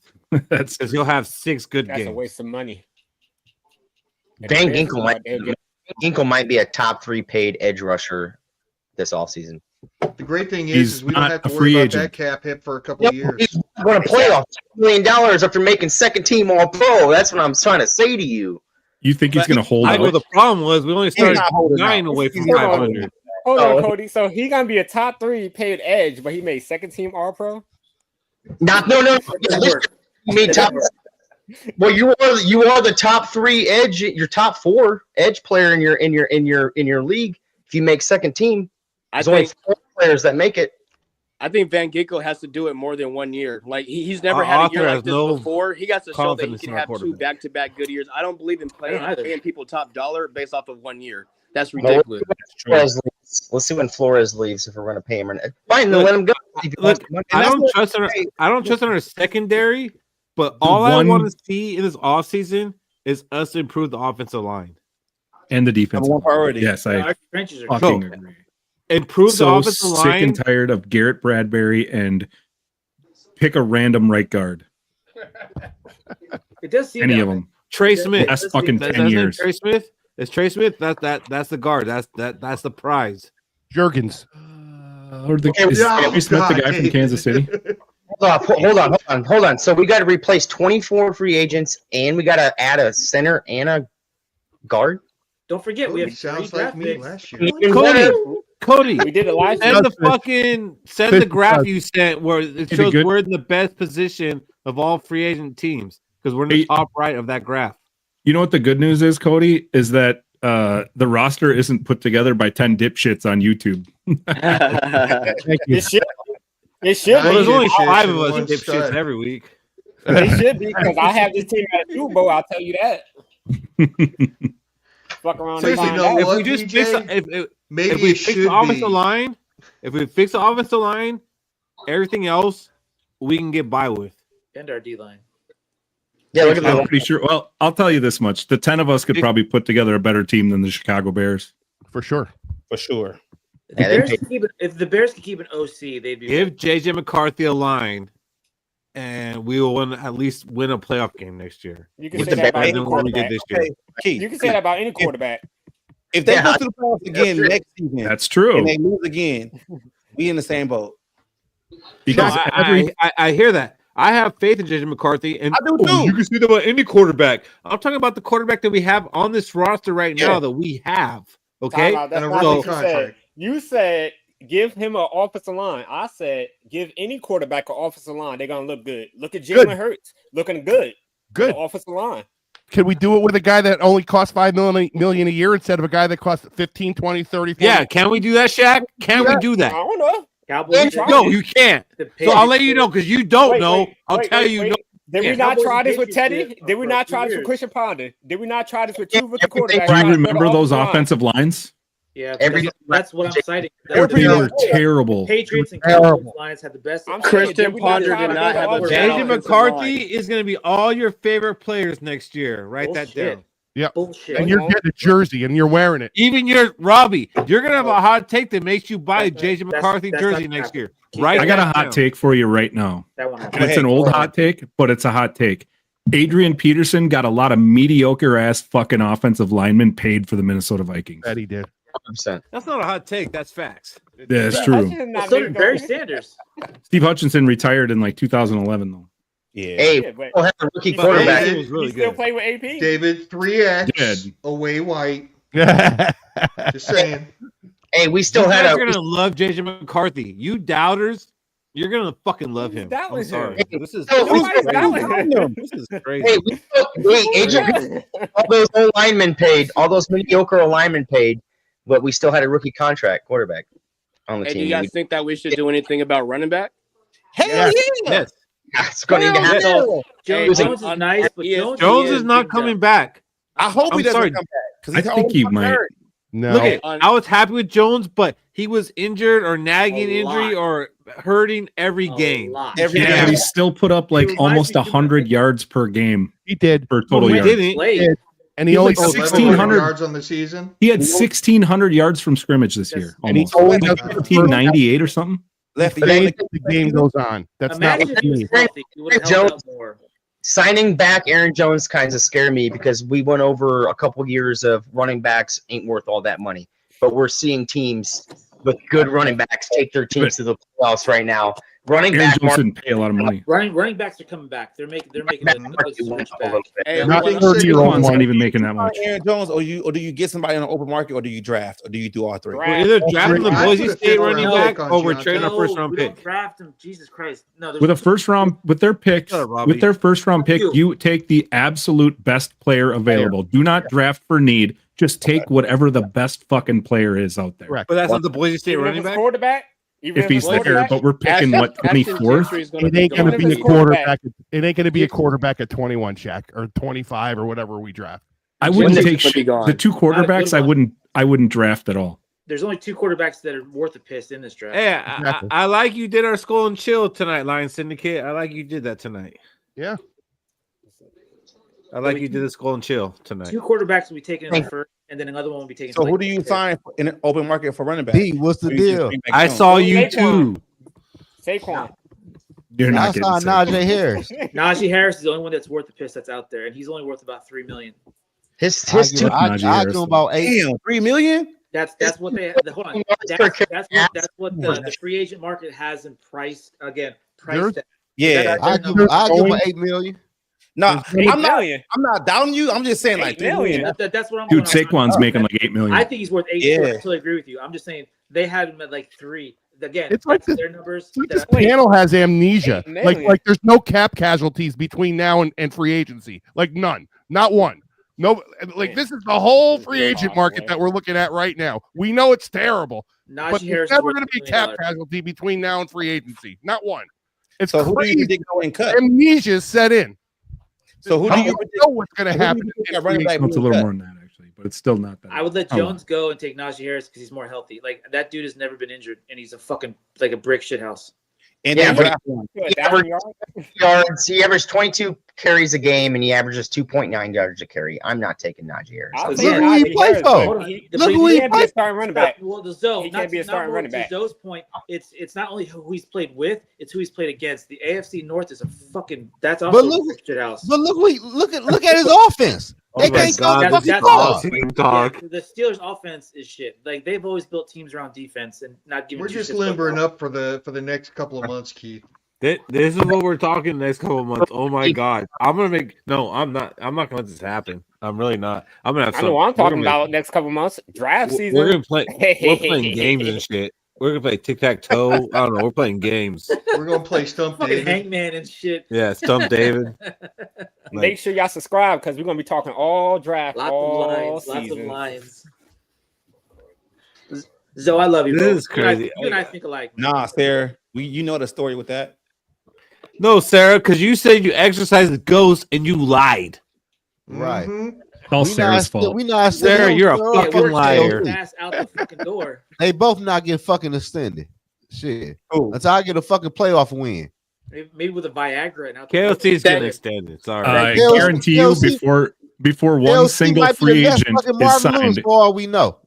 [SPEAKER 13] That's
[SPEAKER 3] because he'll have 6 good
[SPEAKER 14] That's
[SPEAKER 3] games.
[SPEAKER 14] a waste of money.
[SPEAKER 2] Van Ginkel might be a top 3 paid edge rusher this offseason.
[SPEAKER 1] The great thing
[SPEAKER 13] He's
[SPEAKER 1] is we don't
[SPEAKER 13] not
[SPEAKER 1] have
[SPEAKER 13] a
[SPEAKER 1] to
[SPEAKER 13] free
[SPEAKER 1] worry about
[SPEAKER 13] agent.
[SPEAKER 1] that cap hit for a couple of years.
[SPEAKER 2] He's going to play off $2 million after making second team All Pro. That's what I'm trying to say to you.
[SPEAKER 13] You think he's going to hold
[SPEAKER 3] Well,
[SPEAKER 13] out?
[SPEAKER 3] the problem was we only started
[SPEAKER 11] not holding
[SPEAKER 3] 9
[SPEAKER 11] out.
[SPEAKER 3] away from
[SPEAKER 14] Hold on.
[SPEAKER 3] 500.
[SPEAKER 14] Hold on, Cody. So he gonna be a top 3 paid edge, but he made second team All Pro.
[SPEAKER 2] No. You mean top? Well, you are the top 3 edge. Your top 4 edge player in your league. If you make second team, there's only 4 players that make it.
[SPEAKER 6] I think Van Ginkel has to do it more than 1 year. Like he's never had a year like this before. He got to show that he can have 2 back-to-back good years. I don't believe in paying people top dollar based off of 1 year. That's ridiculous.
[SPEAKER 2] Let's see when Flores leaves if we're going to pay him. Fine, then let him go.
[SPEAKER 3] Look, I don't trust in our secondary, but all I want to see in this offseason is us improve the offensive line
[SPEAKER 13] and the defense.
[SPEAKER 11] One priority.
[SPEAKER 13] Yes, I fucking agree.
[SPEAKER 3] Improve the offensive
[SPEAKER 13] sick
[SPEAKER 3] line.
[SPEAKER 13] and tired of Garrett Bradbury and pick a random right guard.
[SPEAKER 7] It does seem
[SPEAKER 13] any of them.
[SPEAKER 3] Trey Smith.
[SPEAKER 13] That's fucking 10 years.
[SPEAKER 3] Trey Smith. It's Trey Smith. That's the guard. That's the prize.
[SPEAKER 4] Jurgens.
[SPEAKER 13] Or is Trey Smith the guy from Kansas City?
[SPEAKER 2] Hold on. So we got to replace 24 free agents, and we got to add a center and a guard.
[SPEAKER 7] Don't forget, we have
[SPEAKER 1] sounds like me last year.
[SPEAKER 3] Cody,
[SPEAKER 14] we did it last year.
[SPEAKER 3] Send the graph you sent where it shows we're in the best position of all free agent teams because we're in the top right of that graph.
[SPEAKER 13] You know what the good news is, Cody, is that the roster isn't put together by 10 dipshits on YouTube.
[SPEAKER 4] Thank you.
[SPEAKER 14] It should
[SPEAKER 3] well,
[SPEAKER 14] be.
[SPEAKER 3] there's only 5 of us dipshits every week.
[SPEAKER 14] It should be because I have this team at Super Bowl. I'll tell you that. Fuck around.
[SPEAKER 1] Seriously,
[SPEAKER 14] and
[SPEAKER 1] no,
[SPEAKER 14] find out.
[SPEAKER 1] what,
[SPEAKER 3] If we just
[SPEAKER 1] BJ? Maybe
[SPEAKER 3] if we
[SPEAKER 1] it
[SPEAKER 3] fix
[SPEAKER 1] should
[SPEAKER 3] the offensive
[SPEAKER 1] be.
[SPEAKER 3] line, if we fix the offensive line, everything else we can get by with.
[SPEAKER 7] And our D line.
[SPEAKER 2] Yeah, look at
[SPEAKER 13] I'm
[SPEAKER 2] that.
[SPEAKER 13] pretty sure. Well, I'll tell you this much: the 10 of us could probably put together a better team than the Chicago Bears.
[SPEAKER 4] For sure.
[SPEAKER 11] For sure.
[SPEAKER 7] If the Bears could keep an OC, they'd be.
[SPEAKER 3] Give JJ McCarthy a line, and we will at least win a playoff game next year.
[SPEAKER 14] You can say that about any quarterback.
[SPEAKER 11] Keith,
[SPEAKER 14] You can say that about any quarterback.
[SPEAKER 11] if they go to the playoffs again next season,
[SPEAKER 13] That's true.
[SPEAKER 11] and they lose again, we in the same boat.
[SPEAKER 13] Because
[SPEAKER 3] I hear that. I have faith in JJ McCarthy, and
[SPEAKER 11] I do too.
[SPEAKER 3] you can see that about any quarterback. I'm talking about the quarterback that we have on this roster right now that we have. Okay,
[SPEAKER 14] That's
[SPEAKER 1] And a
[SPEAKER 14] not
[SPEAKER 1] rookie
[SPEAKER 14] what you said.
[SPEAKER 1] contract.
[SPEAKER 14] You said give him an offensive line. I said give any quarterback an offensive line. They're gonna look good. Look at Jalen Hurts, looking good.
[SPEAKER 4] Good.
[SPEAKER 14] The offensive line.
[SPEAKER 4] Can we do it with a guy that only costs $5 million a year instead of a guy that costs 15, 20, 30, 40?
[SPEAKER 3] yeah. Can we do that, Shaq? Can we do
[SPEAKER 14] I
[SPEAKER 3] that?
[SPEAKER 14] don't know.
[SPEAKER 7] Cowboys.
[SPEAKER 3] No, you can't. So I'll let you know because you don't know. I'll tell you. No.
[SPEAKER 14] Did we
[SPEAKER 3] Yeah.
[SPEAKER 14] not try this with
[SPEAKER 7] Cowboys
[SPEAKER 14] Teddy?
[SPEAKER 7] did
[SPEAKER 14] Did we
[SPEAKER 7] for
[SPEAKER 14] not
[SPEAKER 7] a few
[SPEAKER 14] try this with
[SPEAKER 7] years.
[SPEAKER 14] Christian Ponder? Did we not try this with 2 rookie quarterbacks?
[SPEAKER 13] do you
[SPEAKER 14] trying to
[SPEAKER 13] remember
[SPEAKER 14] build
[SPEAKER 13] those
[SPEAKER 14] an
[SPEAKER 13] offensive lines?
[SPEAKER 7] Yeah,
[SPEAKER 2] Every-
[SPEAKER 7] that's what I'm citing.
[SPEAKER 13] They were terrible.
[SPEAKER 7] Patriots and Cowboys lines had the best.
[SPEAKER 14] I'm
[SPEAKER 6] Christian
[SPEAKER 14] saying, did we not
[SPEAKER 6] Ponder
[SPEAKER 14] try
[SPEAKER 6] did
[SPEAKER 14] to
[SPEAKER 6] not
[SPEAKER 14] build
[SPEAKER 6] have a
[SPEAKER 14] an
[SPEAKER 6] bad
[SPEAKER 3] JJ
[SPEAKER 14] offensive
[SPEAKER 6] offensive
[SPEAKER 3] McCarthy
[SPEAKER 6] line.
[SPEAKER 3] is going to be all your favorite players next year. Write that
[SPEAKER 7] Bullshit.
[SPEAKER 3] down.
[SPEAKER 4] Yep.
[SPEAKER 7] Bullshit.
[SPEAKER 4] And you're getting a jersey and you're wearing it.
[SPEAKER 3] Even your Robbie, you're going to have a hot take that makes you buy a JJ McCarthy
[SPEAKER 7] that's
[SPEAKER 3] jersey
[SPEAKER 7] not
[SPEAKER 3] next
[SPEAKER 7] happening.
[SPEAKER 3] year. Right?
[SPEAKER 13] I got a
[SPEAKER 3] that
[SPEAKER 13] hot
[SPEAKER 3] down.
[SPEAKER 13] take for you right now.
[SPEAKER 7] That one.
[SPEAKER 13] And it's an old hot take, but it's a hot take. Adrian Peterson got a lot of mediocre ass fucking offensive linemen paid for the Minnesota Vikings.
[SPEAKER 4] That he did.
[SPEAKER 2] 100%.
[SPEAKER 3] That's not a hot take. That's facts.
[SPEAKER 13] That's
[SPEAKER 14] That's
[SPEAKER 13] true.
[SPEAKER 14] just not
[SPEAKER 7] So
[SPEAKER 14] very
[SPEAKER 7] did Barry
[SPEAKER 14] good.
[SPEAKER 7] Sanders.
[SPEAKER 13] Steve Hutchinson retired in like 2011, though.
[SPEAKER 11] Yeah.
[SPEAKER 2] Hey,
[SPEAKER 14] Yeah, but
[SPEAKER 2] we'll have a rookie
[SPEAKER 14] he
[SPEAKER 2] quarterback.
[SPEAKER 3] It was really
[SPEAKER 14] he still
[SPEAKER 3] good.
[SPEAKER 14] play with AP.
[SPEAKER 1] David 3X
[SPEAKER 13] Dead.
[SPEAKER 1] away white.
[SPEAKER 4] Yeah.
[SPEAKER 1] Just saying.
[SPEAKER 2] Hey, we
[SPEAKER 3] You
[SPEAKER 2] still had
[SPEAKER 3] guys
[SPEAKER 2] a.
[SPEAKER 3] are going to love JJ McCarthy. You doubters, you're going to fucking love him.
[SPEAKER 14] That
[SPEAKER 3] I'm
[SPEAKER 14] was
[SPEAKER 3] sorry.
[SPEAKER 14] him.
[SPEAKER 3] This is
[SPEAKER 2] Nobody's
[SPEAKER 14] doubting
[SPEAKER 3] This is crazy.
[SPEAKER 2] Hey, wait, Adrian, all those old linemen paid, all those mediocre linemen paid, but we still had a rookie contract quarterback on the
[SPEAKER 6] Hey, do
[SPEAKER 2] team.
[SPEAKER 6] you guys think that we should do anything about running back?
[SPEAKER 11] Hell
[SPEAKER 3] Yes.
[SPEAKER 11] yeah.
[SPEAKER 3] Yes.
[SPEAKER 2] It's going to happen.
[SPEAKER 7] Jones,
[SPEAKER 6] Hey,
[SPEAKER 7] Jones
[SPEAKER 6] on-
[SPEAKER 7] is nice, but
[SPEAKER 6] ESPN
[SPEAKER 3] Jones is not coming back.
[SPEAKER 11] I hope he
[SPEAKER 3] I'm
[SPEAKER 11] doesn't
[SPEAKER 3] sorry.
[SPEAKER 11] come back. 'cause
[SPEAKER 13] I
[SPEAKER 11] he's
[SPEAKER 13] think
[SPEAKER 11] always
[SPEAKER 13] he
[SPEAKER 11] fucking
[SPEAKER 13] might.
[SPEAKER 11] hurt.
[SPEAKER 4] No.
[SPEAKER 3] Look at
[SPEAKER 6] On-
[SPEAKER 3] I was happy with Jones, but he was injured or nagging
[SPEAKER 7] A
[SPEAKER 3] injury
[SPEAKER 7] lot.
[SPEAKER 3] or hurting every
[SPEAKER 7] A
[SPEAKER 3] game.
[SPEAKER 7] lot.
[SPEAKER 11] Every
[SPEAKER 13] Yeah, but he
[SPEAKER 11] game.
[SPEAKER 13] still put up like
[SPEAKER 7] He reminds
[SPEAKER 13] almost
[SPEAKER 7] me too much
[SPEAKER 13] 100
[SPEAKER 7] of-
[SPEAKER 13] yards per game
[SPEAKER 4] He did.
[SPEAKER 13] for total
[SPEAKER 3] he
[SPEAKER 13] yards.
[SPEAKER 3] didn't.
[SPEAKER 7] Played.
[SPEAKER 4] And he
[SPEAKER 13] He's
[SPEAKER 4] only
[SPEAKER 13] like
[SPEAKER 3] 1,600
[SPEAKER 1] yards on the season.
[SPEAKER 13] He had 1,600 yards from scrimmage this year.
[SPEAKER 4] And he
[SPEAKER 13] Almost.
[SPEAKER 4] only
[SPEAKER 13] Like
[SPEAKER 4] does
[SPEAKER 13] 1,598 or something.
[SPEAKER 11] Left the
[SPEAKER 4] the
[SPEAKER 11] game.
[SPEAKER 4] game, the game goes on. That's not
[SPEAKER 7] Imagine
[SPEAKER 4] what
[SPEAKER 7] if he
[SPEAKER 4] you
[SPEAKER 7] was
[SPEAKER 4] need.
[SPEAKER 7] healthy. He would have held out more.
[SPEAKER 2] Signing back Aaron Jones kind of scared me because we went over a couple years of running backs ain't worth all that money. But we're seeing teams with good running backs take their teams to the playoffs right now. Running
[SPEAKER 13] Aaron
[SPEAKER 2] back
[SPEAKER 13] Jones didn't pay a lot of money.
[SPEAKER 7] Running backs are coming back. They're making a good switch back.
[SPEAKER 14] Hey,
[SPEAKER 4] Not
[SPEAKER 14] when-
[SPEAKER 4] 30-year-old
[SPEAKER 13] Saquon's
[SPEAKER 4] one.
[SPEAKER 13] not even making that much.
[SPEAKER 11] Aaron Jones, or do you get somebody on an open market, or do you draft, or do you do all three?
[SPEAKER 3] We're either drafting the
[SPEAKER 1] I
[SPEAKER 3] Boise
[SPEAKER 1] put a
[SPEAKER 3] State
[SPEAKER 1] fifth
[SPEAKER 3] running
[SPEAKER 1] round
[SPEAKER 3] back,
[SPEAKER 1] pick on
[SPEAKER 3] or we're
[SPEAKER 1] Giannis.
[SPEAKER 3] trading our first round
[SPEAKER 7] we
[SPEAKER 3] pick.
[SPEAKER 7] don't draft them. Jesus Christ. No,
[SPEAKER 13] With a first round, with their picks,
[SPEAKER 3] Shut up, Robbie.
[SPEAKER 13] with their first round pick, you take the absolute best player available. Do not draft for need. Just take whatever the best fucking player is out there.
[SPEAKER 4] Correct.
[SPEAKER 3] But that's not the Boise State
[SPEAKER 14] Even if
[SPEAKER 3] running
[SPEAKER 14] it's
[SPEAKER 3] back.
[SPEAKER 14] quarterback.
[SPEAKER 13] If he's there, but we're picking what 24th.
[SPEAKER 4] It ain't going to be a quarterback. It ain't going to be a quarterback at 21, Shaq, or 25, or whatever we draft.
[SPEAKER 13] I wouldn't take
[SPEAKER 6] Would be gone.
[SPEAKER 13] the two quarterbacks.
[SPEAKER 7] Not a good
[SPEAKER 13] I wouldn't draft at all.
[SPEAKER 7] There's only 2 quarterbacks that are worth a piss in this draft.
[SPEAKER 3] Hey,
[SPEAKER 4] Exactly.
[SPEAKER 3] I like you did our Skol and Chill tonight, Lion Syndicate. I like you did that tonight.
[SPEAKER 4] Yeah.
[SPEAKER 3] I like you did the Skol and Chill tonight.
[SPEAKER 7] 2 quarterbacks will be taken in the first, and then another one will be taken.
[SPEAKER 11] So who do you sign in an open market for running back?
[SPEAKER 12] D, what's the
[SPEAKER 11] Or you just
[SPEAKER 12] deal?
[SPEAKER 11] bring back
[SPEAKER 3] I
[SPEAKER 11] Jones?
[SPEAKER 3] saw you
[SPEAKER 14] Saquon.
[SPEAKER 3] too.
[SPEAKER 14] Saquon.
[SPEAKER 13] You're
[SPEAKER 12] I
[SPEAKER 13] not getting
[SPEAKER 12] saw
[SPEAKER 13] sick.
[SPEAKER 12] Najee Harris.
[SPEAKER 7] Najee Harris is the only one that's worth the piss that's out there, and he's only worth about $3 million.
[SPEAKER 2] His
[SPEAKER 12] I
[SPEAKER 2] two.
[SPEAKER 12] give
[SPEAKER 13] Najee Harris.
[SPEAKER 12] him about 8.
[SPEAKER 11] Damn, $3 million.
[SPEAKER 7] That's what they hold on. That's what the free agent market has in price again.
[SPEAKER 4] Yours?
[SPEAKER 7] Priced.
[SPEAKER 11] Yeah,
[SPEAKER 12] I give him 8 million.
[SPEAKER 11] no,
[SPEAKER 14] $8
[SPEAKER 11] I'm not.
[SPEAKER 14] million.
[SPEAKER 11] I'm not doubting you. I'm just saying like
[SPEAKER 14] $8 million.
[SPEAKER 7] That's what I'm.
[SPEAKER 13] Dude,
[SPEAKER 7] going on.
[SPEAKER 13] Saquon's making like $8 million.
[SPEAKER 7] I think he's worth 8.
[SPEAKER 11] Yeah.
[SPEAKER 7] I totally agree with you. I'm just saying they had him at like 3. Again,
[SPEAKER 4] It's like
[SPEAKER 7] that's
[SPEAKER 4] this-
[SPEAKER 7] their numbers.
[SPEAKER 4] It's like this
[SPEAKER 14] Wait.
[SPEAKER 4] panel has amnesia.
[SPEAKER 14] 8 million.
[SPEAKER 4] Like there's no cap casualties between now and free agency. Like none. Not one. No, like this is the whole free agent market that we're looking at right now. We know it's terrible,
[SPEAKER 7] Najee
[SPEAKER 4] but
[SPEAKER 7] Harris
[SPEAKER 4] there's
[SPEAKER 7] is
[SPEAKER 4] never
[SPEAKER 7] worth
[SPEAKER 4] going to be
[SPEAKER 7] $1
[SPEAKER 4] cap
[SPEAKER 7] million.
[SPEAKER 4] casualty between now and free agency. Not one. It's
[SPEAKER 11] So who do you
[SPEAKER 4] crazy.
[SPEAKER 11] predict going cut?
[SPEAKER 4] Amnesia is set in.
[SPEAKER 11] So who
[SPEAKER 4] I
[SPEAKER 11] do you
[SPEAKER 4] don't
[SPEAKER 11] predict?
[SPEAKER 4] know what's going to
[SPEAKER 11] Who do you
[SPEAKER 4] happen.
[SPEAKER 11] predict
[SPEAKER 4] in
[SPEAKER 11] that running
[SPEAKER 4] free
[SPEAKER 11] back
[SPEAKER 4] agency.
[SPEAKER 13] It's a
[SPEAKER 11] being
[SPEAKER 13] little
[SPEAKER 11] cut?
[SPEAKER 13] more than that actually, but it's still not that.
[SPEAKER 7] I would let
[SPEAKER 13] Oh, well.
[SPEAKER 7] Jones go and take Najee Harris because he's more healthy. Like that dude has never been injured, and he's a fucking like a brick shit house.
[SPEAKER 11] And
[SPEAKER 2] Yeah,
[SPEAKER 11] then
[SPEAKER 2] but-
[SPEAKER 11] draft one.
[SPEAKER 14] What, 1,000 yards?
[SPEAKER 2] yards. He averages 22 carries a game, and he averages 2.9 yards a carry. I'm not taking Najee Harris.
[SPEAKER 14] I'll
[SPEAKER 7] Look
[SPEAKER 14] take
[SPEAKER 7] who
[SPEAKER 12] he
[SPEAKER 14] Najee
[SPEAKER 12] plays
[SPEAKER 14] Harris,
[SPEAKER 12] for.
[SPEAKER 14] but
[SPEAKER 7] Hold on.
[SPEAKER 14] he-
[SPEAKER 12] Look
[SPEAKER 14] he
[SPEAKER 12] who he
[SPEAKER 14] can't be a
[SPEAKER 12] plays
[SPEAKER 14] starting running back.
[SPEAKER 7] Well, the Zoe,
[SPEAKER 14] He can't be a starting running back.
[SPEAKER 7] To Zoe's point, it's not only who he's played with, it's who he's played against. The AFC North is a fucking that's also
[SPEAKER 12] But
[SPEAKER 7] a
[SPEAKER 12] look-
[SPEAKER 7] shit house.
[SPEAKER 12] But look at his offense. They
[SPEAKER 3] Oh my
[SPEAKER 12] can't
[SPEAKER 3] God,
[SPEAKER 12] go
[SPEAKER 7] this
[SPEAKER 12] fucking
[SPEAKER 7] is
[SPEAKER 12] score.
[SPEAKER 7] awesome.
[SPEAKER 3] Team talk.
[SPEAKER 7] Yeah, the Steelers' offense is shit. Like they've always built teams around defense and not giving.
[SPEAKER 1] We're
[SPEAKER 7] two
[SPEAKER 1] just
[SPEAKER 7] shits
[SPEAKER 1] limbering
[SPEAKER 7] about
[SPEAKER 1] up for the next couple of months, Keith.
[SPEAKER 3] This is what we're talking the next couple of months. Oh my God, I'm not gonna let this happen. I'm really not. I'm gonna have.
[SPEAKER 14] I know what I'm talking about next couple months. Draft season.
[SPEAKER 3] We're gonna play. We're playing games and shit. We're gonna play tic tac toe. I don't know. We're playing games.
[SPEAKER 1] We're gonna play Stump
[SPEAKER 7] fucking
[SPEAKER 1] David.
[SPEAKER 7] Hangman and shit.
[SPEAKER 3] Yeah, Stump David.
[SPEAKER 14] Make sure y'all subscribe because we're gonna be talking all draft,
[SPEAKER 7] Lots
[SPEAKER 14] all
[SPEAKER 7] of lions. Lots of
[SPEAKER 14] season.
[SPEAKER 7] lions. Zoe, I love you, bro.
[SPEAKER 3] This is crazy.
[SPEAKER 7] You and I think alike.
[SPEAKER 11] Nah, Sarah, you know the story with that.
[SPEAKER 3] No, Sarah, because you said you exercised the ghost and you lied.
[SPEAKER 12] Right.
[SPEAKER 1] Mhm.
[SPEAKER 13] It's all
[SPEAKER 12] We
[SPEAKER 13] Sarah's
[SPEAKER 12] not-
[SPEAKER 13] fault.
[SPEAKER 12] we not
[SPEAKER 3] Sarah,
[SPEAKER 12] sitting
[SPEAKER 3] you're a
[SPEAKER 12] on-
[SPEAKER 3] fucking
[SPEAKER 7] we're
[SPEAKER 3] liar.
[SPEAKER 7] Ass out the fucking door.
[SPEAKER 12] They both not get fucking extended. Shit.
[SPEAKER 11] Who?
[SPEAKER 12] Until I get a fucking playoff win.
[SPEAKER 7] Maybe with a Viagra and out the
[SPEAKER 3] KLC is
[SPEAKER 7] door.
[SPEAKER 3] getting extended. Sorry.
[SPEAKER 13] I
[SPEAKER 12] KLC
[SPEAKER 13] guarantee you, before one
[SPEAKER 12] KLC
[SPEAKER 13] single
[SPEAKER 12] might be
[SPEAKER 13] free
[SPEAKER 12] the best
[SPEAKER 13] agent
[SPEAKER 12] fucking
[SPEAKER 13] is
[SPEAKER 12] Marvin Lewis
[SPEAKER 13] signed,
[SPEAKER 12] for all we know.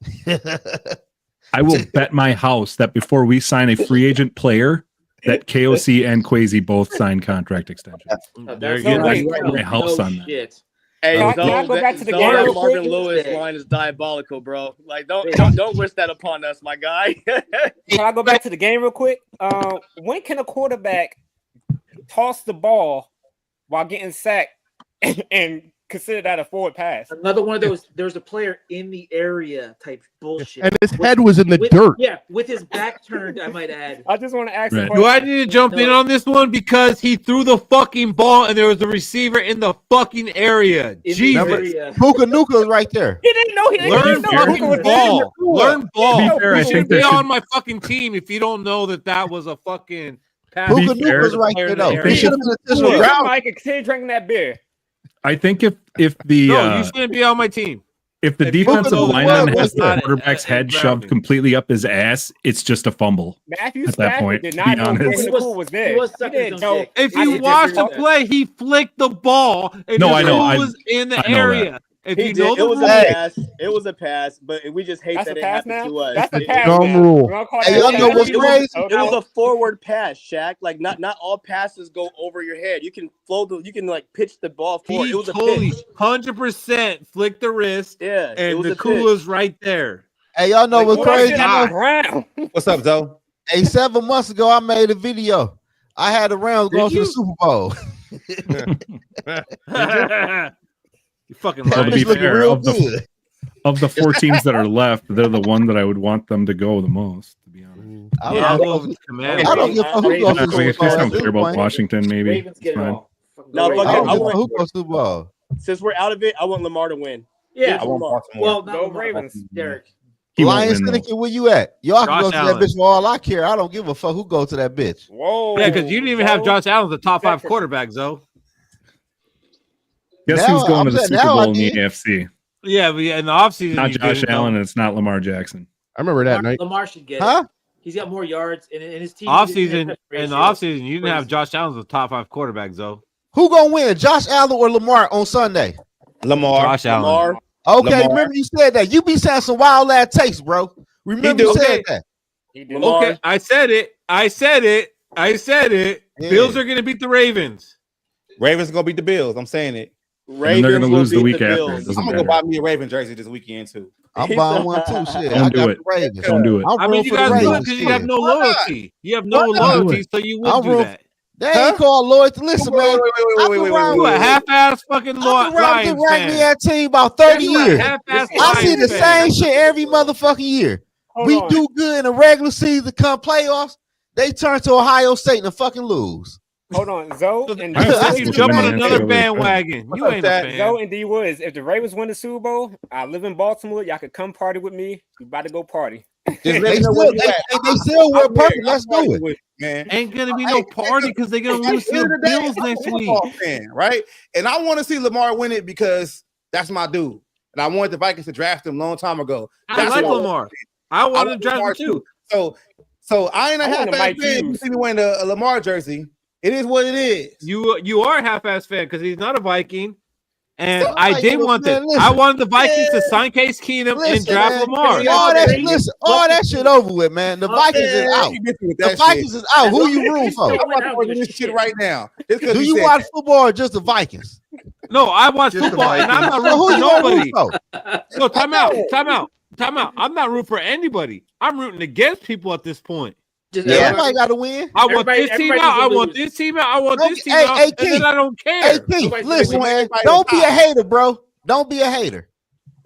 [SPEAKER 13] I will bet my house that before we sign a free agent player, that KOC and Quasi both sign contract extensions.
[SPEAKER 7] Oh,
[SPEAKER 3] There
[SPEAKER 7] that's
[SPEAKER 3] you go.
[SPEAKER 7] right.
[SPEAKER 13] That's my house on that.
[SPEAKER 7] Shit.
[SPEAKER 6] Hey,
[SPEAKER 14] Can I go back to the game real
[SPEAKER 6] Marvin
[SPEAKER 14] quick?
[SPEAKER 6] Lewis line is diabolical, bro. Like, don't wish that upon us, my guy.
[SPEAKER 14] Can I go back to the game real quick? When can a quarterback toss the ball while getting sacked and consider that a forward pass?
[SPEAKER 7] Another one of those. There's a player in the area type bullshit.
[SPEAKER 4] And his head was in the
[SPEAKER 7] with,
[SPEAKER 4] dirt.
[SPEAKER 7] Yeah, with his back turned, I might add.
[SPEAKER 14] I just want to ask
[SPEAKER 13] Right.
[SPEAKER 14] you.
[SPEAKER 3] Do I need to jump in on this one because he threw the fucking ball and there was a receiver in the fucking area?
[SPEAKER 7] In the
[SPEAKER 3] Jesus.
[SPEAKER 7] area.
[SPEAKER 12] Puka Nuka's right there.
[SPEAKER 14] He didn't know. He didn't
[SPEAKER 3] Learn
[SPEAKER 14] know Puka
[SPEAKER 3] fucking
[SPEAKER 14] was
[SPEAKER 3] ball.
[SPEAKER 14] there.
[SPEAKER 3] Learn ball.
[SPEAKER 13] To be fair, I
[SPEAKER 3] You
[SPEAKER 13] think
[SPEAKER 3] should
[SPEAKER 13] there
[SPEAKER 3] be
[SPEAKER 13] should-
[SPEAKER 3] on my fucking team if you don't know that was a fucking pass.
[SPEAKER 13] To be
[SPEAKER 12] Puka
[SPEAKER 13] fair,
[SPEAKER 12] Nuka's right there though.
[SPEAKER 3] They
[SPEAKER 12] He should have been a
[SPEAKER 14] Listen,
[SPEAKER 12] route.
[SPEAKER 14] Mike, and continue drinking that beer.
[SPEAKER 13] I think if the
[SPEAKER 3] No, you shouldn't be on my team.
[SPEAKER 13] if the
[SPEAKER 3] if you
[SPEAKER 13] defensive
[SPEAKER 12] don't know
[SPEAKER 13] lineman
[SPEAKER 12] what
[SPEAKER 13] has
[SPEAKER 12] was
[SPEAKER 13] the
[SPEAKER 3] that,
[SPEAKER 13] quarterback's head
[SPEAKER 3] grab
[SPEAKER 13] shoved
[SPEAKER 3] me.
[SPEAKER 13] completely up his ass, it's just a fumble.
[SPEAKER 14] Matthew
[SPEAKER 13] At that
[SPEAKER 14] Stafford
[SPEAKER 13] point,
[SPEAKER 14] did
[SPEAKER 13] to
[SPEAKER 14] not
[SPEAKER 13] be
[SPEAKER 14] know
[SPEAKER 13] honest.
[SPEAKER 14] Brandon
[SPEAKER 7] He was-
[SPEAKER 14] Cool was there.
[SPEAKER 7] he was
[SPEAKER 14] He
[SPEAKER 7] sucking
[SPEAKER 14] didn't
[SPEAKER 7] his own
[SPEAKER 14] know.
[SPEAKER 7] dick.
[SPEAKER 3] If
[SPEAKER 14] I
[SPEAKER 3] you
[SPEAKER 14] did
[SPEAKER 3] watch the
[SPEAKER 14] disagree with that.
[SPEAKER 3] play, he flicked the ball and
[SPEAKER 13] No,
[SPEAKER 3] his
[SPEAKER 13] I know.
[SPEAKER 3] foot was in the
[SPEAKER 13] I know
[SPEAKER 3] area.
[SPEAKER 13] that.
[SPEAKER 15] If
[SPEAKER 6] He
[SPEAKER 15] you
[SPEAKER 6] did.
[SPEAKER 15] know
[SPEAKER 6] It
[SPEAKER 15] the
[SPEAKER 6] was a
[SPEAKER 15] rules,
[SPEAKER 6] pass. It was a pass, but we just hate
[SPEAKER 14] That's
[SPEAKER 6] that
[SPEAKER 14] a
[SPEAKER 6] it
[SPEAKER 14] pass
[SPEAKER 6] happened
[SPEAKER 14] now?
[SPEAKER 6] to us.
[SPEAKER 14] That's the
[SPEAKER 6] It-
[SPEAKER 14] pass
[SPEAKER 4] Dumb
[SPEAKER 14] now.
[SPEAKER 4] rule.
[SPEAKER 14] We're gonna call
[SPEAKER 12] Hey,
[SPEAKER 14] that
[SPEAKER 12] y'all
[SPEAKER 14] a
[SPEAKER 12] know
[SPEAKER 14] pass?
[SPEAKER 12] what's
[SPEAKER 6] it was,
[SPEAKER 12] crazy?
[SPEAKER 6] it was a forward pass, Shaq. Like not all passes go over your head. You can you can like pitch the ball forward.
[SPEAKER 15] he
[SPEAKER 6] It was a
[SPEAKER 15] totally
[SPEAKER 6] pitch.
[SPEAKER 15] 100% flicked the wrist,
[SPEAKER 6] Yeah, it
[SPEAKER 15] and
[SPEAKER 6] was
[SPEAKER 15] the
[SPEAKER 6] a pitch.
[SPEAKER 15] Kula's right there.
[SPEAKER 12] Hey, y'all know
[SPEAKER 15] Like,
[SPEAKER 12] what's
[SPEAKER 14] Throw that
[SPEAKER 12] crazy?
[SPEAKER 14] shit on the ground.
[SPEAKER 11] What's up, Zoe?
[SPEAKER 12] Hey, 7 months ago, I made a video. I had the Rams going to the
[SPEAKER 15] you?
[SPEAKER 12] Super Bowl.
[SPEAKER 15] You fucking
[SPEAKER 13] Well, to
[SPEAKER 12] It's
[SPEAKER 13] be
[SPEAKER 12] looking
[SPEAKER 13] fair,
[SPEAKER 12] real
[SPEAKER 13] of the
[SPEAKER 12] good.
[SPEAKER 13] of the 4 teams that are left, they're the one that I would want them to go the most. To be honest,
[SPEAKER 15] I'll go with the Commanders.
[SPEAKER 12] I don't give a fuck who goes to
[SPEAKER 13] I
[SPEAKER 12] the Super
[SPEAKER 13] guess
[SPEAKER 12] Bowl.
[SPEAKER 13] I
[SPEAKER 12] at
[SPEAKER 13] don't
[SPEAKER 12] this
[SPEAKER 13] care about
[SPEAKER 12] point.
[SPEAKER 13] Washington. Maybe
[SPEAKER 7] Ravens
[SPEAKER 13] it's
[SPEAKER 7] get it
[SPEAKER 13] fine.
[SPEAKER 7] all.
[SPEAKER 6] No, fuck
[SPEAKER 12] I
[SPEAKER 6] it.
[SPEAKER 12] don't
[SPEAKER 6] I
[SPEAKER 12] give a fuck
[SPEAKER 6] want,
[SPEAKER 12] who goes to the Super Bowl.
[SPEAKER 6] since we're out of it, I want Lamar to win.
[SPEAKER 7] Yeah.
[SPEAKER 11] I want
[SPEAKER 6] Lamar.
[SPEAKER 11] Baltimore.
[SPEAKER 7] Well, not
[SPEAKER 14] Go
[SPEAKER 7] Lamar,
[SPEAKER 14] Ravens.
[SPEAKER 7] Derek.
[SPEAKER 13] He won't
[SPEAKER 12] Lions
[SPEAKER 13] win, though.
[SPEAKER 12] Syndicate, where you at? Y'all can
[SPEAKER 15] Josh
[SPEAKER 12] go to
[SPEAKER 15] Allen.
[SPEAKER 12] that bitch for all I care. I don't give a fuck who goes to that bitch.
[SPEAKER 14] Whoa.
[SPEAKER 15] Yeah, because you didn't even have
[SPEAKER 14] Zoe.
[SPEAKER 15] Josh Allen as the top 5
[SPEAKER 14] Veteran.
[SPEAKER 15] quarterback, Zoe.
[SPEAKER 13] Guess
[SPEAKER 12] Now,
[SPEAKER 13] who's going
[SPEAKER 12] I'm
[SPEAKER 13] to the
[SPEAKER 12] saying
[SPEAKER 13] Super
[SPEAKER 12] now I
[SPEAKER 13] Bowl in the
[SPEAKER 12] did.
[SPEAKER 13] AFC?
[SPEAKER 15] Yeah, but in the offseason,
[SPEAKER 13] Not
[SPEAKER 15] you
[SPEAKER 13] Josh
[SPEAKER 15] didn't,
[SPEAKER 13] Allen,
[SPEAKER 15] though.
[SPEAKER 13] and it's not Lamar Jackson.
[SPEAKER 4] I remember that night.
[SPEAKER 7] Lamar should get
[SPEAKER 12] Huh?
[SPEAKER 7] it. He's got more yards in his team.
[SPEAKER 15] Offseason, in the offseason, you didn't have Josh Allen as the top 5 quarterback, Zoe.
[SPEAKER 12] Who gonna win, Josh Allen or Lamar on Sunday?
[SPEAKER 11] Lamar.
[SPEAKER 15] Josh Allen.
[SPEAKER 6] Lamar.
[SPEAKER 12] Okay,
[SPEAKER 11] Lamar.
[SPEAKER 12] remember you said that. You be saying some wild ass takes, bro. Remember
[SPEAKER 11] do.
[SPEAKER 12] you said
[SPEAKER 15] Okay.
[SPEAKER 12] that.
[SPEAKER 14] He did.
[SPEAKER 6] Lamar.
[SPEAKER 15] Okay, I said it.
[SPEAKER 12] Yeah.
[SPEAKER 15] Bills are going to beat the Ravens.
[SPEAKER 11] Ravens gonna beat the Bills. I'm saying it.
[SPEAKER 13] And then they're
[SPEAKER 6] Ravens
[SPEAKER 13] gonna
[SPEAKER 6] will
[SPEAKER 13] lose the
[SPEAKER 6] beat
[SPEAKER 13] week
[SPEAKER 6] the
[SPEAKER 13] after. It
[SPEAKER 6] Bills.
[SPEAKER 13] doesn't
[SPEAKER 11] I'm gonna go
[SPEAKER 13] matter.
[SPEAKER 11] buy me a Raven jersey this weekend too.
[SPEAKER 12] I'm buying one too. Shit,
[SPEAKER 13] Don't
[SPEAKER 12] I
[SPEAKER 13] do
[SPEAKER 12] got
[SPEAKER 13] it.
[SPEAKER 12] the Ravens.
[SPEAKER 13] Don't do it.
[SPEAKER 12] I'm
[SPEAKER 15] I mean,
[SPEAKER 12] rooting
[SPEAKER 15] you
[SPEAKER 12] for the
[SPEAKER 15] guys do it
[SPEAKER 12] Ravens.
[SPEAKER 15] because you have
[SPEAKER 12] Shit.
[SPEAKER 15] no loyalty. You have no
[SPEAKER 12] Why not?
[SPEAKER 15] loyalty, so you would
[SPEAKER 12] I'm
[SPEAKER 15] do
[SPEAKER 12] rooting-
[SPEAKER 15] that.
[SPEAKER 12] They ain't called loyalty. Listen, man. I've been around
[SPEAKER 15] You a half-ass fucking
[SPEAKER 12] I've been around
[SPEAKER 15] Lions
[SPEAKER 12] the
[SPEAKER 15] fan.
[SPEAKER 12] Ragnar team about 30
[SPEAKER 15] You're a
[SPEAKER 12] years.
[SPEAKER 15] half-ass
[SPEAKER 12] I see
[SPEAKER 15] Lions
[SPEAKER 12] the
[SPEAKER 15] fan.
[SPEAKER 12] same shit every motherfucking year.
[SPEAKER 14] Hold
[SPEAKER 12] We
[SPEAKER 14] on.
[SPEAKER 12] do good in the regular season, come playoffs, they turn to Ohio State and fucking lose.
[SPEAKER 14] Hold on, Zoe and
[SPEAKER 12] I
[SPEAKER 15] So
[SPEAKER 12] see
[SPEAKER 15] you
[SPEAKER 12] the
[SPEAKER 15] jump on
[SPEAKER 12] same
[SPEAKER 15] another
[SPEAKER 12] thing.
[SPEAKER 15] bandwagon. You ain't a fan.
[SPEAKER 14] Zoe and D Woods. If the Ravens win the Super Bowl, I live in Baltimore. Y'all could come party with me. We about to go party.
[SPEAKER 11] Just
[SPEAKER 12] They
[SPEAKER 11] let me know
[SPEAKER 12] still,
[SPEAKER 11] where you at.
[SPEAKER 12] they still wear
[SPEAKER 11] I'm
[SPEAKER 12] purple.
[SPEAKER 11] ready.
[SPEAKER 12] Let's
[SPEAKER 11] I'm
[SPEAKER 12] do
[SPEAKER 11] ready
[SPEAKER 12] it.
[SPEAKER 11] with you, man.
[SPEAKER 15] Ain't gonna be no party because they're gonna lose to
[SPEAKER 11] At the end
[SPEAKER 15] the
[SPEAKER 11] of the day,
[SPEAKER 15] Bills
[SPEAKER 11] I'm a
[SPEAKER 15] next week.
[SPEAKER 11] football fan, right? And I want to see Lamar win it because that's my dude. And I wanted the Vikings to draft him a long time ago.
[SPEAKER 15] I
[SPEAKER 11] That's
[SPEAKER 15] like
[SPEAKER 11] what
[SPEAKER 15] Lamar. I wanted to
[SPEAKER 11] want
[SPEAKER 15] draft
[SPEAKER 11] Lamar
[SPEAKER 15] him too.
[SPEAKER 11] So I ain't a
[SPEAKER 14] I want
[SPEAKER 11] half-ass
[SPEAKER 14] Mike
[SPEAKER 11] fan. You
[SPEAKER 14] Hughes.
[SPEAKER 11] see me wearing a Lamar jersey. It is what it is.
[SPEAKER 15] You are a half-ass fan because he's not a Viking. And
[SPEAKER 12] Still
[SPEAKER 15] I
[SPEAKER 12] like
[SPEAKER 15] did
[SPEAKER 12] you,
[SPEAKER 15] want
[SPEAKER 12] man.
[SPEAKER 15] that.
[SPEAKER 12] Listen.
[SPEAKER 15] I wanted the Vikings to
[SPEAKER 11] Yeah.
[SPEAKER 15] sign Case Keenum and
[SPEAKER 12] Listen,
[SPEAKER 15] draft
[SPEAKER 12] man.
[SPEAKER 15] Lamar.
[SPEAKER 12] All that shit over with, man. The Vikings is out.
[SPEAKER 11] You get me with
[SPEAKER 12] The
[SPEAKER 11] that
[SPEAKER 12] Vikings
[SPEAKER 11] shit.
[SPEAKER 12] is out. Who you rooting for?
[SPEAKER 11] I'm about to order this shit right now. Just 'cause
[SPEAKER 12] Do you
[SPEAKER 11] said
[SPEAKER 12] watch
[SPEAKER 11] that.
[SPEAKER 12] football or just the Vikings?
[SPEAKER 15] No, I watch
[SPEAKER 1] Just the
[SPEAKER 15] football, and I'm not
[SPEAKER 12] So
[SPEAKER 15] rooting
[SPEAKER 12] who
[SPEAKER 15] for
[SPEAKER 12] you gonna root
[SPEAKER 15] nobody.
[SPEAKER 12] for?
[SPEAKER 15] No, time out. I'm not rooting for anybody. I'm rooting against people at this point.
[SPEAKER 12] Yeah, somebody got to win.
[SPEAKER 15] I want this team out. I want this team out. I want this team out. And then I don't
[SPEAKER 12] Hey,
[SPEAKER 15] care.
[SPEAKER 12] Keith, listen, man. Don't be a hater, bro. Don't be a hater.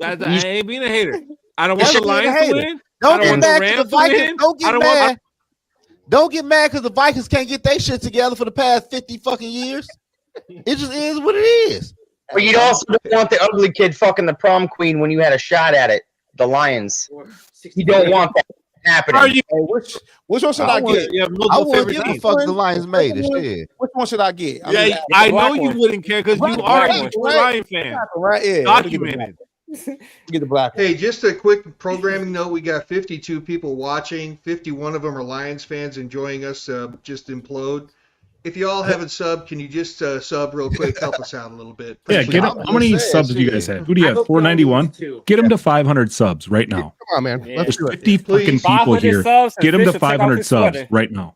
[SPEAKER 15] I ain't being a hater. I don't want the
[SPEAKER 12] You're being a
[SPEAKER 15] Lions to
[SPEAKER 12] hater.
[SPEAKER 15] win.
[SPEAKER 12] Don't
[SPEAKER 15] I don't
[SPEAKER 12] get
[SPEAKER 15] want the
[SPEAKER 12] mad because
[SPEAKER 15] Rams
[SPEAKER 12] the
[SPEAKER 15] to
[SPEAKER 12] Vikings.
[SPEAKER 15] win.
[SPEAKER 12] Don't
[SPEAKER 15] I
[SPEAKER 12] get
[SPEAKER 15] don't
[SPEAKER 12] mad.
[SPEAKER 15] want.
[SPEAKER 12] Don't get mad because the Vikings can't get their shit together for the past 50 fucking years. It just is what it is.
[SPEAKER 2] But you also don't want the ugly kid fucking the prom queen when you had a shot at it. The Lions. You don't want that happening.
[SPEAKER 15] Are you?
[SPEAKER 11] Which one should I get?
[SPEAKER 15] You have
[SPEAKER 12] I
[SPEAKER 15] multiple
[SPEAKER 12] wouldn't
[SPEAKER 15] favorite
[SPEAKER 12] give a
[SPEAKER 15] teams.
[SPEAKER 12] fuck the Lions made it. Shit.
[SPEAKER 11] Which one should I get?
[SPEAKER 15] Yeah, I know you wouldn't care because you are a Detroit Lion fan.
[SPEAKER 11] Right? Yeah.
[SPEAKER 15] Documented.
[SPEAKER 11] Get the black one.
[SPEAKER 1] Hey, just a quick programming note. We got 52 people watching. 51 of them are Lions fans enjoying us just implode. If you all haven't subbed, can you just sub real quick? Help us out a little bit.
[SPEAKER 13] Yeah,
[SPEAKER 1] Appreciate
[SPEAKER 13] get
[SPEAKER 1] it.
[SPEAKER 13] up. How many subs do you guys have? Who do you have? 491. Get them to 500 subs right now.
[SPEAKER 4] Come on, man. Let's
[SPEAKER 13] There's
[SPEAKER 4] do it.
[SPEAKER 13] 50 fucking
[SPEAKER 1] Please.
[SPEAKER 13] people
[SPEAKER 14] 500
[SPEAKER 13] here.
[SPEAKER 14] subs and
[SPEAKER 13] Get them
[SPEAKER 14] Fish
[SPEAKER 13] to
[SPEAKER 14] will take off
[SPEAKER 13] 500
[SPEAKER 14] his
[SPEAKER 13] subs
[SPEAKER 14] sweater.
[SPEAKER 13] right now.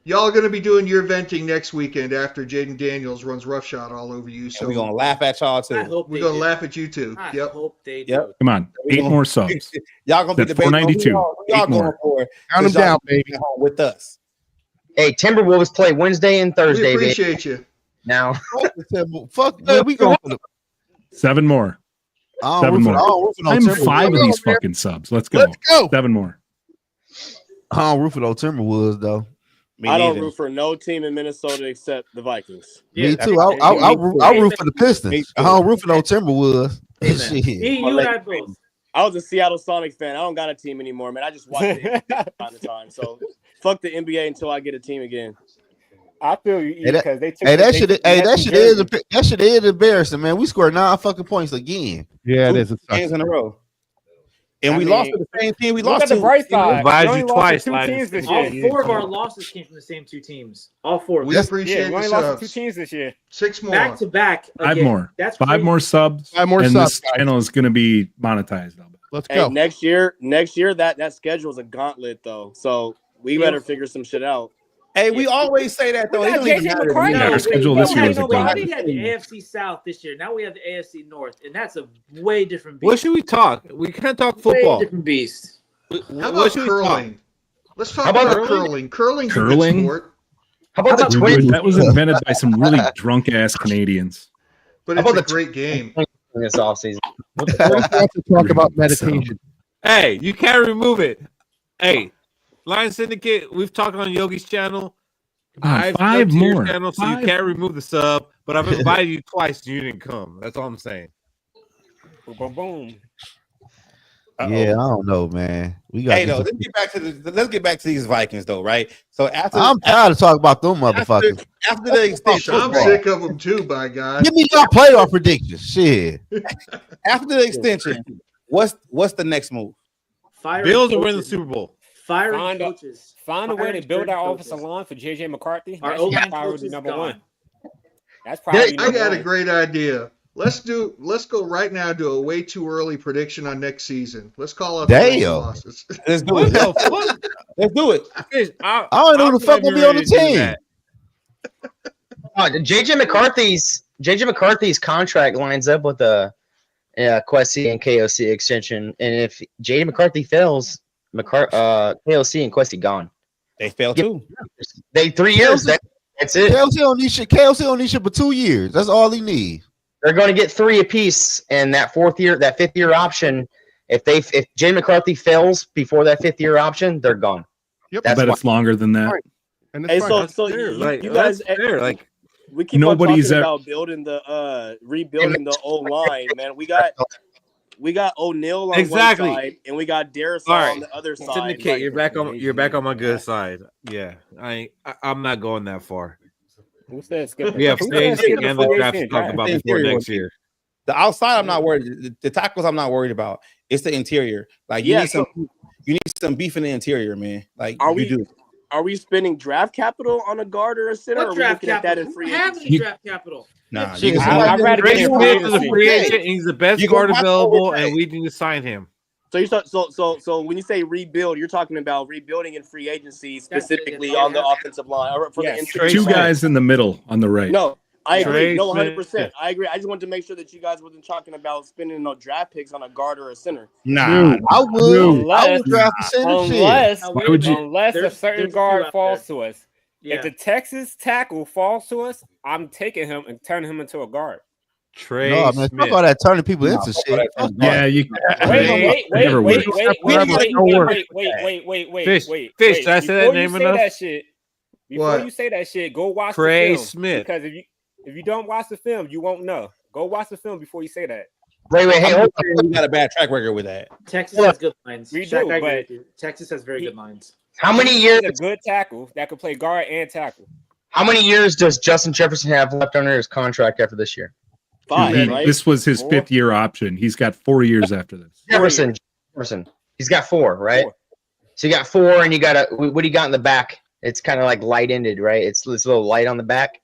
[SPEAKER 1] Y'all are going to be doing your venting next weekend after Jaden Daniels runs roughshod all over you. So
[SPEAKER 11] We're gonna laugh at y'all
[SPEAKER 7] I
[SPEAKER 11] too.
[SPEAKER 7] hope
[SPEAKER 1] we're
[SPEAKER 7] they
[SPEAKER 1] going to
[SPEAKER 7] do.
[SPEAKER 1] laugh at you too.
[SPEAKER 7] I
[SPEAKER 1] Yep.
[SPEAKER 7] hope they do.
[SPEAKER 11] Yep.
[SPEAKER 13] Come on. 8 more subs.
[SPEAKER 11] Y'all gonna be
[SPEAKER 13] That's
[SPEAKER 11] debating on
[SPEAKER 13] 492.
[SPEAKER 11] who y'all
[SPEAKER 13] 8 more.
[SPEAKER 11] going for.
[SPEAKER 4] Count them
[SPEAKER 11] since y'all
[SPEAKER 4] down, baby.
[SPEAKER 11] at home with us.
[SPEAKER 2] Hey, Timberwolves play Wednesday and
[SPEAKER 1] We
[SPEAKER 2] Thursday, baby.
[SPEAKER 1] appreciate you.
[SPEAKER 2] Now,
[SPEAKER 12] Fuck, man, we going for the.
[SPEAKER 13] 7 more.
[SPEAKER 12] I don't
[SPEAKER 13] 7
[SPEAKER 12] root for-
[SPEAKER 13] more.
[SPEAKER 12] I don't root for no
[SPEAKER 13] I'm
[SPEAKER 12] Timberwolves.
[SPEAKER 13] 5 of these fucking subs. Let's go.
[SPEAKER 12] Let's go.
[SPEAKER 13] 7 more.
[SPEAKER 12] I don't root for no Timberwolves though.
[SPEAKER 11] Me
[SPEAKER 6] I don't
[SPEAKER 11] neither.
[SPEAKER 6] root for no team in Minnesota except the Vikings.
[SPEAKER 12] Me
[SPEAKER 7] Yeah,
[SPEAKER 12] too. I root for the Pistons. I don't root for no Timberwolves. Shit.
[SPEAKER 7] Me, you, and I both.
[SPEAKER 6] I was a Seattle Sonics fan. I don't got a team anymore, man. I just watch it from time to time. So fuck the NBA until I get a team again.
[SPEAKER 14] I feel you
[SPEAKER 12] Hey,
[SPEAKER 14] because they took.
[SPEAKER 12] Hey, that
[SPEAKER 14] they-
[SPEAKER 12] shit.
[SPEAKER 14] they
[SPEAKER 12] Hey,
[SPEAKER 14] had
[SPEAKER 12] that
[SPEAKER 14] some
[SPEAKER 12] shit is embarrassing, man. We scored 9 fucking points again.
[SPEAKER 4] Yeah, it is. It
[SPEAKER 11] Games
[SPEAKER 4] sucks.
[SPEAKER 11] in a row. And we lost to the same team. We lost
[SPEAKER 14] at the
[SPEAKER 11] to.
[SPEAKER 14] bright side.
[SPEAKER 15] Advised
[SPEAKER 14] We
[SPEAKER 15] you
[SPEAKER 14] only lost
[SPEAKER 15] twice,
[SPEAKER 14] to two
[SPEAKER 15] Linus.
[SPEAKER 14] teams this
[SPEAKER 7] All
[SPEAKER 14] year.
[SPEAKER 7] 4 of our losses came from the same 2 teams. All 4.
[SPEAKER 1] We appreciate
[SPEAKER 14] We only
[SPEAKER 1] the
[SPEAKER 14] lost to 2
[SPEAKER 1] subs.
[SPEAKER 14] teams this year.
[SPEAKER 1] 6 more.
[SPEAKER 7] Back to back.
[SPEAKER 13] Five
[SPEAKER 7] again.
[SPEAKER 13] more.
[SPEAKER 7] That's
[SPEAKER 13] 5
[SPEAKER 7] crazy.
[SPEAKER 13] more subs.
[SPEAKER 4] 5 more
[SPEAKER 13] and
[SPEAKER 4] subs,
[SPEAKER 13] this
[SPEAKER 4] guys.
[SPEAKER 13] channel is going to be monetized.
[SPEAKER 4] Let's
[SPEAKER 6] Hey,
[SPEAKER 4] go.
[SPEAKER 6] next year that schedule is a gauntlet though. So we better figure some shit out.
[SPEAKER 11] Hey, we always say that though.
[SPEAKER 14] We
[SPEAKER 11] It
[SPEAKER 14] got
[SPEAKER 11] don't even
[SPEAKER 14] JJ
[SPEAKER 11] matter to
[SPEAKER 14] McCarthy.
[SPEAKER 11] me.
[SPEAKER 13] Yeah, our schedule this year is a
[SPEAKER 7] We
[SPEAKER 13] gauntlet.
[SPEAKER 7] had the AFC South this year. Now we have the AFC North, and that's a way different beast.
[SPEAKER 15] What should we talk? We can't talk
[SPEAKER 7] Way
[SPEAKER 15] football.
[SPEAKER 7] different beast.
[SPEAKER 1] How
[SPEAKER 15] What
[SPEAKER 1] about
[SPEAKER 15] should we talk?
[SPEAKER 1] curling? Let's talk
[SPEAKER 2] How about
[SPEAKER 1] about curling. Curling's a good
[SPEAKER 13] Curling?
[SPEAKER 1] sport,
[SPEAKER 2] How about the
[SPEAKER 13] Dude,
[SPEAKER 2] Twins?
[SPEAKER 13] that was invented by some really drunk ass Canadians.
[SPEAKER 1] but
[SPEAKER 2] How
[SPEAKER 1] it's a
[SPEAKER 2] about the
[SPEAKER 1] great game.
[SPEAKER 2] This offseason.
[SPEAKER 4] What to talk about meditation?
[SPEAKER 15] Hey, you can't remove it. Hey, Lion Syndicate, we've talked on Yogi's channel.
[SPEAKER 13] Come on,
[SPEAKER 15] I've
[SPEAKER 13] 5
[SPEAKER 15] subbed to your
[SPEAKER 13] more.
[SPEAKER 15] channel, so
[SPEAKER 13] 5.
[SPEAKER 15] you can't remove the sub. But I've invited you twice, and you didn't come. That's all I'm saying.
[SPEAKER 14] Boom, boom, boom.
[SPEAKER 12] Yeah, I don't know, man. We got.
[SPEAKER 11] Hey, though, let's get back to these Vikings though, right? So after
[SPEAKER 12] I'm tired of talking about them motherfuckers.
[SPEAKER 11] after the extension,
[SPEAKER 1] I'm sick of them too, by God.
[SPEAKER 12] Give me your playoff predictions. Shit.
[SPEAKER 11] after the extension, what's the next move?
[SPEAKER 7] Firing
[SPEAKER 15] Bills are winning the
[SPEAKER 7] coaches.
[SPEAKER 15] Super Bowl.
[SPEAKER 7] Firing
[SPEAKER 14] Find a-
[SPEAKER 7] coaches.
[SPEAKER 14] Find a way to
[SPEAKER 7] Firing
[SPEAKER 14] build our
[SPEAKER 7] coaches.
[SPEAKER 14] offensive line for JJ McCarthy.
[SPEAKER 7] Our
[SPEAKER 14] That should
[SPEAKER 7] O-line
[SPEAKER 14] probably
[SPEAKER 7] coach
[SPEAKER 14] be
[SPEAKER 7] is
[SPEAKER 14] number
[SPEAKER 7] gone.
[SPEAKER 14] 1. That's probably
[SPEAKER 1] I
[SPEAKER 14] number
[SPEAKER 1] got a
[SPEAKER 14] 1.
[SPEAKER 1] great idea. Let's go right now to a way too early prediction on next season. Let's call out the wins and
[SPEAKER 12] Damn.
[SPEAKER 1] losses.
[SPEAKER 11] Let's do it. Let's do it.
[SPEAKER 12] I don't know who the fuck will be on the team.
[SPEAKER 2] JJ McCarthy's contract lines up with the Questy and KOC extension, and if JJ McCarthy fails, KOC and Questy gone.
[SPEAKER 11] They fail too.
[SPEAKER 2] They 3 years. That's it.
[SPEAKER 12] KLC don't need shit. KLC don't need shit for 2 years. That's all he needs.
[SPEAKER 2] They're going to get 3 apiece, and that 5th year option. If JJ McCarthy fails before that 5th year option, they're gone.
[SPEAKER 4] Yep.
[SPEAKER 13] I bet it's longer than that.
[SPEAKER 4] And
[SPEAKER 6] Hey,
[SPEAKER 4] it's
[SPEAKER 6] so you guys,
[SPEAKER 15] like
[SPEAKER 6] we keep
[SPEAKER 13] nobody's
[SPEAKER 6] on talking about rebuilding the O line, man. We got O'Neal on one side, and we got Darisaw on the other side.
[SPEAKER 15] Syndicate,
[SPEAKER 6] Like,
[SPEAKER 15] you're back on my good side. Yeah, I'm not going that far.
[SPEAKER 14] Who said skip?
[SPEAKER 15] We have
[SPEAKER 14] Who
[SPEAKER 15] stage
[SPEAKER 14] said skip
[SPEAKER 15] and
[SPEAKER 14] the
[SPEAKER 15] the
[SPEAKER 14] free
[SPEAKER 15] draft to
[SPEAKER 14] agent
[SPEAKER 15] talk
[SPEAKER 14] draft?
[SPEAKER 15] about before next year.
[SPEAKER 11] The outside, I'm not worried. The tackles, I'm not worried about. It's the interior. Like you need some beef in the interior, man. Like
[SPEAKER 6] Are we spending draft capital on a guard or a center?
[SPEAKER 7] What
[SPEAKER 6] or are we
[SPEAKER 7] draft
[SPEAKER 6] looking at that
[SPEAKER 7] capital?
[SPEAKER 6] in free
[SPEAKER 7] We have
[SPEAKER 6] agency?
[SPEAKER 7] any draft capital?
[SPEAKER 11] Nah,
[SPEAKER 14] I'd rather get him
[SPEAKER 15] Smith is a
[SPEAKER 14] free
[SPEAKER 15] free
[SPEAKER 14] agency.
[SPEAKER 15] agent. He's the best
[SPEAKER 11] You
[SPEAKER 15] guard
[SPEAKER 11] gonna have to
[SPEAKER 15] available,
[SPEAKER 11] overpay.
[SPEAKER 15] and we need to sign him.
[SPEAKER 6] So when you say rebuild, you're talking about rebuilding in free agency specifically on the offensive line or for the interior.
[SPEAKER 13] 2
[SPEAKER 6] line.
[SPEAKER 13] guys in the middle on the right.
[SPEAKER 6] No, I agree.
[SPEAKER 15] Trey
[SPEAKER 6] No,
[SPEAKER 15] Smith.
[SPEAKER 6] 100%. I agree. I just wanted to make sure that you guys wasn't talking about spending no draft picks on a guard or a center.
[SPEAKER 11] Nah,
[SPEAKER 12] I would. I
[SPEAKER 14] Unless,
[SPEAKER 12] would draft the center shit.
[SPEAKER 14] unless,
[SPEAKER 7] Now,
[SPEAKER 13] Why would you-
[SPEAKER 14] unless a
[SPEAKER 7] There's
[SPEAKER 14] certain
[SPEAKER 7] a few
[SPEAKER 14] guard
[SPEAKER 7] out
[SPEAKER 14] falls
[SPEAKER 7] there.
[SPEAKER 14] to us.
[SPEAKER 7] Yeah.
[SPEAKER 14] If the Texas tackle falls to us, I'm taking him and turning him into a guard.
[SPEAKER 15] Trey
[SPEAKER 12] No, man,
[SPEAKER 15] Smith.
[SPEAKER 12] fuck all that turning people into shit. Fuck
[SPEAKER 13] Yeah,
[SPEAKER 12] that.
[SPEAKER 13] you.
[SPEAKER 14] Wait,
[SPEAKER 13] never works.
[SPEAKER 14] wait.
[SPEAKER 15] Fish, did I say that
[SPEAKER 14] Before
[SPEAKER 15] name
[SPEAKER 14] you say
[SPEAKER 15] enough?
[SPEAKER 14] that shit, before
[SPEAKER 1] What?
[SPEAKER 14] you say that shit, go watch
[SPEAKER 15] Trey
[SPEAKER 14] the film.
[SPEAKER 15] Smith.
[SPEAKER 14] Because if you don't watch the film, you won't know. Go watch the film before you say that.
[SPEAKER 2] Wait, hey, hold on.
[SPEAKER 11] we got a bad track record with that.
[SPEAKER 7] Texas has good lines.
[SPEAKER 14] We
[SPEAKER 7] Shaq,
[SPEAKER 14] do,
[SPEAKER 7] I agree
[SPEAKER 14] but-
[SPEAKER 7] with you. Texas has very good lines.
[SPEAKER 2] How many years?
[SPEAKER 14] He's a good tackle that could play guard and tackle.
[SPEAKER 2] How many years does Justin Jefferson have left under his contract after this year?
[SPEAKER 6] 5,
[SPEAKER 13] He-
[SPEAKER 6] right?
[SPEAKER 13] This was his
[SPEAKER 14] 4.
[SPEAKER 13] 5th year option. He's got 4 years after this.
[SPEAKER 2] Jefferson. He's got 4, right? 4. So you got 4, and you got what do you got in the back? It's kind of like light-ended, right? It's a little light on the back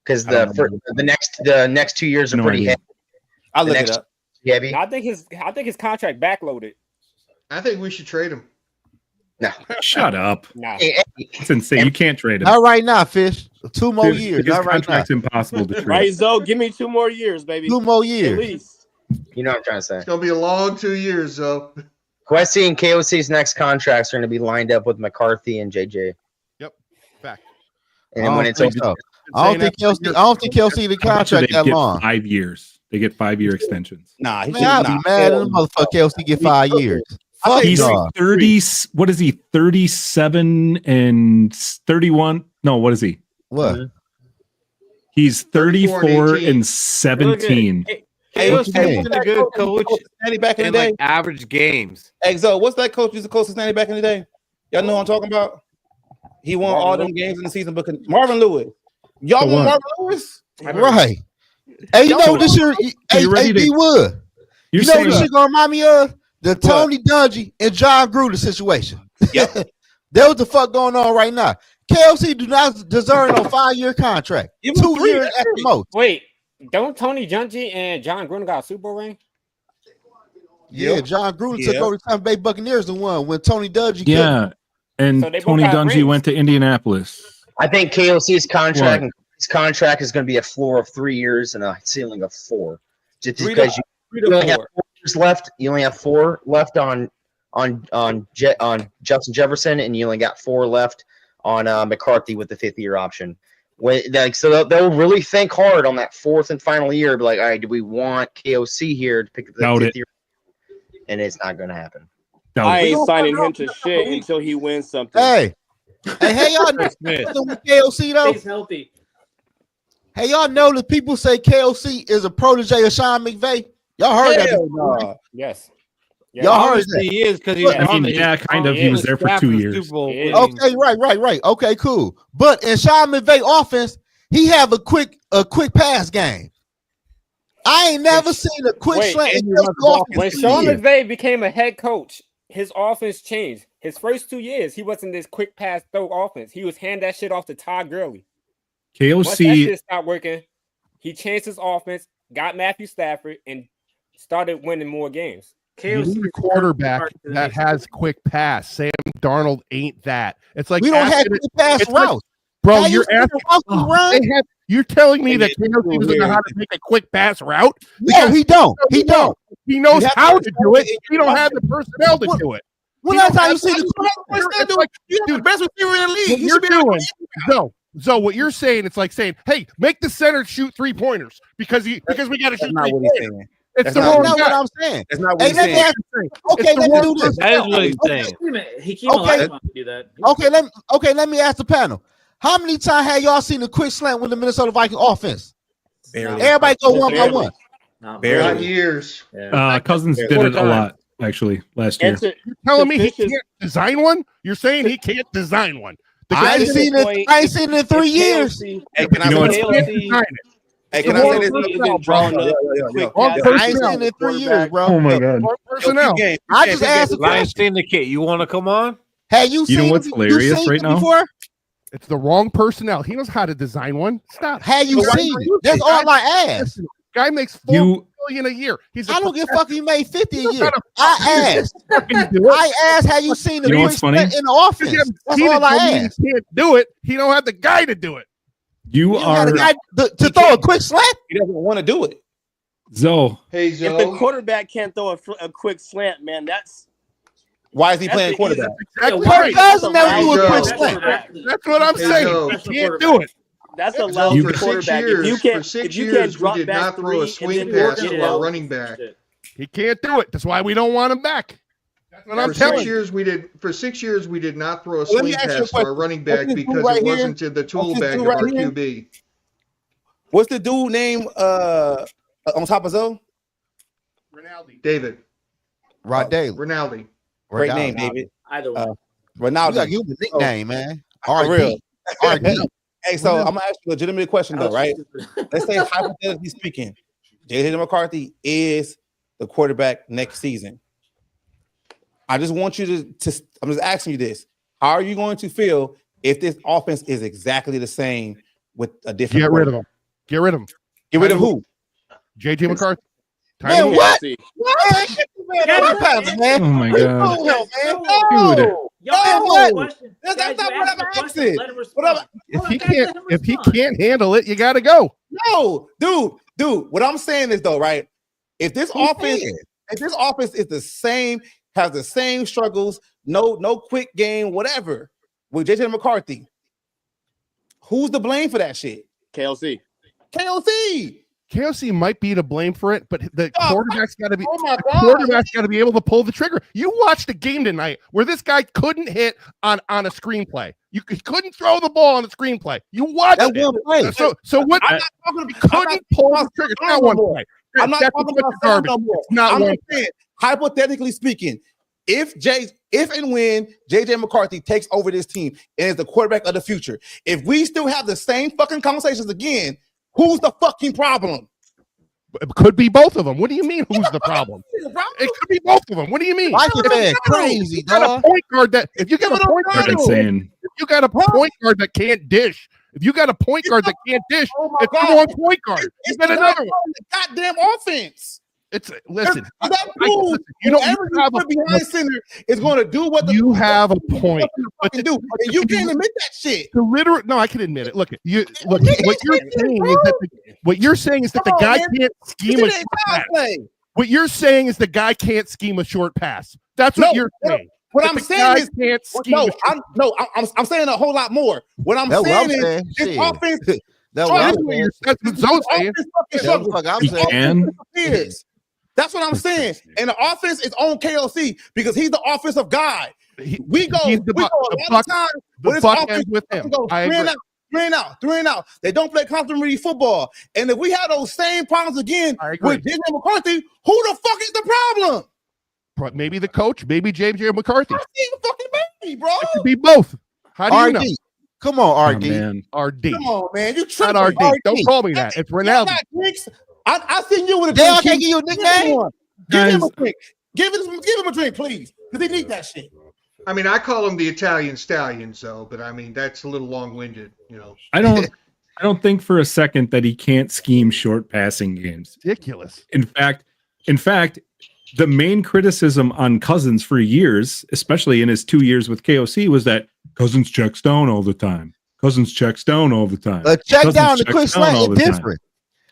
[SPEAKER 2] because the next 2 years are
[SPEAKER 13] No
[SPEAKER 2] pretty
[SPEAKER 13] idea.
[SPEAKER 2] heavy.
[SPEAKER 11] I'll look it up.
[SPEAKER 2] Heavy.
[SPEAKER 14] I think his contract backloaded.
[SPEAKER 1] I think we should trade him.
[SPEAKER 2] No,
[SPEAKER 13] Shut up.
[SPEAKER 14] Nah.
[SPEAKER 13] It's insane. You can't trade him.
[SPEAKER 12] Not right now, Fish. 2 more
[SPEAKER 13] His
[SPEAKER 12] years. Not right now.
[SPEAKER 13] contract's impossible to trade.
[SPEAKER 6] Right, Zoe? Give me 2 more years, baby.
[SPEAKER 12] 2 more
[SPEAKER 6] At
[SPEAKER 12] years.
[SPEAKER 6] least.
[SPEAKER 2] You know what I'm trying to say.
[SPEAKER 1] It's gonna be a long 2 years, though.
[SPEAKER 2] Questy and KOC's next contracts are going to be lined up with McCarthy and JJ.
[SPEAKER 4] Yep. Fact.
[SPEAKER 2] And then when it's
[SPEAKER 12] think so. I don't think Kelsey the contract
[SPEAKER 13] They
[SPEAKER 12] that
[SPEAKER 13] get
[SPEAKER 12] long.
[SPEAKER 13] 5 years. They get 5-year extensions.
[SPEAKER 11] Nah, he
[SPEAKER 12] Man, I'll be mad at the motherfucker Kelsey get 5 years. Fuck
[SPEAKER 13] He's
[SPEAKER 12] y'all.
[SPEAKER 13] 30. What is he? 37 and 31. No, what is he?
[SPEAKER 12] What?
[SPEAKER 13] He's
[SPEAKER 1] 34
[SPEAKER 13] 34
[SPEAKER 1] and
[SPEAKER 13] and 17.
[SPEAKER 15] Hey,
[SPEAKER 12] What
[SPEAKER 15] was
[SPEAKER 12] you mean?
[SPEAKER 15] a good coach
[SPEAKER 11] Snatty back in the
[SPEAKER 15] in
[SPEAKER 11] day.
[SPEAKER 15] like average games.
[SPEAKER 11] Hey, Zoe, what's that coach used to coach Snatty back in the day? Y'all know what I'm talking about? He won all them games in the season, but Marvin Lewis. Y'all
[SPEAKER 13] For
[SPEAKER 11] want
[SPEAKER 13] what?
[SPEAKER 11] Marvin Lewis?
[SPEAKER 12] Right. Hey, you know what this year? Hey,
[SPEAKER 13] ready to-
[SPEAKER 12] D Wood.
[SPEAKER 13] You're
[SPEAKER 12] You know what
[SPEAKER 13] saying
[SPEAKER 12] this shit gonna remind me of? The Tony Dungy and John Gruden situation.
[SPEAKER 11] Yep.
[SPEAKER 12] That what the fuck going on right now. KLC do not deserve no 5-year contract. 2 years at the most.
[SPEAKER 14] Wait, don't Tony Dungy and John Gruden got a Super Bowl ring?
[SPEAKER 12] Yeah, John Gruden took over the Tampa Bay Buccaneers and won when Tony Dungy
[SPEAKER 13] Yeah, and
[SPEAKER 14] So they both
[SPEAKER 13] Tony
[SPEAKER 14] got
[SPEAKER 13] Dungy
[SPEAKER 14] rings.
[SPEAKER 13] went to Indianapolis.
[SPEAKER 2] I think KOC's contract is going to be a floor of 3 years and a ceiling of 4. Just because you only have 4 years left. You only have 4 left on Justin Jefferson, and you only got 4 left on McCarthy with the 5th-year option. So they'll really think hard on that 4th and final year. Be like, all right, do we want KOC here to pick up the 5th year? And it's not going to happen.
[SPEAKER 6] I ain't signing him to shit until he wins something.
[SPEAKER 12] Hey, y'all know with KOC though.
[SPEAKER 7] Stays healthy.
[SPEAKER 12] Hey, y'all know that people say KOC is a protege of Sean McVay. Y'all heard that?
[SPEAKER 14] No. Yes.
[SPEAKER 12] Y'all heard that?
[SPEAKER 15] He is because he was
[SPEAKER 13] kind of. He was there for 2 years.
[SPEAKER 12] Okay, right. Okay, cool. But in Sean McVay offense, he have a quick pass game. I ain't never seen a quick slant.
[SPEAKER 14] When Sean McVay became a head coach, his offense changed. His first 2 years, he wasn't this quick pass throw offense. He was hand that shit off to Todd Gurley. Once that shit stopped working, he changed his offense, got Matthew Stafford, and started winning more games.
[SPEAKER 4] You need a quarterback that has quick pass. Sam Darnold ain't that. It's like
[SPEAKER 12] we don't have quick pass routes.
[SPEAKER 4] Bro, you're asking. You're telling me that KOC doesn't know how to make a quick pass route?
[SPEAKER 12] No, he don't. He don't.
[SPEAKER 4] He knows how to do it. He don't have the personnel to do it.
[SPEAKER 12] When last time you see the best receiver in the league?
[SPEAKER 4] You're doing so what you're saying, it's like saying, hey, make the center shoot 3-pointers because we got to shoot 3-pointers. It's not
[SPEAKER 12] what I'm saying.
[SPEAKER 11] That's not what he's saying.
[SPEAKER 12] Okay, let me do this.
[SPEAKER 15] That is what he's saying.
[SPEAKER 7] He keeps on to do that.
[SPEAKER 12] Let me ask the panel. How many times have y'all seen a quick slant with the Minnesota Vikings offense?
[SPEAKER 11] Barely.
[SPEAKER 12] Everybody go one by one.
[SPEAKER 1] Not years.
[SPEAKER 13] Cousins did it a lot, actually, last year.
[SPEAKER 4] You're telling me he can't design one? You're saying he can't design one.
[SPEAKER 12] I ain't seen it in 3 years.
[SPEAKER 11] Hey, can I say this? Hey, can I say this?
[SPEAKER 12] I ain't seen it in 3 years, bro.
[SPEAKER 4] Oh my god.
[SPEAKER 12] Personnel. I just asked the
[SPEAKER 15] Lions
[SPEAKER 12] question.
[SPEAKER 15] Syndicate. You want to come on?
[SPEAKER 12] Have you seen?
[SPEAKER 13] You know what's hilarious right now?
[SPEAKER 12] Before?
[SPEAKER 4] It's the wrong personnel. He knows how to design one. Stop.
[SPEAKER 12] Have you seen it? That's all I asked.
[SPEAKER 4] Guy makes $4 million a year.
[SPEAKER 12] I don't give a fuck if he made 50 a year. I asked, have you seen the quick slant in the offense? That's all I asked.
[SPEAKER 4] He can't do it. He don't have the guy to do it.
[SPEAKER 13] You are
[SPEAKER 12] the guy to throw a quick slant.
[SPEAKER 11] He doesn't want to do it.
[SPEAKER 13] Zoe.
[SPEAKER 1] Hey, Zoe.
[SPEAKER 6] If the quarterback can't throw a quick slant, man,
[SPEAKER 11] why is he playing quarterback?
[SPEAKER 12] Kirk Cousins never do a quick slant.
[SPEAKER 4] That's what I'm saying. He can't do it.
[SPEAKER 6] That's a level for quarterback.
[SPEAKER 1] For 6 years, we did not throw a swing pass to our running back.
[SPEAKER 4] He can't do it. That's why we don't want him back. That's what I'm telling you.
[SPEAKER 1] For 6 years, we did not throw a swing pass to our running back because it wasn't in the tool bag of our QB.
[SPEAKER 11] What's the dude name on top of Zoe?
[SPEAKER 12] Ronaldo.
[SPEAKER 1] David.
[SPEAKER 12] Rod Daly.
[SPEAKER 1] Ronaldo.
[SPEAKER 11] Great name, David.
[SPEAKER 7] Either way.
[SPEAKER 11] Ronaldo.
[SPEAKER 12] You got to give him a nickname, man.
[SPEAKER 11] For real.
[SPEAKER 12] RD.
[SPEAKER 11] Hey, so I'm gonna ask you a legitimate question though, right? Let's say hypothetically speaking, J.J. McCarthy is the quarterback next season. I just want you to I'm just asking you this. How are you going to feel if this offense is exactly the same with a different
[SPEAKER 4] Get rid of him. Get rid of him.
[SPEAKER 11] Get rid of who?
[SPEAKER 4] J.J. McCarthy.
[SPEAKER 12] Man, what?
[SPEAKER 13] Oh my god.
[SPEAKER 12] Dude.
[SPEAKER 11] That's not what I'm asking.
[SPEAKER 4] If he can't handle it, you got to go.
[SPEAKER 11] No, dude. What I'm saying is though, right? If this offense is the same, has the same struggles, no quick game, whatever, with J.J. McCarthy, who's to blame for that shit?
[SPEAKER 6] KLC.
[SPEAKER 4] KOC might be to blame for it, but the quarterback's got to be. Quarterback's got to be able to pull the trigger. You watched the game tonight where this guy couldn't hit on a screenplay. He couldn't throw the ball on the screenplay. You watched it. So what? He couldn't pull the trigger. It's not one play.
[SPEAKER 11] I'm not talking about garbage.
[SPEAKER 4] It's not one
[SPEAKER 11] play. Hypothetically speaking, if and when J.J. McCarthy takes over this team and is the quarterback of the future, if we still have the same fucking conversations again, who's the fucking problem?
[SPEAKER 4] It could be both of them. What do you mean? Who's the problem? It could be both of them. What do you mean?
[SPEAKER 12] Viking fan crazy, dog.
[SPEAKER 4] Point guard that if you got a point guard that can't dish, if you got a point guard that can't dish, it's one point guard. You got another one.
[SPEAKER 11] Goddamn offense.
[SPEAKER 4] Listen.
[SPEAKER 11] You don't have a behind center is going to do what
[SPEAKER 4] you have a point.
[SPEAKER 11] But do and you can't admit that shit.
[SPEAKER 4] No, I can admit it. Look, what you're saying is that the guy can't scheme a short pass. What you're saying is the guy can't scheme a short pass. That's what you're saying.
[SPEAKER 11] What I'm saying is can't scheme. I'm saying a whole lot more. What I'm saying is this offense.
[SPEAKER 12] That's what I'm
[SPEAKER 11] saying. That's what I'm saying. And the offense is on KOC because he's the offensive guy. We go a lot of times with this offense with him. Three and out. They don't play complementary football. And if we have those same problems again with JJ McCarthy, who the fuck is the problem?
[SPEAKER 4] Maybe the coach, maybe JJ McCarthy.
[SPEAKER 11] Fucking baby, bro.
[SPEAKER 4] It could be both. How do you know?
[SPEAKER 12] Come on, RD.
[SPEAKER 4] RD.
[SPEAKER 11] Come on, man. You tripping.
[SPEAKER 4] Not RD. Don't call me that. It's Ronaldo.
[SPEAKER 11] I seen you with a
[SPEAKER 12] drink. Can't give you a nickname.
[SPEAKER 11] Give him a drink. Give him a drink, please. Because they need that shit.
[SPEAKER 1] I mean, I call him the Italian Stallions, though, but I mean that's a little long-winded,
[SPEAKER 13] I don't think for a second that he can't scheme short passing games.
[SPEAKER 4] Ridiculous.
[SPEAKER 13] In fact, the main criticism on Cousins for years, especially in his 2 years with KOC, was that Cousins checks down all the time.
[SPEAKER 12] A check down to quick slant is different.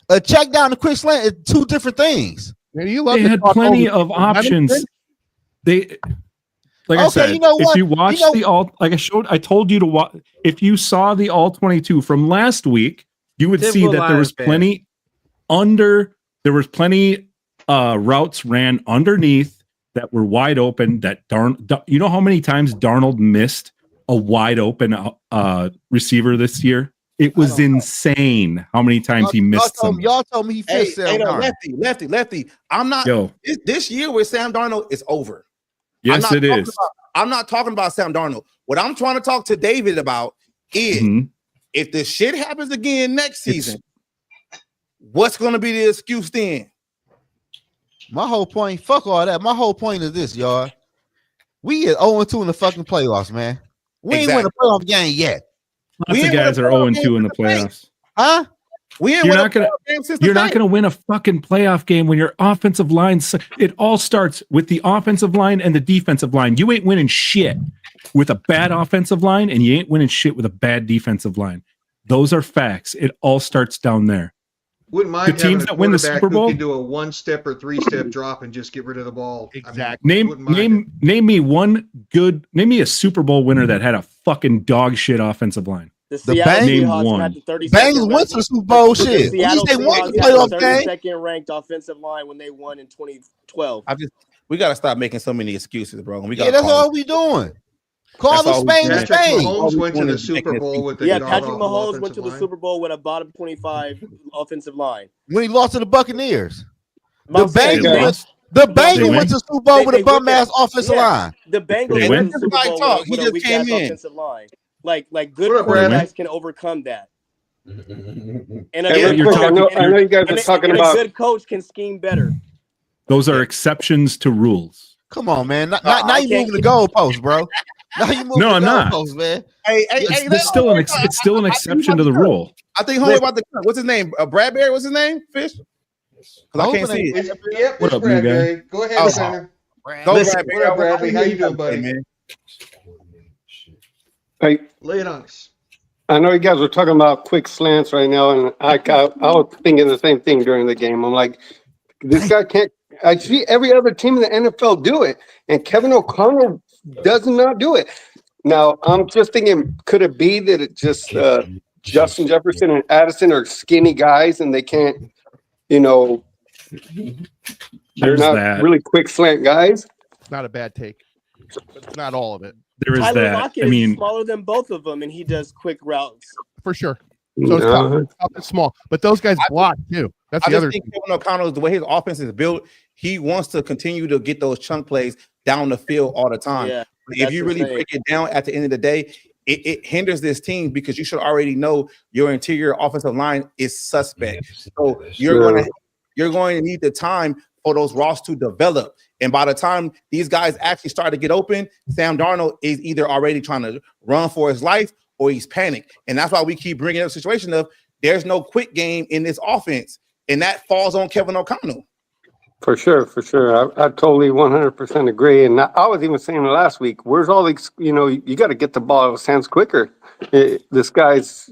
[SPEAKER 12] A check down to quick slant is two different things.
[SPEAKER 13] Man, they had plenty of options. I said, if you watch the all, I told you to watch. If you saw the all 22 from last week, you would see that there was plenty routes ran underneath that were wide open. You know how many times Darnold missed a wide open receiver this year? It was insane how many times he missed some.
[SPEAKER 12] Y'all told me he fixed Sam Darnold.
[SPEAKER 11] Lefty. I'm not. This year with Sam Darnold is over.
[SPEAKER 13] Yes, it is.
[SPEAKER 11] I'm not talking about Sam Darnold. What I'm trying to talk to David about is if the shit happens again next season, what's going to be the excuse then?
[SPEAKER 12] My whole point, fuck all that. My whole point is this, y'all. We is 0-2 in the fucking playoffs, man. We ain't win a playoff game yet.
[SPEAKER 13] Lots of guys are 0-2 in the playoffs.
[SPEAKER 12] Huh?
[SPEAKER 13] You're not gonna win a fucking playoff game when your offensive line. It all starts with the offensive line and the defensive line. You ain't winning shit with a bad offensive line, and you ain't winning shit with a bad defensive line. Those are facts. It all starts down there.
[SPEAKER 1] Wouldn't mind
[SPEAKER 13] the teams that win the Super Bowl
[SPEAKER 1] who can do a 1-step or 3-step drop and just get rid of the ball.
[SPEAKER 4] Exactly.
[SPEAKER 13] Name me a Super Bowl winner that had a fucking dog shit offensive line.
[SPEAKER 6] The Bengals
[SPEAKER 12] went to the Super Bowl shit.
[SPEAKER 6] The Seattle Seahawks had the 32nd ranked offensive line when they won in 2012.
[SPEAKER 11] We got to stop making so many excuses, bro.
[SPEAKER 12] That's all we doing. Call the Spain a Spain.
[SPEAKER 1] Mahomes went to the Super Bowl with the
[SPEAKER 6] Patrick Mahomes went to the Super Bowl with a bottom 25 offensive line
[SPEAKER 12] when he lost to the Buccaneers. The Bengals went to the Super Bowl with a bum ass offensive line.
[SPEAKER 6] The Bengals went to the Super Bowl with a weak ass offensive line. Like good quarterbacks can overcome that. And
[SPEAKER 14] I know you guys are talking about
[SPEAKER 6] a good coach can scheme better.
[SPEAKER 13] Those are exceptions to rules.
[SPEAKER 12] Come on, man. Now you moving the goalpost, bro.
[SPEAKER 13] No, I'm not.
[SPEAKER 11] Man.
[SPEAKER 13] It's still an exception to the rule.
[SPEAKER 11] I think homie about the what's his name? Bradbury. What's his name? Fish. Because I can't see it.
[SPEAKER 1] Yep,
[SPEAKER 13] what up,
[SPEAKER 1] Bradbury? Go ahead, Senator.
[SPEAKER 11] Bradbury.
[SPEAKER 1] What up, Bradbury? How you doing, buddy?
[SPEAKER 14] Hey,
[SPEAKER 1] lay it on us.
[SPEAKER 14] I know you guys were talking about quick slants right now, and I was thinking the same thing during the game. I'm like, this guy can't. I see every other team in the NFL do it, and Kevin O'Connell does not do it. Now, I'm just thinking, could it be that it just Justin Jefferson and Addison are skinny guys, and they can't, they're not really quick slant guys?
[SPEAKER 4] It's not a bad take, but it's not all of it.
[SPEAKER 13] There is
[SPEAKER 6] Tyler
[SPEAKER 13] that.
[SPEAKER 6] Lockett is smaller than both of them, and he does quick routes.
[SPEAKER 4] For sure. So it's tough and small. But those guys block, too. That's the other thing.
[SPEAKER 11] Kevin O'Connell, the way his offense is built, he wants to continue to get those chunk plays down the field all the time.
[SPEAKER 6] Yeah,
[SPEAKER 11] if you really break it down at the end of the day, it hinders this team because you should already know your interior offensive line is suspect. So you're going to you're going to need the time for those rosters to develop. And by the time these guys actually start to get open, Sam Darnold is either already trying to run for his life or he's panicked. And that's why we keep bringing up the situation of there's no quick game in this offense. And that falls on Kevin O'Connell.
[SPEAKER 16] For sure. I totally 100% agree. And I was even saying last week, where's all these, you got to get the ball out of his hands quicker. This guy's,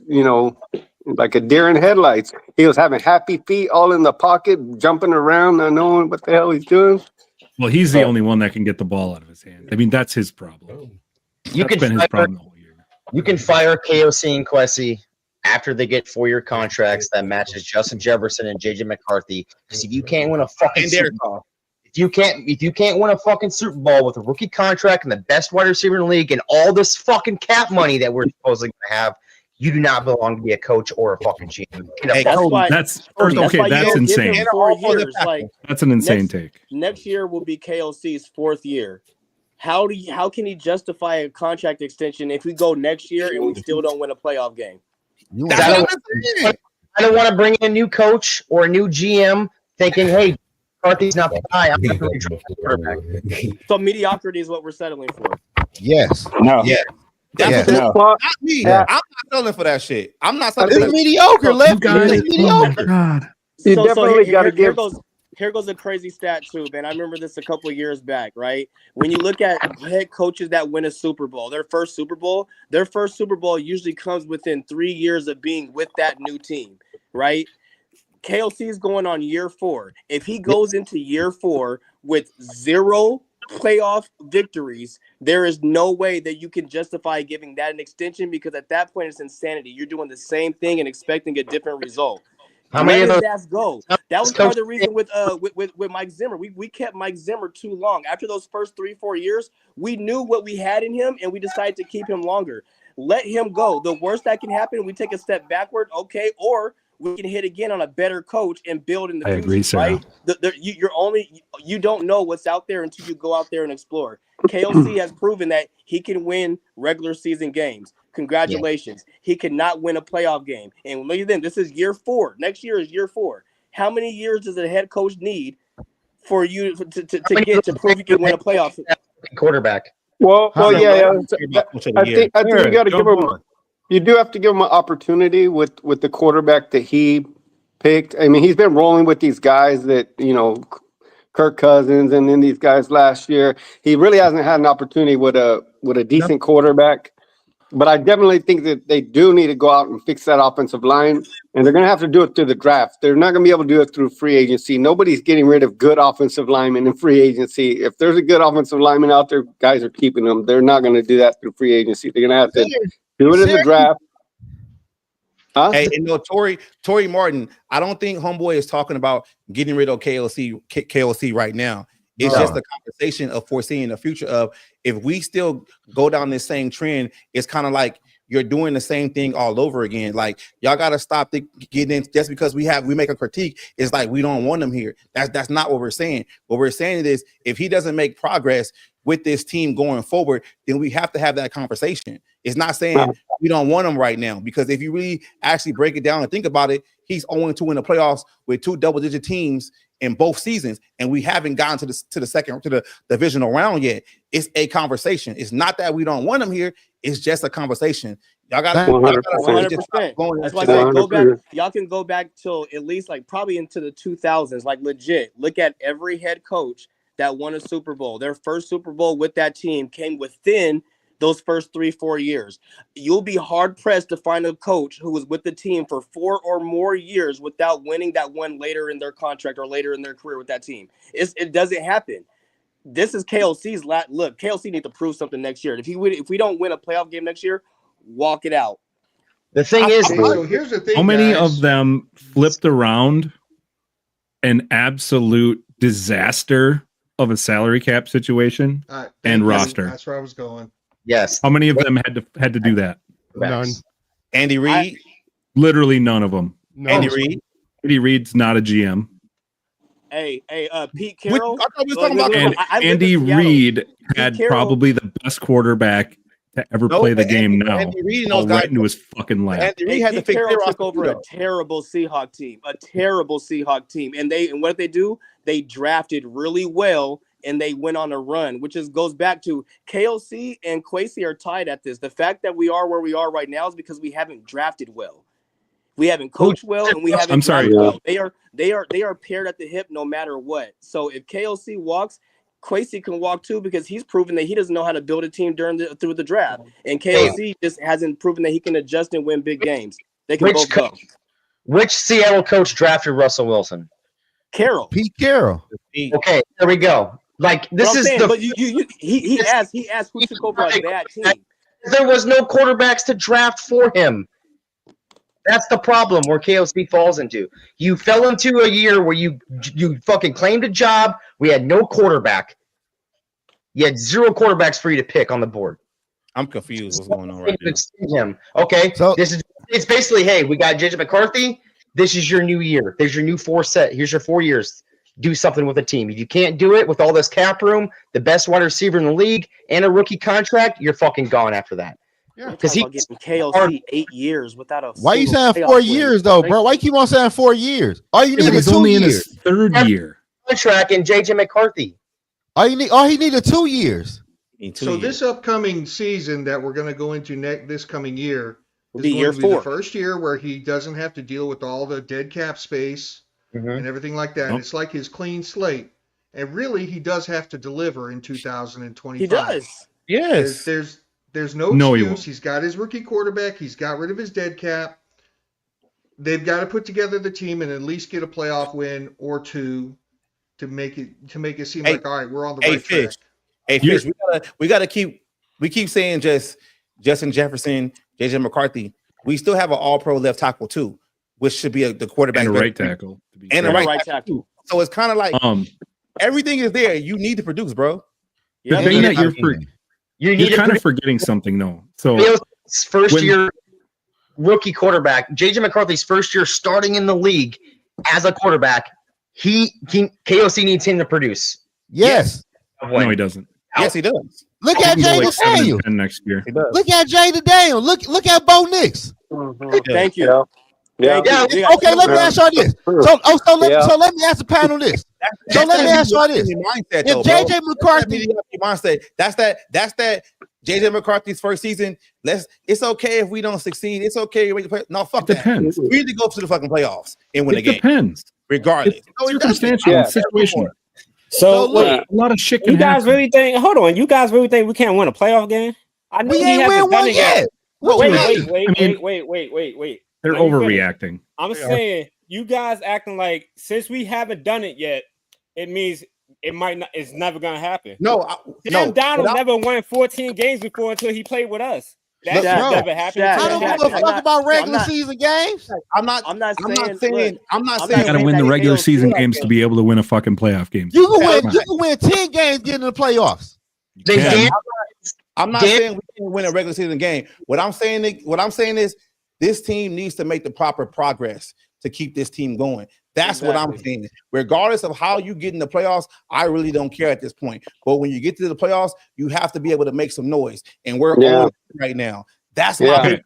[SPEAKER 16] like a deer in headlights. He was having happy feet all in the pocket, jumping around, not knowing what the hell he's doing.
[SPEAKER 13] Well, he's the only one that can get the ball out of his hands. I mean, that's his problem. That's been his problem the whole year.
[SPEAKER 2] You can fire KOC and Kwesi after they get 4-year contracts that matches Justin Jefferson and JJ McCarthy. Because if you can't win a fucking Super Bowl, if you can't win a fucking Super Bowl with a rookie contract and the best wide receiver in the league and all this fucking cap money that we're supposedly gonna have, you do not belong to be a coach or a fucking GM.
[SPEAKER 13] That's insane.
[SPEAKER 6] 4 years. Like,
[SPEAKER 13] that's an insane take.
[SPEAKER 6] Next year will be KOC's 4th year. How can he justify a contract extension if we go next year and we still don't win a playoff game?
[SPEAKER 2] I don't want to bring in a new coach or a new GM thinking, hey, McCarthy's not the guy. I'm going to redraft the quarterback.
[SPEAKER 6] So mediocrity is what we're settling for.
[SPEAKER 12] Yes.
[SPEAKER 11] No. Yeah. That's
[SPEAKER 12] Yes.
[SPEAKER 11] not me.
[SPEAKER 12] Yeah.
[SPEAKER 11] I'm not selling for that shit. I'm not selling.
[SPEAKER 12] It's mediocre, left. It's mediocre.
[SPEAKER 13] God.
[SPEAKER 16] You definitely got to give.
[SPEAKER 6] Here goes a crazy stat too, man. I remember this a couple of years back, right? When you look at head coaches that win a Super Bowl, their first Super Bowl usually comes within 3 years of being with that new team, right? KOC is going on year 4. If he goes into year 4 with 0 playoff victories, there is no way that you can justify giving that an extension, because at that point it's insanity. You're doing the same thing and expecting a different result.
[SPEAKER 2] How many of those
[SPEAKER 6] go? That was part of the reason with Mike Zimmer. We kept Mike Zimmer too long. After those first 3-4 years, we knew what we had in him, and we decided to keep him longer. Let him go. The worst that can happen, we take a step backward, okay, or we can hit again on a better coach and build in the future.
[SPEAKER 13] Agree,
[SPEAKER 6] right? You don't know what's out there until you go out there and explore. KOC has proven that he can win regular season games. Congratulations. Yeah. He cannot win a playoff game. And look at them. This is year 4. Next year is year 4. How many years does a head coach need for you to prove you can win a playoff
[SPEAKER 2] quarterback?
[SPEAKER 16] Well, yeah. I think you got to give him. You do have to give him an opportunity with the quarterback that he picked. I mean, he's been rolling with these guys that Kirk Cousins, and then these guys last year. He really hasn't had an opportunity with a decent quarterback. But I definitely think that they do need to go out and fix that offensive line, and they're going to have to do it through the draft. They're not going to be able to do it through free agency. Nobody's getting rid of good offensive linemen in free agency. If there's a good offensive lineman out there, guys are keeping them. They're not going to do that through free agency. They're going to have to do it in the draft. Huh?
[SPEAKER 11] Hey, Tory Martin, I don't think homeboy is talking about getting rid of KOC right now. It's just a conversation of foreseeing the future of, if we still go down this same trend, it's kind of like you're doing the same thing all over again. Like, y'all got to stop getting in just because we make a critique. It's like we don't want him here. That's not what we're saying. What we're saying is, if he doesn't make progress with this team going forward, then we have to have that conversation. It's not saying we don't want him right now, because if you really actually break it down and think about it, he's 0-2 in the playoffs with 2 double-digit teams in both seasons, and we haven't gotten to the divisional round yet. It's a conversation. It's not that we don't want him here. It's just a conversation. Y'all got
[SPEAKER 6] 100%. That's why I say go back. Y'all can go back till at least probably into the 2000s. Like, legit, look at every head coach that won a Super Bowl. Their first Super Bowl with that team came within those first 3-4 years. You'll be hard pressed to find a coach who was with the team for 4 or more years without winning that one later in their contract or later in their career with that team. It doesn't happen. This is KOC's look. KOC needs to prove something next year. If we don't win a playoff game next year, walk it out.
[SPEAKER 2] The thing is,
[SPEAKER 1] so here's the thing.
[SPEAKER 13] How many
[SPEAKER 1] guys.
[SPEAKER 13] of them flipped around an absolute disaster of a salary cap situation and roster?
[SPEAKER 1] That's where I was going.
[SPEAKER 2] Yes.
[SPEAKER 13] How many of them had to do that?
[SPEAKER 4] None.
[SPEAKER 11] Andy Reid?
[SPEAKER 13] Literally none of them.
[SPEAKER 4] No.
[SPEAKER 11] Andy Reid?
[SPEAKER 13] Andy Reid's not a GM.
[SPEAKER 6] Hey, Pete Carroll.
[SPEAKER 13] Andy Reid had probably the best quarterback to ever play the game now.
[SPEAKER 11] Andy Reid and
[SPEAKER 13] Fall
[SPEAKER 11] those guys
[SPEAKER 13] right into his fucking lap.
[SPEAKER 11] Andy Reid had to
[SPEAKER 6] Pete
[SPEAKER 11] fix
[SPEAKER 6] Carroll
[SPEAKER 11] their
[SPEAKER 6] took
[SPEAKER 11] roster
[SPEAKER 6] over
[SPEAKER 11] too,
[SPEAKER 6] a terrible Seahawk team, and what they do? They drafted really well, and they went on a run, which goes back to KOC and Kwesi are tied at this. The fact that we are where we are right now is because we haven't drafted well. We haven't coached well, and we haven't drafted well. They are paired at the hip no matter what. So if KOC walks, Kwesi can walk too, because he's proven that he doesn't know how to build a team through the draft, and KOC just hasn't proven that he can adjust and win big games. They can both go.
[SPEAKER 2] Which Seattle coach drafted Russell Wilson?
[SPEAKER 6] Carroll.
[SPEAKER 12] Pete Carroll.
[SPEAKER 2] Okay, there we go. Like this is
[SPEAKER 6] but he asked who took over a bad team.
[SPEAKER 2] There was no quarterbacks to draft for him. That's the problem where KOC falls into. You fell into a year where you fucking claimed a job. We had no quarterback. You had 0 quarterbacks for you to pick on the board.
[SPEAKER 11] I'm confused. What's going on right now?
[SPEAKER 2] Him. Okay, so it's basically, hey, we got JJ McCarthy. This is your new year. There's your new 4 set. Here's your 4 years. Do something with the team. If you can't do it with all this cap room, the best wide receiver in the league, and a rookie contract, you're fucking gone after that.
[SPEAKER 6] Yeah, because he getting KOC 8 years without a.
[SPEAKER 12] Why you saying 4 years though, bro? Why you keep on saying 4 years? All you need is 2 years.
[SPEAKER 13] Only in his 3rd year.
[SPEAKER 2] Contract and JJ McCarthy.
[SPEAKER 12] All he needed 2 years.
[SPEAKER 1] So this upcoming season that we're going to go into this coming year is going
[SPEAKER 6] year
[SPEAKER 1] to be
[SPEAKER 6] 4.
[SPEAKER 1] the first year where he doesn't have to deal with all the dead cap space and everything like that.
[SPEAKER 13] Nope.
[SPEAKER 1] It's like his clean slate, and really he does have to deliver in 2025.
[SPEAKER 6] He does.
[SPEAKER 11] Yes.
[SPEAKER 1] There's no
[SPEAKER 13] No, he
[SPEAKER 1] excuse.
[SPEAKER 13] won't.
[SPEAKER 1] He's got his rookie quarterback. He's got rid of his dead cap. They've got to put together the team and at least get a playoff win or 2 to make it seem like, all right, we're on the right track.
[SPEAKER 11] Hey, Fish, we keep saying just Justin Jefferson, JJ McCarthy. We still have an all-pro left tackle too, which should be the quarterback
[SPEAKER 13] And a right tackle.
[SPEAKER 11] and a right tackle. So it's kind of like everything is there. You need to produce, bro.
[SPEAKER 13] The thing that you're kind of forgetting something, though. So
[SPEAKER 2] first year rookie quarterback, JJ McCarthy's first year starting in the league as a quarterback, KOC needs him to produce.
[SPEAKER 12] Yes.
[SPEAKER 13] No, he doesn't.
[SPEAKER 11] Yes, he does.
[SPEAKER 12] Look at Jay Daniel.
[SPEAKER 13] Next year.
[SPEAKER 12] Look at Jay Daniel. Look at Bo Nix.
[SPEAKER 6] Thank you.
[SPEAKER 12] Yeah. Okay, let me ask y'all this. So let me ask the panel this. So let me ask y'all this. If JJ McCarthy,
[SPEAKER 11] mindset, that's that JJ McCarthy's first season. It's okay if we don't succeed. It's okay. No, fuck that.
[SPEAKER 13] Depends.
[SPEAKER 11] We need to go to the fucking playoffs and win the game.
[SPEAKER 13] Depends.
[SPEAKER 11] Regardless.
[SPEAKER 13] It's circumstantial. It's situational.
[SPEAKER 14] So
[SPEAKER 13] a lot of shit can
[SPEAKER 14] you guys
[SPEAKER 13] happen.
[SPEAKER 14] really think? Hold on, you guys really think we can't win a playoff game? I know
[SPEAKER 12] we ain't win one yet.
[SPEAKER 14] Wait.
[SPEAKER 13] They're overreacting.
[SPEAKER 14] I'm saying you guys acting like since we haven't done it yet, it means it might not. It's never gonna happen. Sam Donald never won 14 games before until he played with us. That never happened.
[SPEAKER 12] I don't give a fuck about regular season games.
[SPEAKER 11] I'm not saying.
[SPEAKER 13] You gotta win the regular season games to be able to win a fucking playoff game.
[SPEAKER 12] You can win 10 games getting in the playoffs.
[SPEAKER 11] I'm not saying we can win a regular season game. What I'm saying is this team needs to make the proper progress to keep this team going. That's what I'm saying. Regardless of how you get in the playoffs, I really don't care at this point. But when you get to the playoffs, you have to be able to make some noise. And we're on right now. That's right.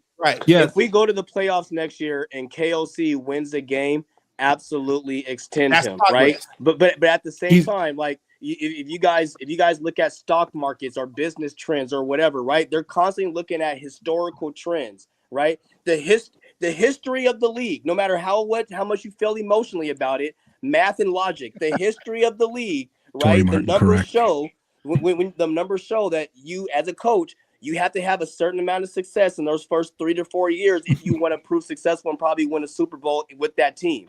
[SPEAKER 6] Yeah. If we go to the playoffs next year and KOC wins the game, absolutely extend him, right? But at the same time, like if you guys look at stock markets or business trends or whatever, right? They're constantly looking at historical trends, right? The history of the league, no matter how much you feel emotionally about it, math and logic, the history of the league, right? The numbers show when the numbers show that you as a coach, you have to have a certain amount of success in those first 3 to 4 years if you want to prove successful and probably win a Super Bowl with that team.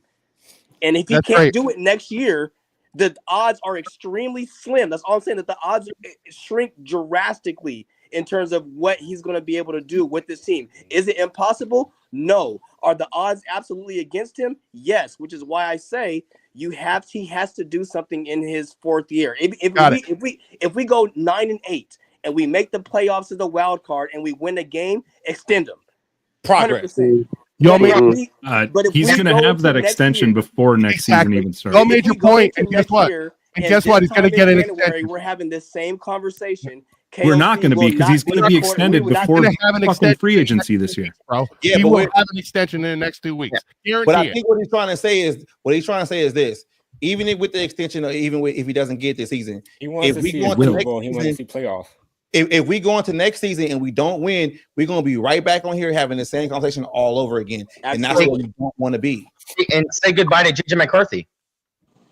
[SPEAKER 6] And if you can't do it next year, the odds are extremely slim. That's all I'm saying, that the odds shrink drastically in terms of what he's going to be able to do with this team. Is it impossible? No. Are the odds absolutely against him? Yes, which is why I say he has to do something in his 4th year. If we go 9-8 and we make the playoffs as a wild card and we win a game, extend him.
[SPEAKER 11] Progress.
[SPEAKER 6] 100%.
[SPEAKER 13] He's going to have that extension before next season even starts.
[SPEAKER 12] Y'all made your point, and guess what? And guess what? He's going to get an extension.
[SPEAKER 6] We're having this same conversation.
[SPEAKER 13] We're not going to be because he's going to be extended before fucking free agency this year,
[SPEAKER 4] bro.
[SPEAKER 11] Yeah,
[SPEAKER 4] he
[SPEAKER 11] but
[SPEAKER 4] will have an extension in the next 2 weeks. Guarantee
[SPEAKER 11] But I
[SPEAKER 4] it.
[SPEAKER 11] think what he's trying to say is this: even with the extension, or even if he doesn't get this season,
[SPEAKER 14] He wants
[SPEAKER 11] if
[SPEAKER 14] to
[SPEAKER 11] we
[SPEAKER 14] see
[SPEAKER 11] go
[SPEAKER 14] a
[SPEAKER 11] into
[SPEAKER 14] Super
[SPEAKER 11] next
[SPEAKER 14] Bowl. He wants to see
[SPEAKER 11] season,
[SPEAKER 14] playoffs.
[SPEAKER 11] if we go into next season and we don't win, we're going to be right back on here having the same conversation all over again, and that's what we don't want to be.
[SPEAKER 2] And say goodbye to JJ McCarthy.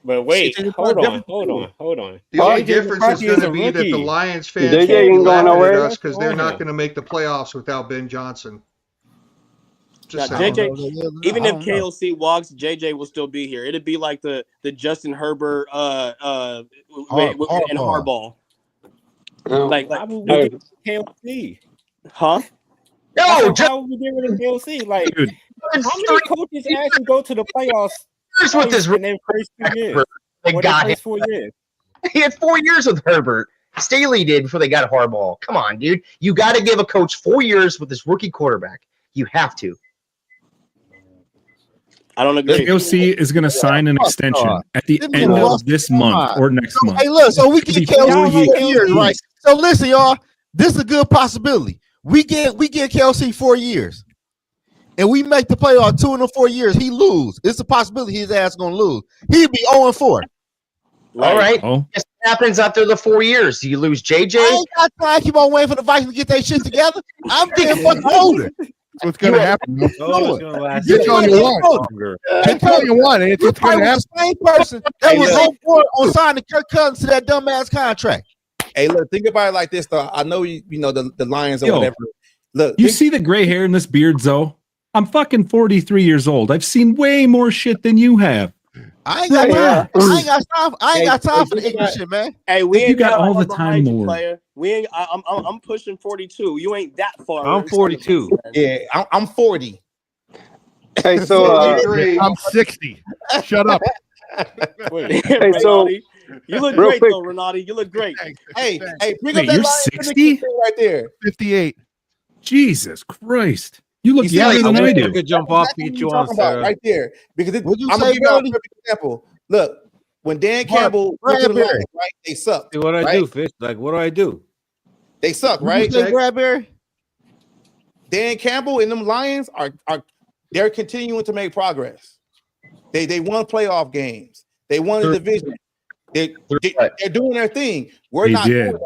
[SPEAKER 14] But wait, hold on.
[SPEAKER 1] The only
[SPEAKER 14] JJ
[SPEAKER 1] difference is
[SPEAKER 14] McCarthy
[SPEAKER 1] going
[SPEAKER 14] is
[SPEAKER 1] to
[SPEAKER 14] a
[SPEAKER 1] be that the
[SPEAKER 14] rookie.
[SPEAKER 1] Lions fans
[SPEAKER 16] JJ
[SPEAKER 1] will be
[SPEAKER 16] ain't going
[SPEAKER 1] laughing at
[SPEAKER 16] nowhere.
[SPEAKER 1] us because they're not going to make the playoffs without Ben Johnson. Just
[SPEAKER 6] Now,
[SPEAKER 1] saying.
[SPEAKER 6] JJ, even if KOC walks, JJ will still be here. It'd be like the Justin Herbert and Harbaugh. Like
[SPEAKER 14] why would we get KOC?
[SPEAKER 6] Huh?
[SPEAKER 14] No, how would we get rid of KOC? Like, how many coaches actually go to the playoffs
[SPEAKER 2] with this
[SPEAKER 14] in their first 2 years?
[SPEAKER 2] They
[SPEAKER 14] Or
[SPEAKER 2] got
[SPEAKER 14] their
[SPEAKER 2] him.
[SPEAKER 14] first 4 years?
[SPEAKER 2] He had 4 years with Herbert. Staley did before they got Harbaugh. Come on, dude. You got to give a coach 4 years with this rookie quarterback. You have to.
[SPEAKER 6] I don't agree.
[SPEAKER 13] KOC is going to sign an extension at the end of this month or next month.
[SPEAKER 12] Hey, look, so we can get KLC 4 years, right?
[SPEAKER 13] years.
[SPEAKER 12] So listen, y'all, this is a good possibility. We get KLC 4 years, and we make the playoff 2 in the 4 years. He lose. It's a possibility his ass gonna lose. He'd be 0-4.
[SPEAKER 2] All right. What happens after the 4 years? Do you lose JJ?
[SPEAKER 12] I ain't got time to keep on waiting for the Vikings to get their shit together. I'm getting fucking older.
[SPEAKER 4] What's going to happen?
[SPEAKER 12] Just
[SPEAKER 4] tell you what, it's what's going to happen.
[SPEAKER 12] The same person that was on board on signing Kirk Cousins to that dumbass contract.
[SPEAKER 11] Hey, look, think about it like this, though. I know you know the Lions or
[SPEAKER 13] Yo,
[SPEAKER 11] whatever. Look,
[SPEAKER 13] You see the gray hair in this beard, Zoe? I'm fucking 43 years old. I've seen way more shit than you have.
[SPEAKER 12] I ain't got time. I ain't got time for the ignorant shit, man.
[SPEAKER 6] Hey, we ain't
[SPEAKER 13] You got all the
[SPEAKER 6] behind
[SPEAKER 13] time in
[SPEAKER 6] you,
[SPEAKER 13] the world.
[SPEAKER 6] player. We ain't. I'm pushing 42. You ain't that far.
[SPEAKER 11] I'm 42. Yeah, I'm 40.
[SPEAKER 16] Hey, so
[SPEAKER 4] I'm 60. Shut up.
[SPEAKER 16] Hey, so
[SPEAKER 6] you look
[SPEAKER 16] real
[SPEAKER 6] great
[SPEAKER 16] quick.
[SPEAKER 6] though, Renati. You look great.
[SPEAKER 11] Hey, bring
[SPEAKER 13] Wait,
[SPEAKER 11] up that
[SPEAKER 13] you're
[SPEAKER 11] Lions
[SPEAKER 13] 60?
[SPEAKER 11] right there.
[SPEAKER 4] 58.
[SPEAKER 13] Jesus Christ. You look
[SPEAKER 11] You
[SPEAKER 13] younger than I do.
[SPEAKER 15] Could jump off,
[SPEAKER 11] That's
[SPEAKER 15] beat
[SPEAKER 11] what
[SPEAKER 15] you
[SPEAKER 11] I'm
[SPEAKER 15] on,
[SPEAKER 11] talking about
[SPEAKER 15] sir.
[SPEAKER 11] right there. Because
[SPEAKER 12] What'd you
[SPEAKER 11] I'm
[SPEAKER 12] say,
[SPEAKER 11] gonna give you a
[SPEAKER 12] Brody?
[SPEAKER 11] perfect example. Look, when Dan
[SPEAKER 12] Mark,
[SPEAKER 11] Campbell went to the
[SPEAKER 12] Bradbury.
[SPEAKER 11] Lions, right? They sucked.
[SPEAKER 15] See what I
[SPEAKER 11] right?
[SPEAKER 15] do, Fish. Like, what do I do?
[SPEAKER 11] They suck,
[SPEAKER 12] What'd
[SPEAKER 11] right?
[SPEAKER 12] you say, Bradbury?
[SPEAKER 11] Dan Campbell and them Lions are they're continuing to make progress. They won playoff games. They won the division. They're doing their thing. We're
[SPEAKER 13] They
[SPEAKER 11] not
[SPEAKER 13] did.
[SPEAKER 11] doing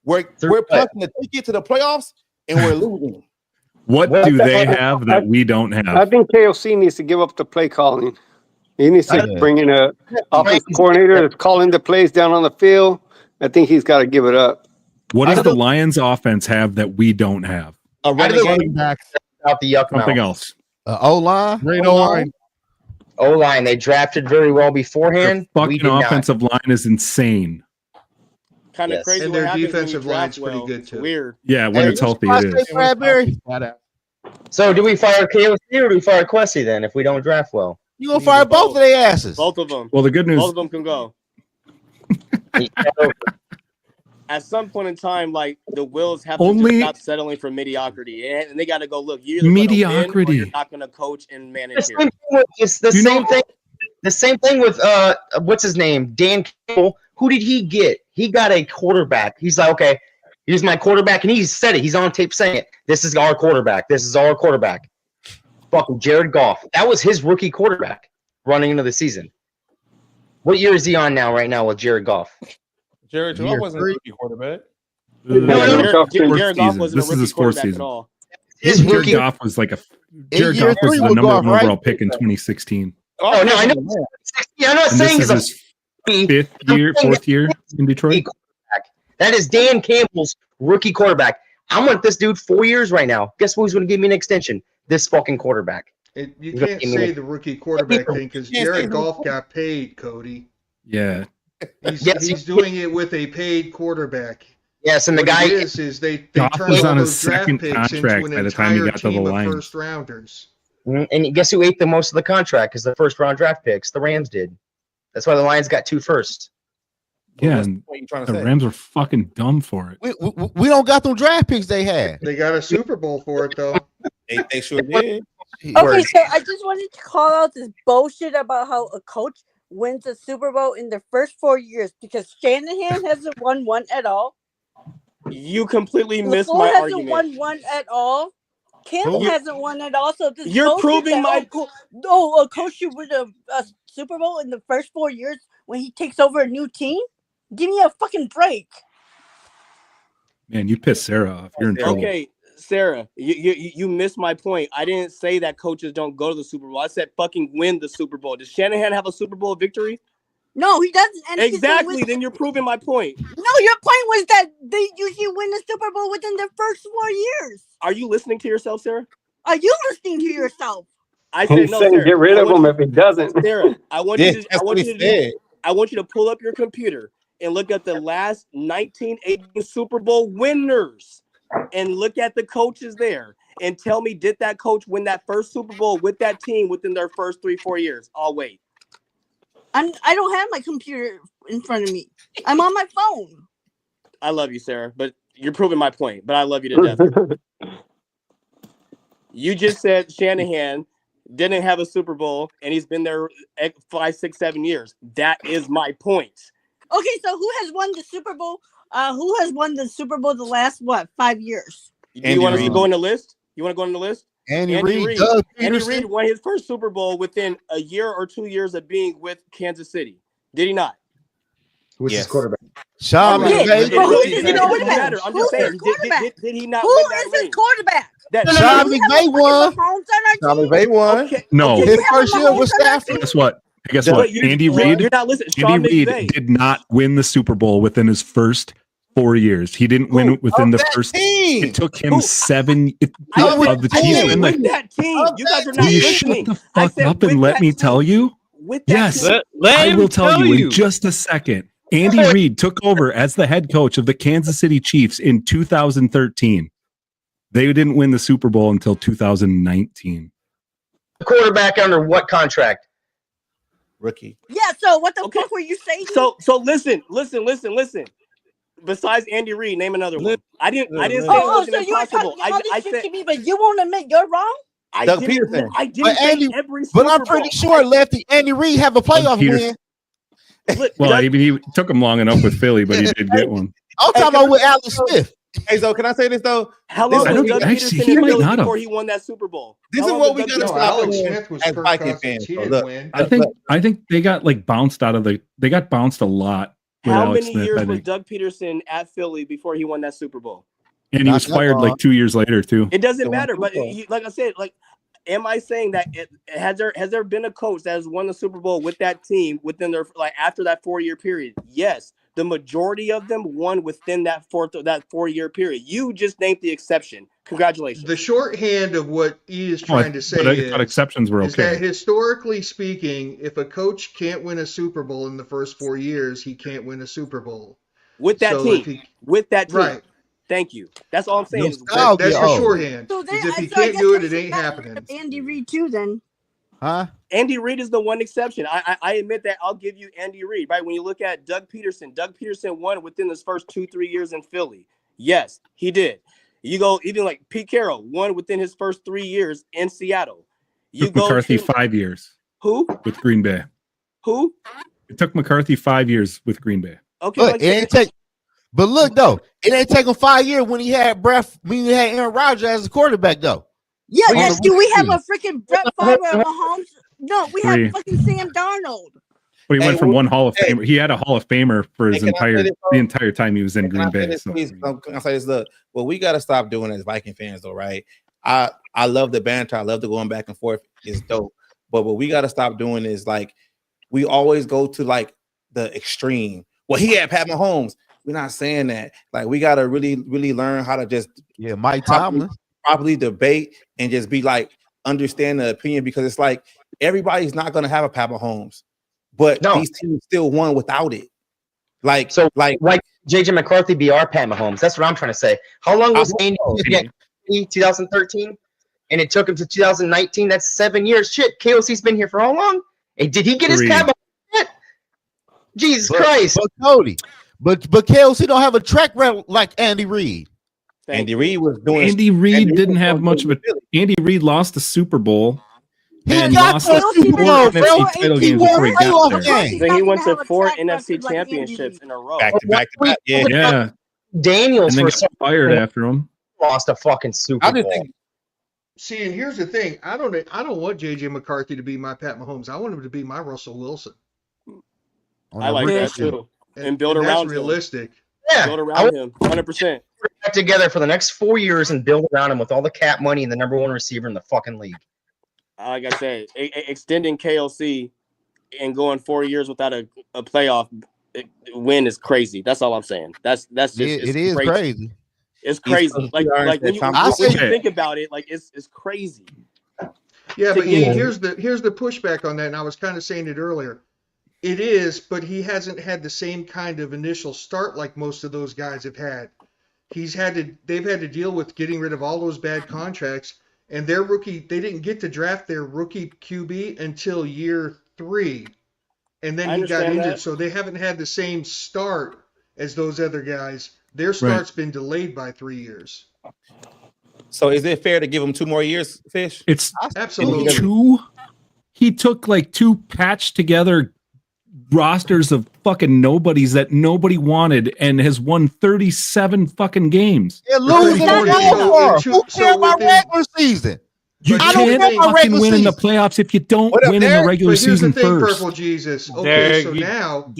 [SPEAKER 11] that. We're punching the ticket to the playoffs and we're losing.
[SPEAKER 13] What do they have that we don't
[SPEAKER 16] I
[SPEAKER 13] have?
[SPEAKER 16] think KOC needs to give up the play calling. He needs to bring in a offensive coordinator that's calling the plays down on the field. I think he's got to give it up.
[SPEAKER 13] What does the Lions offense have that we don't have?
[SPEAKER 11] A running game.
[SPEAKER 4] Backs.
[SPEAKER 2] Out the yuck
[SPEAKER 13] Something
[SPEAKER 2] mouth.
[SPEAKER 13] else.
[SPEAKER 12] O-line.
[SPEAKER 4] Great O-line.
[SPEAKER 2] O-line. They drafted very well
[SPEAKER 13] Their
[SPEAKER 2] beforehand. We
[SPEAKER 13] fucking
[SPEAKER 2] did not.
[SPEAKER 13] offensive line is insane.
[SPEAKER 6] Kind of
[SPEAKER 2] Yes.
[SPEAKER 6] crazy.
[SPEAKER 1] And
[SPEAKER 6] what
[SPEAKER 1] their
[SPEAKER 6] happens when you
[SPEAKER 1] defensive
[SPEAKER 6] draft
[SPEAKER 1] line's pretty
[SPEAKER 6] well.
[SPEAKER 1] good,
[SPEAKER 6] It's
[SPEAKER 1] too.
[SPEAKER 6] weird.
[SPEAKER 13] Yeah, when
[SPEAKER 2] Hey,
[SPEAKER 13] it's healthy,
[SPEAKER 12] I
[SPEAKER 13] it
[SPEAKER 12] say
[SPEAKER 13] is.
[SPEAKER 12] Bradbury.
[SPEAKER 2] So do we fire KOC or do we fire Quessy then if we don't draft well?
[SPEAKER 12] You gonna fire both of their asses?
[SPEAKER 6] Both of them.
[SPEAKER 13] Well, the good news.
[SPEAKER 6] Both of them can go. At some point in time, like the Wills have to
[SPEAKER 13] Only-
[SPEAKER 6] just stop settling for mediocrity, and they got to go. Look, you're either
[SPEAKER 13] Mediocrity.
[SPEAKER 6] Win or you're not going to coach and manage here.
[SPEAKER 2] It's the same thing. The same thing with what's his name? Dan Campbell. Who did he get? He got a quarterback. He's like, okay, here's my quarterback, and he said it. He's on tape saying it. This is our quarterback. This is our quarterback. Fucking Jared Goff. That was his rookie quarterback running into the season. What year is he on now? Right now with Jared Goff.
[SPEAKER 11] Jared Goff wasn't a rookie quarterback.
[SPEAKER 6] Jared Goff wasn't
[SPEAKER 13] This
[SPEAKER 6] a
[SPEAKER 13] is
[SPEAKER 6] rookie
[SPEAKER 13] his fourth
[SPEAKER 6] quarterback
[SPEAKER 13] season.
[SPEAKER 6] at all.
[SPEAKER 2] His
[SPEAKER 13] Jared
[SPEAKER 2] rookie.
[SPEAKER 13] Goff was like Jared
[SPEAKER 12] year
[SPEAKER 13] Goff was
[SPEAKER 12] three
[SPEAKER 13] the
[SPEAKER 12] with
[SPEAKER 13] number
[SPEAKER 12] Goff,
[SPEAKER 13] one
[SPEAKER 12] right?
[SPEAKER 13] overall pick in 2016.
[SPEAKER 2] Oh no, I know. Yeah, I'm not
[SPEAKER 13] And
[SPEAKER 2] saying
[SPEAKER 13] this
[SPEAKER 2] he's
[SPEAKER 13] is
[SPEAKER 2] a
[SPEAKER 13] his fourth year in Detroit.
[SPEAKER 2] quarterback. That is Dan Campbell's rookie quarterback. I'm with this dude 4 years right now. Guess who's going to give me an extension? This fucking quarterback.
[SPEAKER 1] You
[SPEAKER 2] He's gonna
[SPEAKER 1] can't
[SPEAKER 2] give me
[SPEAKER 1] say
[SPEAKER 2] an-
[SPEAKER 1] the rookie quarterback thing because Jared Goff got paid, Cody.
[SPEAKER 13] Yeah.
[SPEAKER 1] He's doing it with a paid quarterback.
[SPEAKER 2] Yes, and the
[SPEAKER 1] What
[SPEAKER 2] guy
[SPEAKER 1] it is they
[SPEAKER 13] Goff
[SPEAKER 1] turn
[SPEAKER 13] was
[SPEAKER 1] all
[SPEAKER 13] on his
[SPEAKER 1] those draft
[SPEAKER 13] second
[SPEAKER 1] picks
[SPEAKER 13] contract
[SPEAKER 1] into
[SPEAKER 13] by
[SPEAKER 1] an
[SPEAKER 13] the time he
[SPEAKER 1] entire
[SPEAKER 13] got to the
[SPEAKER 1] team of
[SPEAKER 13] Lions.
[SPEAKER 1] first rounders.
[SPEAKER 2] and guess who ate the most of the contract? Because the first round draft picks, the Rams did. That's why the Lions got 2 first.
[SPEAKER 13] Yeah,
[SPEAKER 11] What's
[SPEAKER 13] and
[SPEAKER 11] the point you trying to
[SPEAKER 13] the
[SPEAKER 11] say?
[SPEAKER 13] Rams were fucking dumb for it.
[SPEAKER 12] We don't got them draft picks they had.
[SPEAKER 1] They got a Super Bowl for it though.
[SPEAKER 11] They sure did.
[SPEAKER 17] Okay, so I just wanted to call out this bullshit about how a coach wins a Super Bowl in their first 4 years because Shanahan hasn't won one at all.
[SPEAKER 6] You completely missed
[SPEAKER 17] LaFleur
[SPEAKER 6] my
[SPEAKER 17] hasn't
[SPEAKER 6] argument.
[SPEAKER 17] won one at all. Campbell hasn't won at all. So this
[SPEAKER 6] You're proving my.
[SPEAKER 17] a coach should win a Super Bowl in the first 4 years when he takes over a new team. Give me a fucking break.
[SPEAKER 13] Man, you pissed Sarah off. You're in trouble.
[SPEAKER 6] Okay, Sarah, you missed my point. I didn't say that coaches don't go to the Super Bowl. I said fucking win the Super Bowl. Does Shanahan have a Super Bowl victory?
[SPEAKER 17] No, he doesn't. And
[SPEAKER 6] exactly. Then you're proving my point.
[SPEAKER 17] No, your point was that they usually win the Super Bowl within their first 4 years.
[SPEAKER 6] Are you listening to yourself, Sarah?
[SPEAKER 17] Are you listening to yourself?
[SPEAKER 6] I said no, Sarah.
[SPEAKER 16] Get rid of him if he doesn't.
[SPEAKER 6] Sarah, I want you to pull up your computer and look at the last 1980 Super Bowl winners and look at the coaches there and tell me, did that coach win that first Super Bowl with that team within their first 3-4 years? I'll wait.
[SPEAKER 17] I don't have my computer in front of me. I'm on my phone.
[SPEAKER 6] I love you, Sarah, but you're proving my point. But I love you to death. You just said Shanahan didn't have a Super Bowl, and he's been there 5, 6, 7 years. That is my point.
[SPEAKER 17] Okay, so who has won the Super Bowl? Who has won the Super Bowl the last 5 years?
[SPEAKER 6] Do you want us to go on the list? You want to go on the list?
[SPEAKER 12] Andy Reid.
[SPEAKER 6] Andy Reid won his first Super Bowl within a year or 2 years of being with Kansas City. Did he not?
[SPEAKER 18] Who's his quarterback?
[SPEAKER 12] Sean McVay.
[SPEAKER 6] It doesn't matter. I'm just saying. Did he not win that ring?
[SPEAKER 17] His quarterback?
[SPEAKER 12] Sean McVay won.
[SPEAKER 18] Sean McVay won.
[SPEAKER 13] No.
[SPEAKER 12] His first year was Stafford.
[SPEAKER 13] Guess what? Andy Reid.
[SPEAKER 6] You're not listening.
[SPEAKER 13] Andy Reid did not win the Super Bowl within his first 4 years. He didn't win within the first.
[SPEAKER 12] Team.
[SPEAKER 13] It took him 7
[SPEAKER 6] of
[SPEAKER 13] the team.
[SPEAKER 6] With that team, you guys are not
[SPEAKER 13] Will you
[SPEAKER 6] listening.
[SPEAKER 13] shut the fuck up and let me tell you? Yes, I will tell you in just a second. Andy Reid took over as the head coach of the Kansas City Chiefs in 2013. They didn't win the Super Bowl until 2019.
[SPEAKER 2] The quarterback under what contract?
[SPEAKER 11] Rookie.
[SPEAKER 17] Yeah, so what the fuck were you saying?
[SPEAKER 6] So listen. Besides Andy Reid, name another one. I didn't say it wasn't impossible. I said
[SPEAKER 17] to me, but you won't admit you're wrong?
[SPEAKER 11] Doug Peterson.
[SPEAKER 6] I didn't say every Super
[SPEAKER 12] But I'm pretty sure Lefty Andy Reid have a playoff win.
[SPEAKER 13] Well, I mean, he took him long enough with Philly, but he did get one.
[SPEAKER 12] I'm talking about with Alex Smith.
[SPEAKER 11] Hey, so can I say this though?
[SPEAKER 6] How long was Doug Peterson in Philly before he won that Super Bowl?
[SPEAKER 11] This is what we gotta stop doing as Viking fans.
[SPEAKER 13] I think they got bounced out of they got bounced a lot.
[SPEAKER 6] How many years was Doug Peterson at Philly before he won that Super Bowl?
[SPEAKER 13] And he was fired 2 years later too.
[SPEAKER 6] It doesn't matter, but like I said, am I saying that has there been a coach that has won the Super Bowl with that team within their after that 4-year period? Yes, the majority of them won within that 4-year period. You just named the exception. Congratulations.
[SPEAKER 1] The shorthand of what he is trying to say
[SPEAKER 13] I thought exceptions were
[SPEAKER 1] is
[SPEAKER 13] okay.
[SPEAKER 1] that historically speaking, if a coach can't win a Super Bowl in the first 4 years, he can't win a Super Bowl
[SPEAKER 6] with that team. With that team,
[SPEAKER 1] right?
[SPEAKER 6] Thank you. That's all I'm saying.
[SPEAKER 1] That's the shorthand. So if he can't do it, it ain't happening.
[SPEAKER 17] Andy Reid too, then.
[SPEAKER 12] Huh?
[SPEAKER 6] Andy Reid is the one exception. I admit that. I'll give you Andy Reid. Right? When you look at Doug Peterson won within his first 2-3 years in Philly. Yes, he did. You go even like Pete Carroll won within his first 3 years in Seattle. You
[SPEAKER 13] took McCarthy 5 years.
[SPEAKER 6] Who?
[SPEAKER 13] With Green Bay.
[SPEAKER 6] Who?
[SPEAKER 13] It took McCarthy 5 years with Green Bay.
[SPEAKER 6] Okay.
[SPEAKER 12] But look though, it ain't taking 5 years when he had Aaron Rodgers as a quarterback though.
[SPEAKER 17] Yeah, yes. Do we have a freaking Brett Favre or Mahomes? No, we have fucking Sam Darnold.
[SPEAKER 13] But he went from one Hall of Famer. He had a Hall of Famer for his the entire time he was in Green Bay.
[SPEAKER 11] Can I say this? Look, well, we got to stop doing as Viking fans, though, right? I love the banter. I love the going back and forth. It's dope. But what we got to stop doing is we always go to the extreme. Well, he had Pat Mahomes. We're not saying that. We got to really, really learn how to just
[SPEAKER 12] Mike Tomlin
[SPEAKER 11] properly debate and just be understand the opinion, because it's everybody's not going to have a Pat Mahomes. But these teams still won without it. Why
[SPEAKER 2] JJ McCarthy be our Pat Mahomes? That's what I'm trying to say. How long was Andy 2013? And it took him to 2019. That's 7 years. Shit, KOC's been here for how long? Hey, did he get his Pat Mahomes yet? Jesus Christ.
[SPEAKER 12] But Cody. But KOC don't have a track record like Andy Reid.
[SPEAKER 11] Andy Reid was doing.
[SPEAKER 13] Andy Reid didn't have much of a. Andy Reid lost the Super Bowl.
[SPEAKER 12] He got the Super Bowl, bro.
[SPEAKER 6] He went to 4 NFC championships in a row.
[SPEAKER 11] Back to back. Yeah.
[SPEAKER 2] Daniels
[SPEAKER 13] and then
[SPEAKER 2] for
[SPEAKER 13] got fired after him.
[SPEAKER 2] Lost a fucking Super Bowl.
[SPEAKER 1] See, and here's the thing: I don't want JJ McCarthy to be my Pat Mahomes. I want him to be my Russell Wilson.
[SPEAKER 6] I like that too, and build
[SPEAKER 1] and
[SPEAKER 6] around
[SPEAKER 1] that's realistic.
[SPEAKER 2] Yeah,
[SPEAKER 6] build around him, 100%.
[SPEAKER 2] Back together for the next 4 years and build around him with all the cap money and the number one receiver in the fucking league.
[SPEAKER 6] Like I said, extending KLC and going 4 years without a playoff win is crazy. That's all I'm saying. That's just
[SPEAKER 12] it is crazy.
[SPEAKER 6] It's crazy. Like when you think about it, like it's crazy.
[SPEAKER 1] Yeah, but here's the pushback on that, and I was kind of saying it earlier. It is, but he hasn't had the same kind of initial start like most of those guys have had. They've had to deal with getting rid of all those bad contracts, and they didn't get to draft their rookie QB until year 3, and then he got injured, so they haven't had the same start as those other guys. Their start's been delayed by 3 years.
[SPEAKER 11] So is it fair to give him 2 more years, Fish?
[SPEAKER 13] It's
[SPEAKER 1] absolutely
[SPEAKER 13] 2. He took like 2 patched together rosters of fucking nobodies that nobody wanted and has won 37 fucking games.
[SPEAKER 12] Yeah, losing Who cares about regular season?
[SPEAKER 13] You can't fucking win in the playoffs if you don't win in the regular season first.
[SPEAKER 1] Purple Jesus. Okay, so now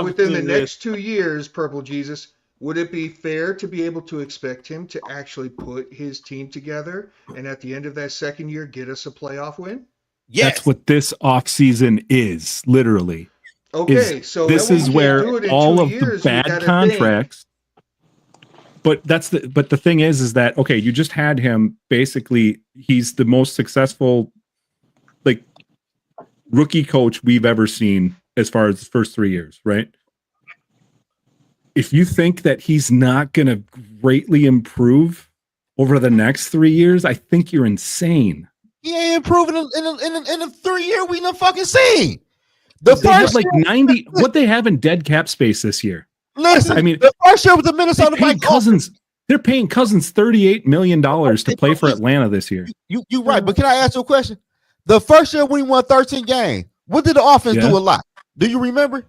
[SPEAKER 1] within the next 2 years, Purple Jesus, would it be fair to be able to expect him to actually put his team together and at the end of that second year get us a playoff win?
[SPEAKER 13] Yes. That's what this offseason is, literally.
[SPEAKER 1] Okay, so
[SPEAKER 13] this is where all of the bad contracts. But the thing is that okay, you just had him basically. He's the most successful, like, rookie coach we've ever seen as far as the first 3 years, right? If you think that he's not going to greatly improve over the next 3 years, I think you're insane.
[SPEAKER 12] He ain't improving in the 3 year we done fucking seen.
[SPEAKER 13] They have like 90. What they have in dead cap space this year?
[SPEAKER 12] Listen,
[SPEAKER 13] I mean,
[SPEAKER 12] the first year with the Minnesota Vikings.
[SPEAKER 13] They're paying Cousins $38 million to play for Atlanta this year.
[SPEAKER 12] You're right, but can I ask you a question? The first year we won 13 games. What did the offense do a lot? Do you remember?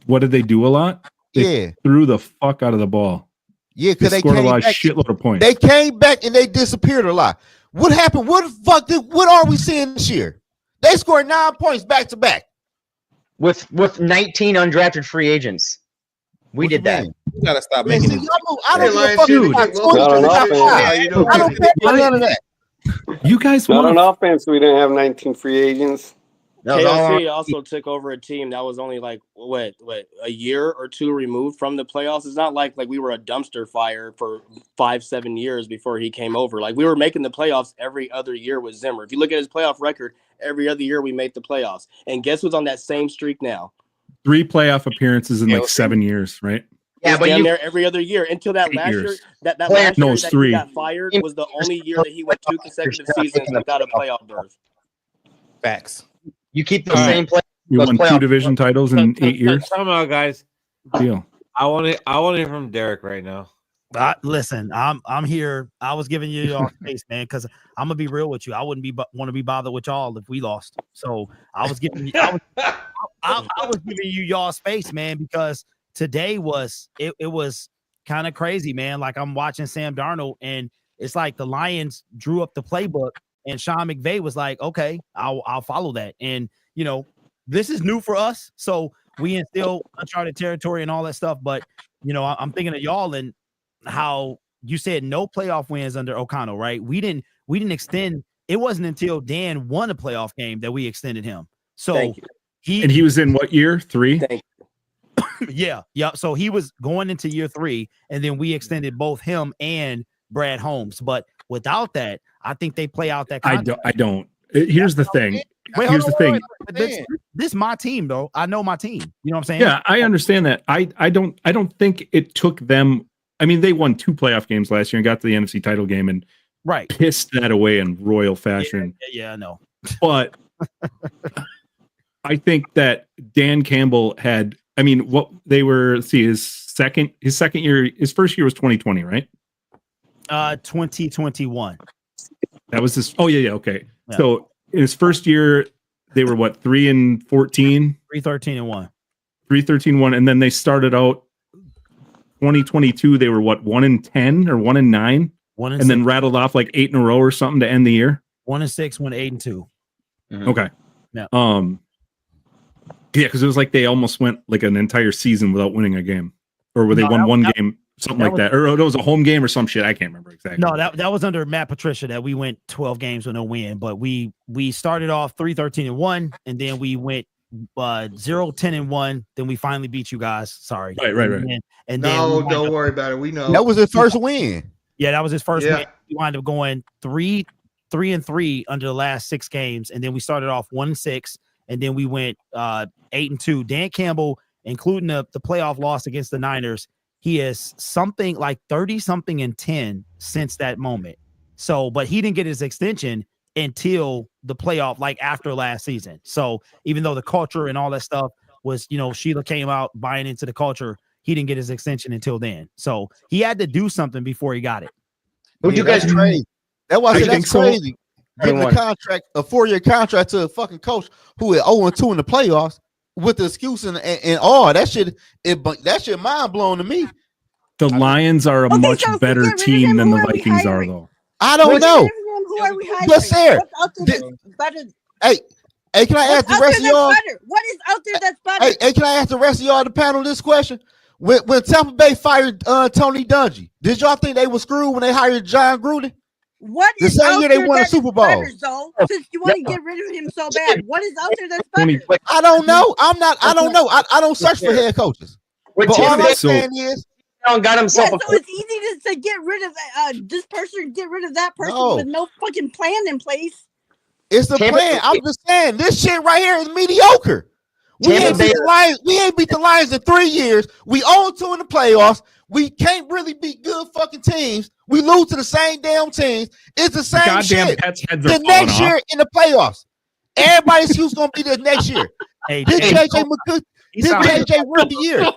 [SPEAKER 13] What did they do a lot? They threw the fuck out of the ball.
[SPEAKER 12] Yeah, because they
[SPEAKER 13] scored a lot
[SPEAKER 12] back,
[SPEAKER 13] of shitload of points.
[SPEAKER 12] They came back and they disappeared a lot. What happened? What the fuck? What are we seeing this year? They scored 9 points back to back
[SPEAKER 2] with 19 undrafted free agents. We did that.
[SPEAKER 11] You gotta stop making it.
[SPEAKER 12] I don't care about none of that.
[SPEAKER 13] You guys
[SPEAKER 16] want on offense? We didn't have 19 free agents.
[SPEAKER 6] KLC also took over a team that was only like what a year or 2 removed from the playoffs. It's not like we were a dumpster fire for 5-7 years before he came over. Like we were making the playoffs every other year with Zimmer. If you look at his playoff record, every other year we made the playoffs. And guess who's on that same streak now?
[SPEAKER 13] 3 playoff appearances in like 7 years, right?
[SPEAKER 6] Yeah, but there every other year until that last year. That last year that he got fired was the only year that he went 2 consecutive seasons without a playoff berth.
[SPEAKER 11] Facts.
[SPEAKER 2] You keep the same play.
[SPEAKER 13] You won 2 division titles in 8 years.
[SPEAKER 15] Come on, guys.
[SPEAKER 13] Deal.
[SPEAKER 15] I want to hear from Derek right now.
[SPEAKER 19] Listen, I'm here. I was giving you your space, man, because I'm gonna be real with you. I wouldn't want to be bothered with y'all if we lost. So I was giving you, I was giving you y'all space, man, because today was it was kind of crazy, man. Like I'm watching Sam Darnold, and it's like the Lions drew up the playbook, and Sean McVay was like, "Okay, I'll follow that." And you know, this is new for us, so we in still uncharted territory and all that stuff. But you know, I'm thinking of y'all and how you said no playoff wins under O'Connell, right? We didn't extend. It wasn't until Dan won a playoff game that we extended him. So
[SPEAKER 13] he was in what year? 3?
[SPEAKER 19] Yeah. So he was going into year 3, and then we extended both him and Brad Holmes. But without that, I think they play out that contract.
[SPEAKER 13] I don't. Here's the thing. Here's the thing.
[SPEAKER 19] This is my team, though. I know my team. You know what I'm saying?
[SPEAKER 13] Yeah, I understand that. I don't think it took them. I mean, they won 2 playoff games last year and got to the NFC title game and pissed that away in royal fashion.
[SPEAKER 19] Yeah, I know.
[SPEAKER 13] But I think that Dan Campbell had. I mean, what they were. See, his second year. His first year was 2020, right?
[SPEAKER 19] 2021.
[SPEAKER 13] That was his. Oh yeah. Okay.
[SPEAKER 19] Yeah.
[SPEAKER 13] So in his first year, they were what 3-14,
[SPEAKER 19] 3-13-1,
[SPEAKER 13] 3-13-1, and then they started out 2022, they were what, 1-10 or 1-9, and then rattled off like 8 in a row or something to end the year.
[SPEAKER 19] 1-6, went 8-2.
[SPEAKER 13] Okay.
[SPEAKER 19] Yeah.
[SPEAKER 13] Yeah, because it was like they almost went like an entire season without winning a game, or where they won one game, something like that, or it was a home game or some shit. I can't remember exactly.
[SPEAKER 19] No, that was under Matt Patricia that we went 12 games with no win, but we started off 3-13-1, and then we went 0-10-1. Then we finally beat you guys. Sorry.
[SPEAKER 13] Right.
[SPEAKER 19] And
[SPEAKER 1] no,
[SPEAKER 19] then
[SPEAKER 1] don't worry about it. We know
[SPEAKER 12] that was his first win.
[SPEAKER 19] Yeah, that was his first
[SPEAKER 1] Yeah.
[SPEAKER 19] win. We wound up going 3-3 under the last 6 games, and then we started off 1-6, and then we went 8-2. Dan Campbell, including the playoff loss against the Niners, he is something like 30-something and 10 since that moment. So, but he didn't get his extension until the playoff, like after last season. So even though the culture and all that stuff was, Sheila came out buying into the culture, he didn't get his extension until then. So he had to do something before he got it.
[SPEAKER 2] Who'd you guys
[SPEAKER 12] crazy? That's why I said that's crazy. Giving
[SPEAKER 19] Anyone.
[SPEAKER 12] a contract, a 4-year contract to a fucking coach who is 0-2 in the playoffs with the excuse and all that shit. That shit mind blowing to me.
[SPEAKER 13] The Lions are a much better team than the Vikings are, though.
[SPEAKER 12] I don't know.
[SPEAKER 17] Who are we hiring?
[SPEAKER 12] But Sarah,
[SPEAKER 17] What's out there that's better?
[SPEAKER 12] Hey, can I ask the rest of y'all?
[SPEAKER 17] What is out there that's better?
[SPEAKER 12] Hey, can I ask the rest of y'all to panel this question? When Tampa Bay fired Tony Dungy, did y'all think they were screwed when they hired John Gruden?
[SPEAKER 17] What
[SPEAKER 12] the
[SPEAKER 17] is
[SPEAKER 12] same
[SPEAKER 17] out
[SPEAKER 12] year they
[SPEAKER 17] there
[SPEAKER 12] won a
[SPEAKER 17] that's
[SPEAKER 12] Super Bowl?
[SPEAKER 17] better, Zoe? Since you want to get rid of him so bad, what is out there that's better?
[SPEAKER 12] I don't know. I don't know. I don't search for head coaches. But all I'm saying is,
[SPEAKER 2] got himself
[SPEAKER 17] so it's easy to get rid of this person, get rid of that person with no fucking plan in place.
[SPEAKER 12] It's the plan. I'm just saying this shit right here is mediocre. We ain't beat the Lions in 3 years. We 0-2 in the playoffs. We can't really beat good fucking teams. We lose to the same damn teams. It's the same
[SPEAKER 13] goddamn
[SPEAKER 12] shit.
[SPEAKER 13] Pats heads
[SPEAKER 12] The
[SPEAKER 13] are
[SPEAKER 12] next
[SPEAKER 13] falling
[SPEAKER 12] year
[SPEAKER 13] off.
[SPEAKER 12] in the playoffs. Everybody's excuse gonna be the next year. This JJ McCook, this JJ rookie year.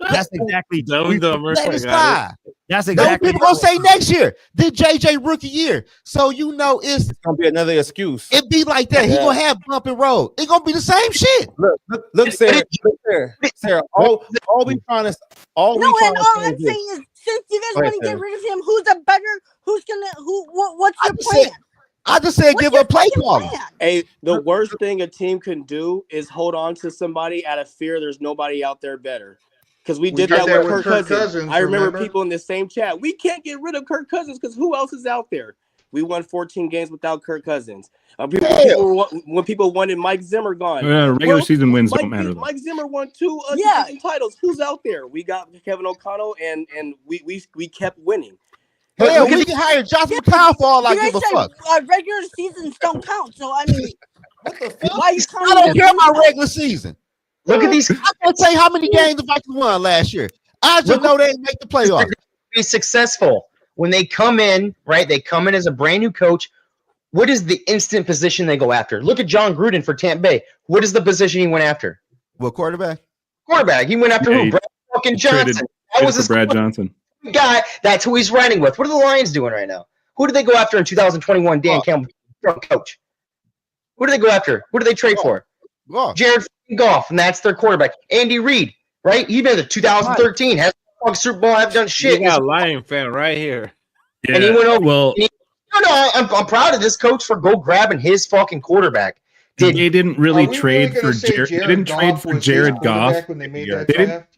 [SPEAKER 19] That's exactly
[SPEAKER 12] Let it slide.
[SPEAKER 19] That's
[SPEAKER 12] Those
[SPEAKER 19] exactly
[SPEAKER 12] people gonna say next year. This JJ rookie year. So it's
[SPEAKER 11] gonna be another excuse.
[SPEAKER 12] It be like that. He gonna have bump and roll. It gonna be the same shit.
[SPEAKER 11] Look, Sarah. All we trying to
[SPEAKER 17] I'm saying is, since you guys want to get rid of him, what's your plan?
[SPEAKER 12] I just said give a play caller.
[SPEAKER 6] Hey, the worst thing a team can do is hold on to somebody out of fear there's nobody out there better. Because we did that with Kirk Cousins. I remember people in the same chat. We can't get rid of Kirk Cousins because who else is out there? We won 14 games without Kirk Cousins. When people wanted Mike Zimmer gone.
[SPEAKER 13] Regular season wins don't matter, though.
[SPEAKER 6] Mike Zimmer won 2 division titles. Who's out there? We got Kevin O'Connell, and we kept winning.
[SPEAKER 12] Hell, we can hire Josh McCown for all I give a fuck.
[SPEAKER 17] Regular seasons don't count. So I mean, what the fuck? Why are you
[SPEAKER 12] I don't care about regular season.
[SPEAKER 2] Look at these.
[SPEAKER 12] I can't tell you how many games the Vikings won last year. I just know they didn't make the playoffs.
[SPEAKER 2] Be successful when they come in, right? They come in as a brand new coach. What is the instant position they go after? Look at John Gruden for Tampa Bay. What is the position he went after?
[SPEAKER 12] What quarterback?
[SPEAKER 2] Quarterback. He went after who? Brad fucking Johnson. That was his
[SPEAKER 13] Brad Johnson.
[SPEAKER 2] Guy. That's who he's running with. What are the Lions doing right now? Who did they go after in 2021? Dan Campbell, coach. Who do they go after? Who do they trade for? Jared Goff, and that's their quarterback. Andy Reid, right? He been in 2013. Has won Super Bowl. Haven't done shit.
[SPEAKER 15] You got a Lion fan right here.
[SPEAKER 2] And he went over. I'm proud of this coach for grabbing his fucking quarterback.
[SPEAKER 13] They didn't really trade for Jared. They didn't trade for Jared Goff.
[SPEAKER 1] When they made that draft?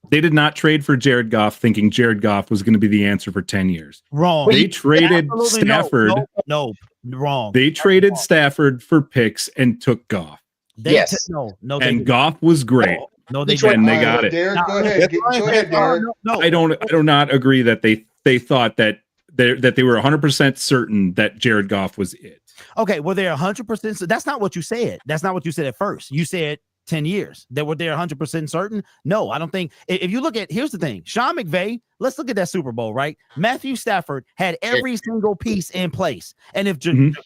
[SPEAKER 13] They did not trade for Jared Goff thinking Jared Goff was going to be the answer for 10 years.
[SPEAKER 19] Wrong.
[SPEAKER 13] They traded Stafford.
[SPEAKER 19] No, wrong.
[SPEAKER 13] They traded Stafford for picks and took Goff.
[SPEAKER 19] Yes.
[SPEAKER 13] And Goff was great.
[SPEAKER 19] No, they
[SPEAKER 13] didn't. And they got it.
[SPEAKER 1] Derek, go ahead. Go ahead, Derek.
[SPEAKER 13] I do not agree that they thought that they were 100% certain that Jared Goff was it.
[SPEAKER 19] Okay, well, they're 100%. So that's not what you said. That's not what you said at first. You said 10 years. They were there 100% certain. No, I don't think. If you look at, here's the thing, Sean McVay, let's look at that Super Bowl, right? Matthew Stafford had every single piece in place. And if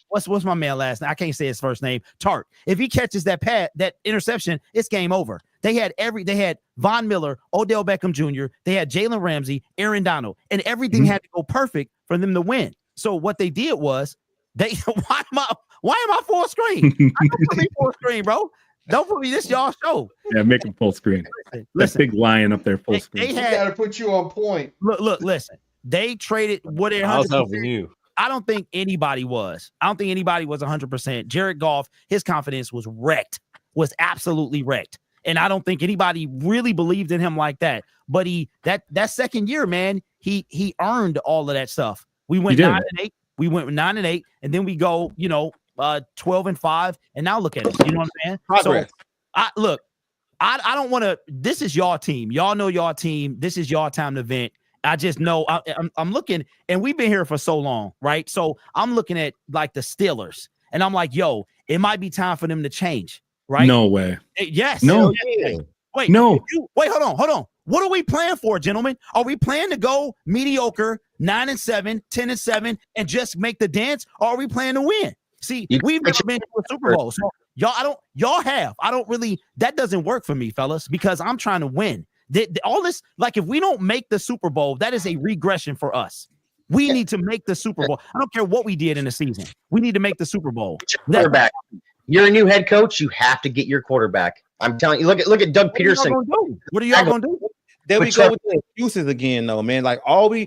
[SPEAKER 19] what's my man last name? I can't say his first name. Tart. If he catches that interception, it's game over. They had Von Miller, Odell Beckham Jr., they had Jalen Ramsey, Aaron Donald, and everything had to go perfect for them to win. So what they did was why am I full screen? I don't want to be full screen, bro. Don't put me. This y'all show.
[SPEAKER 13] Yeah, make him full screen.
[SPEAKER 19] Listen.
[SPEAKER 13] That big lion up there, full screen.
[SPEAKER 1] They got to put you on point.
[SPEAKER 19] Look, listen. They traded what
[SPEAKER 3] I was helping you.
[SPEAKER 19] I don't think anybody was. I don't think anybody was 100%. Jared Goff, his confidence was wrecked, was absolutely wrecked. And I don't think anybody really believed in him like that. But that second year, man, he earned all of that stuff. We went 9-8. We went 9-8, and then we go, 12-5, and now look at us. You know what I'm saying?
[SPEAKER 11] Progress.
[SPEAKER 19] So I don't want to. This is your team. Y'all know your team. This is your time to vent. I just know I'm looking, and we've been here for so long, right? So I'm looking at like the Steelers, and I'm like, yo, it might be time for them to change, right?
[SPEAKER 13] No way.
[SPEAKER 19] Yes.
[SPEAKER 13] No.
[SPEAKER 19] Wait.
[SPEAKER 13] No.
[SPEAKER 19] Wait. Hold on. What are we playing for, gentlemen? Are we playing to go mediocre, 9-7, 10-7, and just make the dance? Or are we playing to win? See, we've never been to a Super Bowl, so y'all have. I don't really. That doesn't work for me, fellas, because I'm trying to win. All this, like, if we don't make the Super Bowl, that is a regression for us. We need to make the Super Bowl. I don't care what we did in the season. We need to make the Super Bowl.
[SPEAKER 2] Quarterback. You're a new head coach. You have to get your quarterback. I'm telling you. Look at Doug Peterson.
[SPEAKER 19] What are y'all gonna do?
[SPEAKER 11] There we go with the excuses again, though, man. Like all we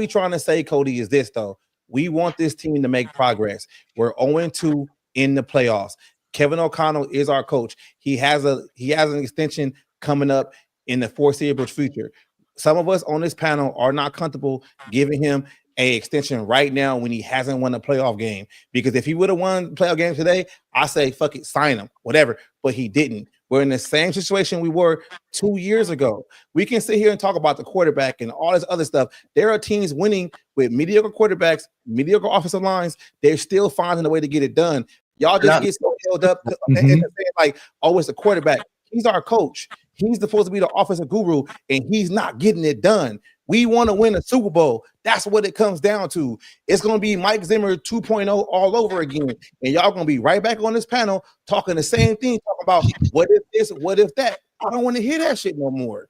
[SPEAKER 11] trying to say, Cody, is this though. We want this team to make progress. We're 0-2 in the playoffs. Kevin O'Connell is our coach. He has an extension coming up in the foreseeable future. Some of us on this panel are not comfortable giving him an extension right now when he hasn't won a playoff game. Because if he would have won the playoff game today, I say fuck it, sign him, whatever. But he didn't. We're in the same situation we were 2 years ago. We can sit here and talk about the quarterback and all this other stuff. There are teams winning with mediocre quarterbacks, mediocre offensive lines. They're still finding a way to get it done. Y'all just get so held up and saying like, oh, it's the quarterback. He's our coach. He's supposed to be the offensive guru, and he's not getting it done. We want to win a Super Bowl. That's what it comes down to. It's going to be Mike Zimmer 2.0 all over again. And y'all going to be right back on this panel talking the same thing, talking about what if this, what if that. I don't want to hear that shit no more.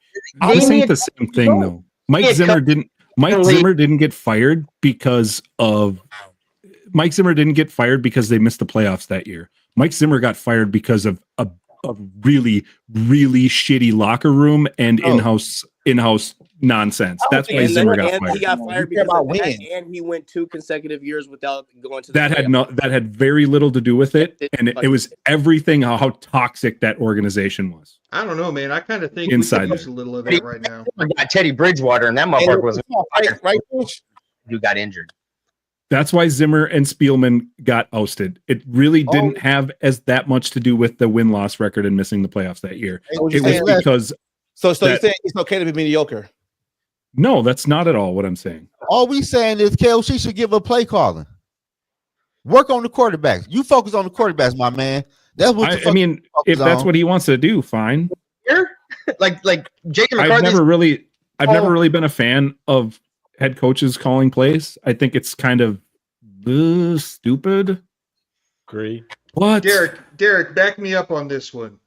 [SPEAKER 13] This ain't the same thing, though. Mike Zimmer didn't get fired because they missed the playoffs that year. Mike Zimmer got fired because of a really, really shitty locker room and in-house nonsense. That's why Zimmer got fired.
[SPEAKER 6] He got fired because of that, and he went 2 consecutive years without going to the
[SPEAKER 13] playoffs. That had very little to do with it, and it was everything how toxic that organization was.
[SPEAKER 1] I don't know, man. I kind of think
[SPEAKER 13] Inside
[SPEAKER 1] we could use a little of that right now.
[SPEAKER 2] Got Teddy Bridgewater, and that motherfucker was
[SPEAKER 11] right.
[SPEAKER 2] You got injured.
[SPEAKER 13] That's why Zimmer and Spielman got ousted. It really didn't have that much to do with the win-loss record and missing the playoffs that year. It was because.
[SPEAKER 11] So you're saying it's okay to be mediocre?
[SPEAKER 13] No, that's not at all what I'm saying.
[SPEAKER 12] All we saying is KOC should give a play calling. Work on the quarterbacks. You focus on the quarterbacks, my man. That's what
[SPEAKER 13] I mean. If that's what he wants to do, fine.
[SPEAKER 2] like Jacob McCarthy.
[SPEAKER 13] I've never really been a fan of head coaches calling plays. I think it's kind of stupid.
[SPEAKER 15] Agree.
[SPEAKER 13] What?
[SPEAKER 1] Derek, back me up on this one.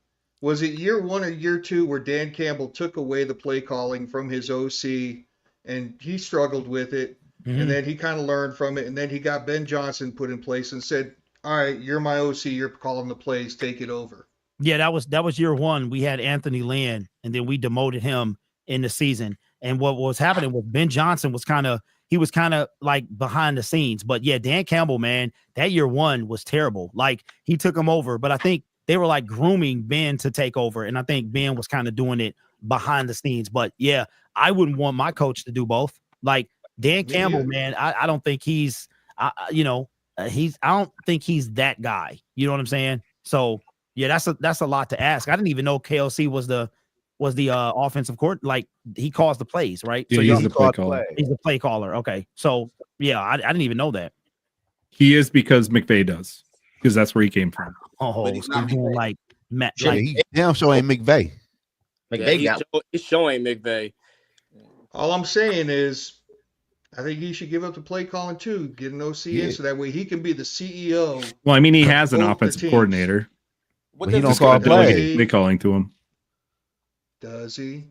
[SPEAKER 1] Was it year 1 or year 2 where Dan Campbell took away the play calling from his OC and he struggled with it, and then he kind of learned from it, and then he got Ben Johnson put in place and said, all right, you're my OC, you're calling the plays, take it over.
[SPEAKER 19] Yeah, that was year 1. We had Anthony Lynn, and then we demoted him in the season. And what was happening was Ben Johnson was kind of like behind the scenes. But yeah, Dan Campbell, man, that year 1 was terrible. Like he took him over, but I think they were like grooming Ben to take over. And I think Ben was kind of doing it behind the scenes. But yeah, I wouldn't want my coach to do both. Like Dan Campbell, man, I don't think I don't think he's that guy. You know what I'm saying? So yeah, that's a lot to ask. I didn't even know KLC was the offensive court. Like he calls the plays, right?
[SPEAKER 13] Yeah,
[SPEAKER 19] so
[SPEAKER 13] he's the play caller.
[SPEAKER 19] He's the play caller. Okay. So yeah, I didn't even know that.
[SPEAKER 13] He is because McVay does, because that's where he came from.
[SPEAKER 19] Oh, so he's doing like Matt.
[SPEAKER 12] Yeah, he damn sure ain't McVay.
[SPEAKER 6] He's showing McVay.
[SPEAKER 1] All I'm saying is, I think he should give up the play calling too. Get an OC in so that way he can be the CEO.
[SPEAKER 13] Well, I mean, he has an offensive coordinator.
[SPEAKER 12] What he don't call play?
[SPEAKER 13] Play calling to him.
[SPEAKER 1] Does he?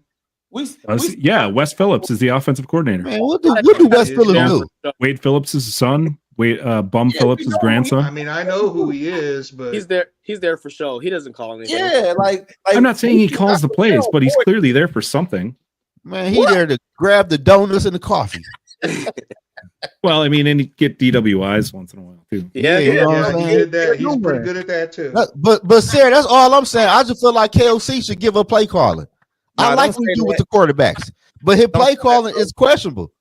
[SPEAKER 13] Yeah, Wes Phillips is the offensive coordinator.
[SPEAKER 12] Man, what do Wes Phillips do?
[SPEAKER 13] Wade Phillips' son Bum Phillips' grandson.
[SPEAKER 1] I mean, I know who he is, but
[SPEAKER 6] He's there. He's there for show. He doesn't call anything.
[SPEAKER 11] Yeah, like
[SPEAKER 13] I'm not saying he calls the plays, but he's clearly there for something.
[SPEAKER 12] Man, he there to grab the donuts and the coffee.
[SPEAKER 13] Well, I mean, and he get DWIs once in a while too.
[SPEAKER 1] yeah,
[SPEAKER 12] you know what I'm
[SPEAKER 1] he
[SPEAKER 12] saying?
[SPEAKER 1] did that. He's pretty good at that too.
[SPEAKER 12] But Sarah, that's all I'm saying. I just feel like KOC should give a play calling. I
[SPEAKER 11] Nah,
[SPEAKER 12] like
[SPEAKER 11] don't
[SPEAKER 12] what he
[SPEAKER 11] say
[SPEAKER 12] do with
[SPEAKER 11] that.
[SPEAKER 12] the quarterbacks, but his play
[SPEAKER 11] say that,
[SPEAKER 12] calling
[SPEAKER 11] though.
[SPEAKER 12] is questionable.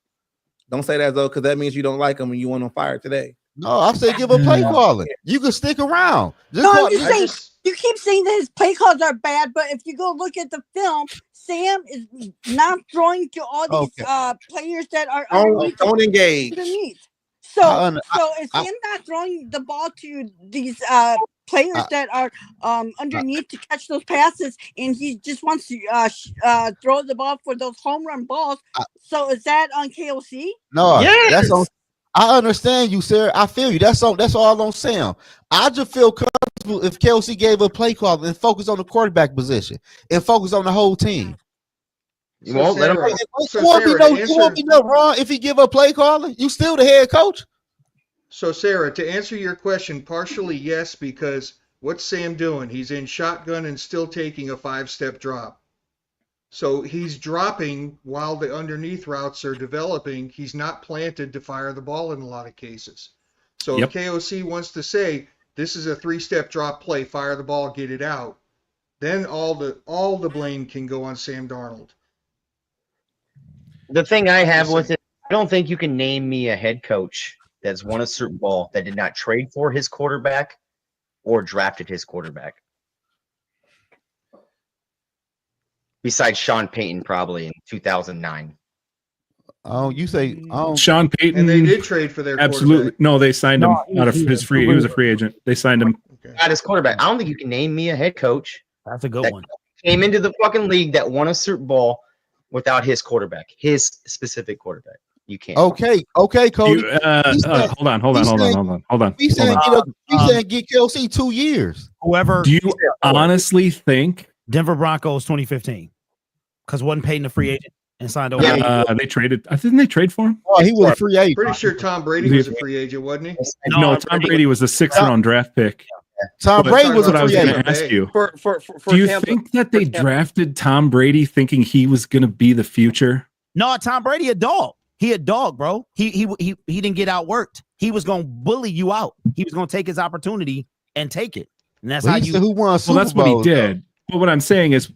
[SPEAKER 11] Don't say that though, because that means you don't like him and you want him fired today.
[SPEAKER 12] No, I say give a play calling. You can stick around. Just
[SPEAKER 17] No,
[SPEAKER 12] call-
[SPEAKER 17] I'm just saying. You keep saying that his play calls are bad, but if you go look at the film, Sam is not throwing to all these players that are
[SPEAKER 11] Don't engage.
[SPEAKER 17] underneath. So if Sam not throwing the ball to these players that are underneath to catch those passes, and he just wants to throw the ball for those home run balls, so is that on KOC?
[SPEAKER 12] No, that's on. I understand you, sir. I feel you. That's all on Sam. I just feel comfortable if Kelsey gave a play call and focus on the quarterback position and focus on the whole team.
[SPEAKER 2] You won't let him.
[SPEAKER 12] You won't be no wrong if he give a play caller. You still the head coach.
[SPEAKER 1] So Sarah, to answer your question, partially yes, because what's Sam doing? He's in shotgun and still taking a 5-step drop. So he's dropping while the underneath routes are developing. He's not planted to fire the ball in a lot of cases. So if KOC wants to say this is a 3-step drop play, fire the ball, get it out, then all the blame can go on Sam Darnold.
[SPEAKER 2] The thing I have with it, I don't think you can name me a head coach that's won a Super Bowl that did not trade for his quarterback or drafted his quarterback. Besides Sean Payton, probably in 2009.
[SPEAKER 12] Oh, you say
[SPEAKER 13] Sean Payton,
[SPEAKER 1] and they did trade for their
[SPEAKER 13] absolutely. No, they signed him out of his free. He was a free agent. They signed him.
[SPEAKER 2] Not his quarterback. I don't think you can name me a head coach.
[SPEAKER 19] That's a good one.
[SPEAKER 2] Came into the fucking league that won a Super Bowl without his quarterback, his specific quarterback. You can't.
[SPEAKER 12] Okay, Cody.
[SPEAKER 13] Hold on.
[SPEAKER 12] He said get Kelsey 2 years.
[SPEAKER 19] Whoever.
[SPEAKER 13] Do you honestly think
[SPEAKER 19] Denver Broncos 2015? Because wasn't Payton a free agent and signed over?
[SPEAKER 13] They traded. Didn't they trade for him?
[SPEAKER 12] Oh, he was a free agent.
[SPEAKER 1] Pretty sure Tom Brady was a free agent, wasn't he?
[SPEAKER 13] No, Tom Brady was a 6th-round draft pick.
[SPEAKER 12] Tom Brady was
[SPEAKER 13] what
[SPEAKER 12] a
[SPEAKER 13] I was
[SPEAKER 12] free
[SPEAKER 13] going
[SPEAKER 12] agent.
[SPEAKER 13] to ask you.
[SPEAKER 6] For
[SPEAKER 13] Do you
[SPEAKER 6] Tampa,
[SPEAKER 13] think that they drafted Tom Brady thinking he was going to be the future?
[SPEAKER 19] No, Tom Brady a dog. He a dog, bro. He didn't get outworked. He was going to bully you out. He was going to take his opportunity and take it. And that's how you.
[SPEAKER 12] Who won Super
[SPEAKER 13] Well, that's what he did. But what I'm saying is,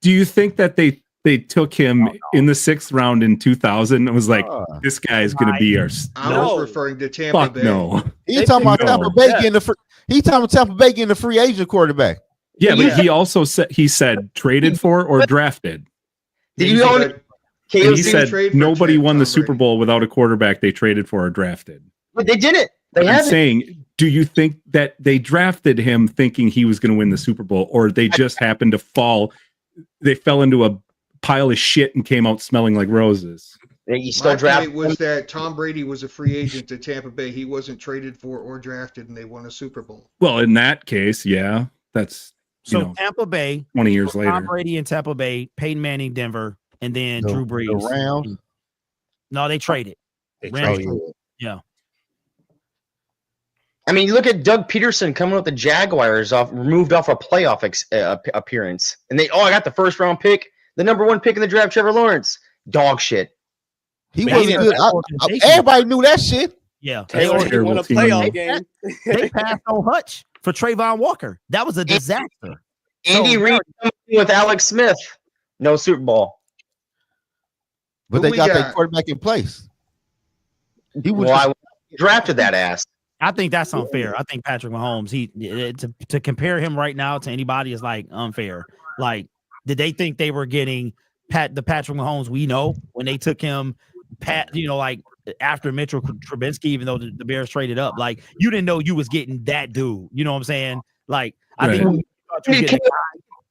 [SPEAKER 13] do you think that they took him in the 6th round in 2000 and was like, this guy is going to be our.
[SPEAKER 1] I was referring to Tampa Bay.
[SPEAKER 13] No.
[SPEAKER 12] He talking about Tampa Bay getting the free. He talking about Tampa Bay getting the free agent quarterback.
[SPEAKER 13] Yeah, but he also said traded for or drafted.
[SPEAKER 2] Did you know?
[SPEAKER 13] And he said nobody won the Super Bowl without a quarterback they traded for or drafted.
[SPEAKER 2] But they did it.
[SPEAKER 13] I'm saying, do you think that they drafted him thinking he was going to win the Super Bowl, or they just happened to fall? They fell into a pile of shit and came out smelling like roses.
[SPEAKER 2] You still
[SPEAKER 1] My point was that Tom Brady was a free agent to Tampa Bay. He wasn't traded for or drafted, and they won a Super Bowl.
[SPEAKER 13] Well, in that case, yeah, that's
[SPEAKER 19] Tampa Bay
[SPEAKER 13] 20 years later.
[SPEAKER 19] Tom Brady in Tampa Bay, Peyton Manning, Denver, and then Drew Brees.
[SPEAKER 12] The Rams.
[SPEAKER 19] No, they traded. Yeah.
[SPEAKER 2] I mean, you look at Doug Peterson coming with the Jaguars removed off a playoff appearance, and I got the 1st round pick, the number 1 pick in the draft, Trevor Lawrence. Dog shit.
[SPEAKER 12] He wasn't good. Everybody knew that shit.
[SPEAKER 19] Yeah.
[SPEAKER 6] They already won a playoff game.
[SPEAKER 19] They passed on Hutch for Trayvon Walker. That was a disaster.
[SPEAKER 2] Andy Reid with Alex Smith. No Super Bowl.
[SPEAKER 12] But they got their quarterback in place.
[SPEAKER 2] I drafted that ass.
[SPEAKER 19] I think that's unfair. I think Patrick Mahomes, to compare him right now to anybody is like unfair. Like, did they think they were getting the Patrick Mahomes we know when they took him like after Mitchell Trubisky, even though the Bears traded up? Like, you didn't know you was getting that dude. You know what I'm saying? Like, I think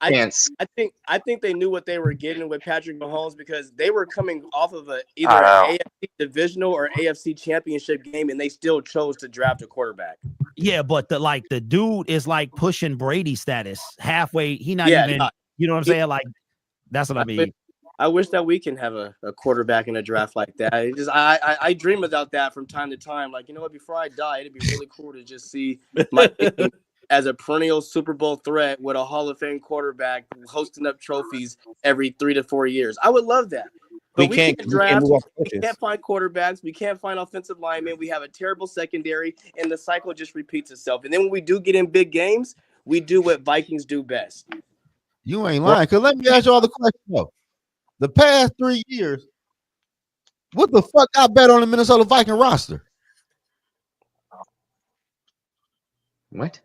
[SPEAKER 6] I think they knew what they were getting with Patrick Mahomes because they were coming off of either an AFC divisional or AFC championship game, and they still chose to draft a quarterback.
[SPEAKER 19] Yeah, but the dude is like pushing Brady status halfway. He not even. You know what I'm saying? Like, that's what I mean.
[SPEAKER 6] I wish that we can have a quarterback in a draft like that. I dream about that from time to time. Like, you know what? Before I die, it'd be really cool to just see my team as a perennial Super Bowl threat with a Hall of Fame quarterback hosting up trophies every 3 to 4 years. I would love that. But we can't draft. We can't find quarterbacks. We can't find offensive linemen. We have a terrible secondary, and the cycle just repeats itself. And then when we do get in big games, we do what Vikings do best.
[SPEAKER 12] You ain't lying. Because let me ask you all the questions, though. The past 3 years, what the fuck I bet on the Minnesota Viking roster?
[SPEAKER 2] What?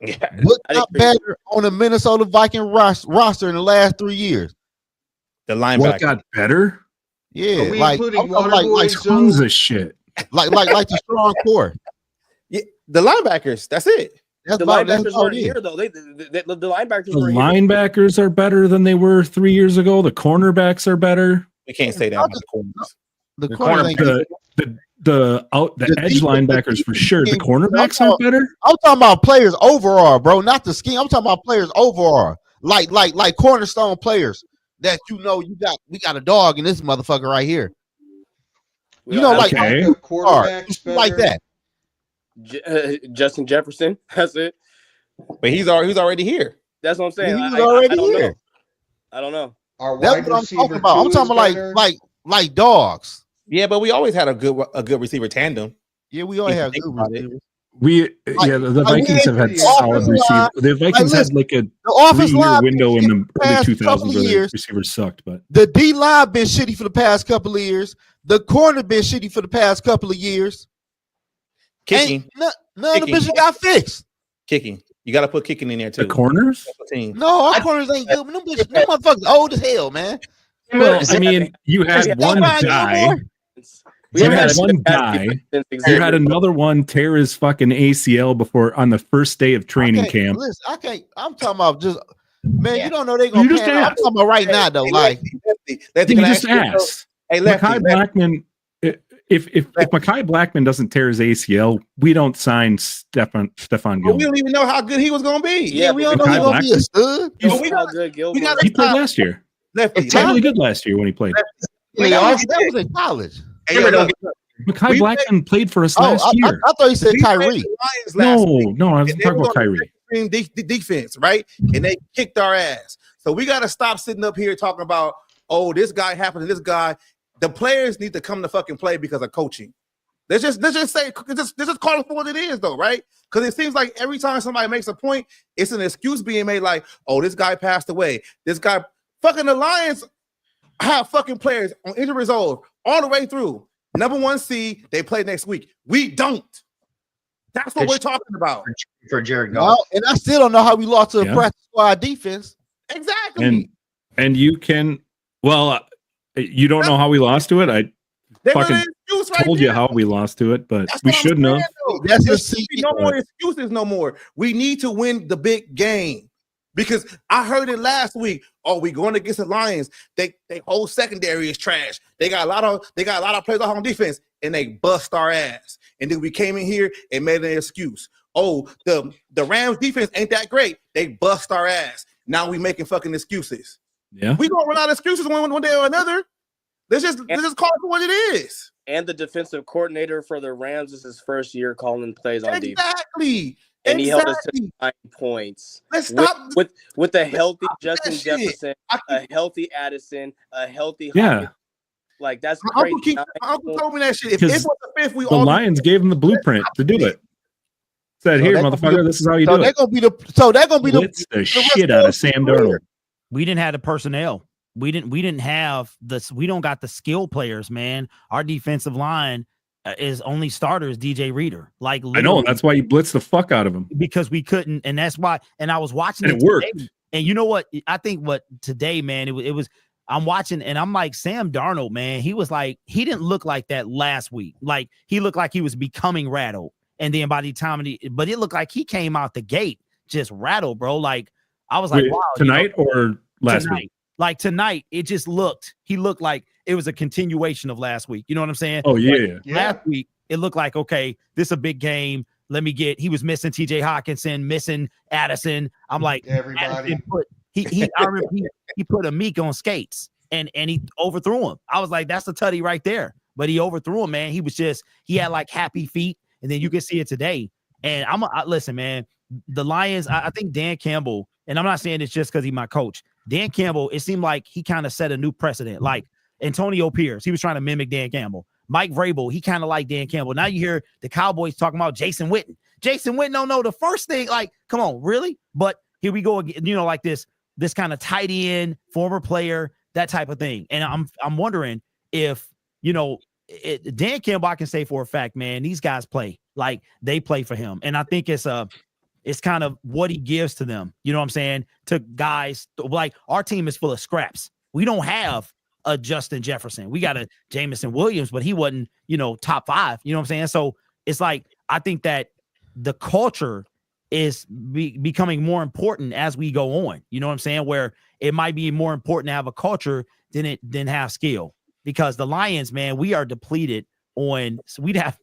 [SPEAKER 12] Yeah. What got better on the Minnesota Viking roster in the last 3 years?
[SPEAKER 11] The linebacker.
[SPEAKER 13] What got better?
[SPEAKER 12] Yeah,
[SPEAKER 13] like tons of shit.
[SPEAKER 12] Like the strong core.
[SPEAKER 11] Yeah, the linebackers. That's it.
[SPEAKER 6] The linebackers weren't here though. The linebackers.
[SPEAKER 13] The linebackers are better than they were 3 years ago. The cornerbacks are better.
[SPEAKER 11] We can't say that about the corners.
[SPEAKER 13] The edge linebackers for sure. The cornerbacks are better.
[SPEAKER 12] I'm talking about players overall, bro, not the scheme. I'm talking about players overall, like cornerstone players that we got a dog in this motherfucker right here. You know, like quarterbacks like that.
[SPEAKER 6] Justin Jefferson. That's it.
[SPEAKER 11] But he's already here.
[SPEAKER 6] That's what I'm saying.
[SPEAKER 12] He's already here.
[SPEAKER 6] I don't know.
[SPEAKER 12] That's what I'm talking about. I'm talking about like dogs.
[SPEAKER 11] Yeah, but we always had a good receiver tandem.
[SPEAKER 12] Yeah, we always have good receivers.
[SPEAKER 13] The Vikings have had solid receivers. The Vikings had like a 3-year window in the early 2000s where the receivers sucked. But
[SPEAKER 12] the D line been shitty for the past couple of years. The corner been shitty for the past couple of years.
[SPEAKER 11] Kicking.
[SPEAKER 12] None of the bitches got fixed.
[SPEAKER 11] Kicking. You got to put kicking in there too.
[SPEAKER 13] The corners?
[SPEAKER 12] No, our corners ain't good. Them motherfuckers old as hell, man.
[SPEAKER 13] Well, I mean, you had one guy. You had one guy. You had another one tear his fucking ACL before on the first day of training camp.
[SPEAKER 12] Listen, I can't. I'm talking about just man. You don't know they gonna. I'm talking about right now though. Like
[SPEAKER 13] you just asked. Hey, Mekhi Blackman. If Mekhi Blackman doesn't tear his ACL, we don't sign Stephon Gilmore.
[SPEAKER 11] We don't even know how good he was going to be.
[SPEAKER 12] Yeah, we don't know he's going to be a stud.
[SPEAKER 13] He played last year. He played really good last year when he played.
[SPEAKER 12] That was in college.
[SPEAKER 13] Mekhi Blackman played for us last year.
[SPEAKER 12] I thought he said Kyrie.
[SPEAKER 13] No, I was talking about Kyrie.
[SPEAKER 11] Defense, right? And they kicked our ass. So we got to stop sitting up here talking about, oh, this guy happened to this guy. The players need to come to fucking play because of coaching. Let's just say, let's just call it for what it is, though, right? Because it seems like every time somebody makes a point, it's an excuse being made, like, oh, this guy passed away. This guy, fucking the Lions have fucking players on injury reserve all the way through. Number 1 seed, they play next week. We don't. That's what we're talking about.
[SPEAKER 2] For Jared Goff.
[SPEAKER 12] And I still don't know how we lost to a practice squad defense.
[SPEAKER 11] Exactly.
[SPEAKER 13] And you can, you don't know how we lost to it. I fucking told you how we lost to it, but we shouldn't have.
[SPEAKER 11] No more excuses no more. We need to win the big game because I heard it last week. Oh, we going against the Lions. They whole secondary is trash. They got a lot of players on defense, and they bust our ass. And then we came in here and made an excuse. Oh, the Rams defense ain't that great. They bust our ass. Now we making fucking excuses.
[SPEAKER 13] Yeah,
[SPEAKER 11] we gonna run out of excuses one day or another. Let's just call it for what it is.
[SPEAKER 6] And the defensive coordinator for the Rams is his first year calling plays on defense.
[SPEAKER 11] Exactly.
[SPEAKER 6] And he held us to 9 points.
[SPEAKER 11] Let's stop
[SPEAKER 6] with a healthy Justin Jefferson, a healthy Addison, a healthy
[SPEAKER 13] Hopkins.
[SPEAKER 6] Like that's crazy.
[SPEAKER 11] Uncle told me that shit. If it was the fifth,
[SPEAKER 13] the Lions gave him the blueprint to do it. Said, here, motherfucker, this is how you do it.
[SPEAKER 12] They're gonna be
[SPEAKER 13] the shit out of Sam Darnold.
[SPEAKER 19] We didn't have the personnel. We didn't have this. We don't got the skill players, man. Our defensive line is only starters DJ Reader. Like
[SPEAKER 13] I know, and that's why you blitzed the fuck out of him
[SPEAKER 19] because we couldn't, and that's why. And I was watching
[SPEAKER 13] and it worked.
[SPEAKER 19] Today, and you know what? I think what today, man, it was. I'm watching, and I'm like Sam Darnold, man. He didn't look like that last week. Like he looked like he was becoming rattled, and then by the time but it looked like he came out the gate just rattled, bro. Like I was like, wow,
[SPEAKER 13] tonight or last week.
[SPEAKER 19] Like tonight, he looked like it was a continuation of last week. You know what I'm saying?
[SPEAKER 13] Oh, yeah.
[SPEAKER 19] Last week, it looked like, okay, this is a big game. He was missing TJ Hawkinson, missing Addison. I'm like,
[SPEAKER 1] everybody.
[SPEAKER 19] I remember he put a Meek on skates. and he overthrew him. I was like, that's a tutty right there. But he overthrew him, man. He had like happy feet, and then you can see it today. And listen, man, the Lions, I think Dan Campbell, and I'm not saying it's just because he's my coach. Dan Campbell, it seemed like he kind of set a new precedent. Like Antonio Pierce, he was trying to mimic Dan Campbell. Mike Vrabel, he kind of like Dan Campbell. Now you hear the Cowboys talking about Jason Witten. Jason Witten don't know the first thing. Like, come on, really? But here we go again, like this kind of tight end, former player, that type of thing. And I'm wondering if, Dan Campbell, I can say for a fact, man, these guys play. Like, they play for him. And I think it's kind of what he gives to them. You know what I'm saying? To guys, like, our team is full of scraps. We don't have a Justin Jefferson. We got a Jameson Williams, but he wasn't, top 5. You know what I'm saying? So it's like, I think that the culture is becoming more important as we go on. You know what I'm saying? Where it might be more important to have a culture than have skill. Because the Lions, man, we are depleted on. So we'd have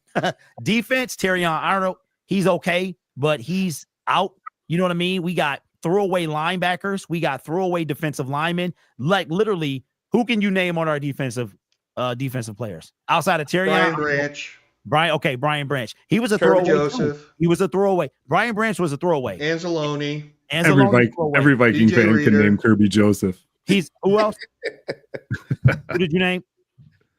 [SPEAKER 19] defense. Terrion, I don't know. He's okay, but he's out. You know what I mean? We got throwaway linebackers. We got throwaway defensive linemen. Like, literally, who can you name on our defensive players outside of Terrion? Brian Branch. He was a throwaway. Joseph. He was a throwaway. Brian Branch was a throwaway.
[SPEAKER 1] Anzalone.
[SPEAKER 13] Every Viking
[SPEAKER 1] DJ
[SPEAKER 13] fan
[SPEAKER 1] Reader.
[SPEAKER 13] can name Kirby Joseph.
[SPEAKER 19] He's who else? Who did you name?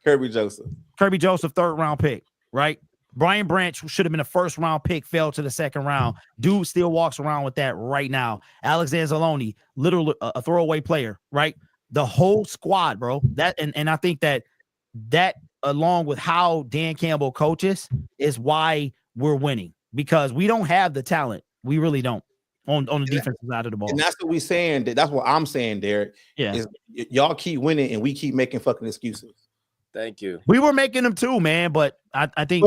[SPEAKER 11] Kirby Joseph.
[SPEAKER 19] Kirby Joseph, 3rd round pick, right? Brian Branch should have been a 1st round pick, fell to the 2nd round. Dude still walks around with that right now. Alex Anzalone, literally a throwaway player, right? The whole squad, bro. That and I think that along with how Dan Campbell coaches is why we're winning, because we don't have the talent. We really don't on the defensive side of the ball.
[SPEAKER 11] And that's what we're saying. That's what I'm saying, Derek.
[SPEAKER 19] Yeah.
[SPEAKER 11] Is y'all keep winning and we keep making fucking excuses.
[SPEAKER 14] Thank you.
[SPEAKER 19] We were making them too, man, but I think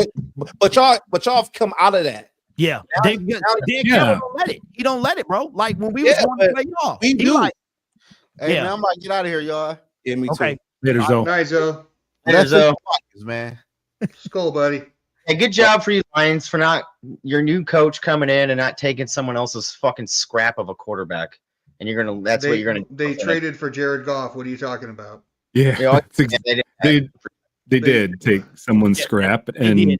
[SPEAKER 11] but y'all have come out of that.
[SPEAKER 19] Yeah. Dan Campbell don't let it. He don't let it, bro. Like when we was going to play y'all.
[SPEAKER 11] We do.
[SPEAKER 19] Like,
[SPEAKER 12] Hey, man, I'm about to get out of here, y'all.
[SPEAKER 11] Yeah, me
[SPEAKER 19] okay.
[SPEAKER 11] too.
[SPEAKER 13] Later, Zoe.
[SPEAKER 1] Night, Zoe.
[SPEAKER 2] There's a
[SPEAKER 12] man.
[SPEAKER 1] Skol, buddy.
[SPEAKER 2] Hey, good job for you, Lions, for not your new coach coming in and not taking someone else's fucking scrap of a quarterback. And you're gonna. That's what you're gonna.
[SPEAKER 1] They traded for Jared Goff. What are you talking about?
[SPEAKER 13] Yeah, they did take someone's scrap,
[SPEAKER 19] and he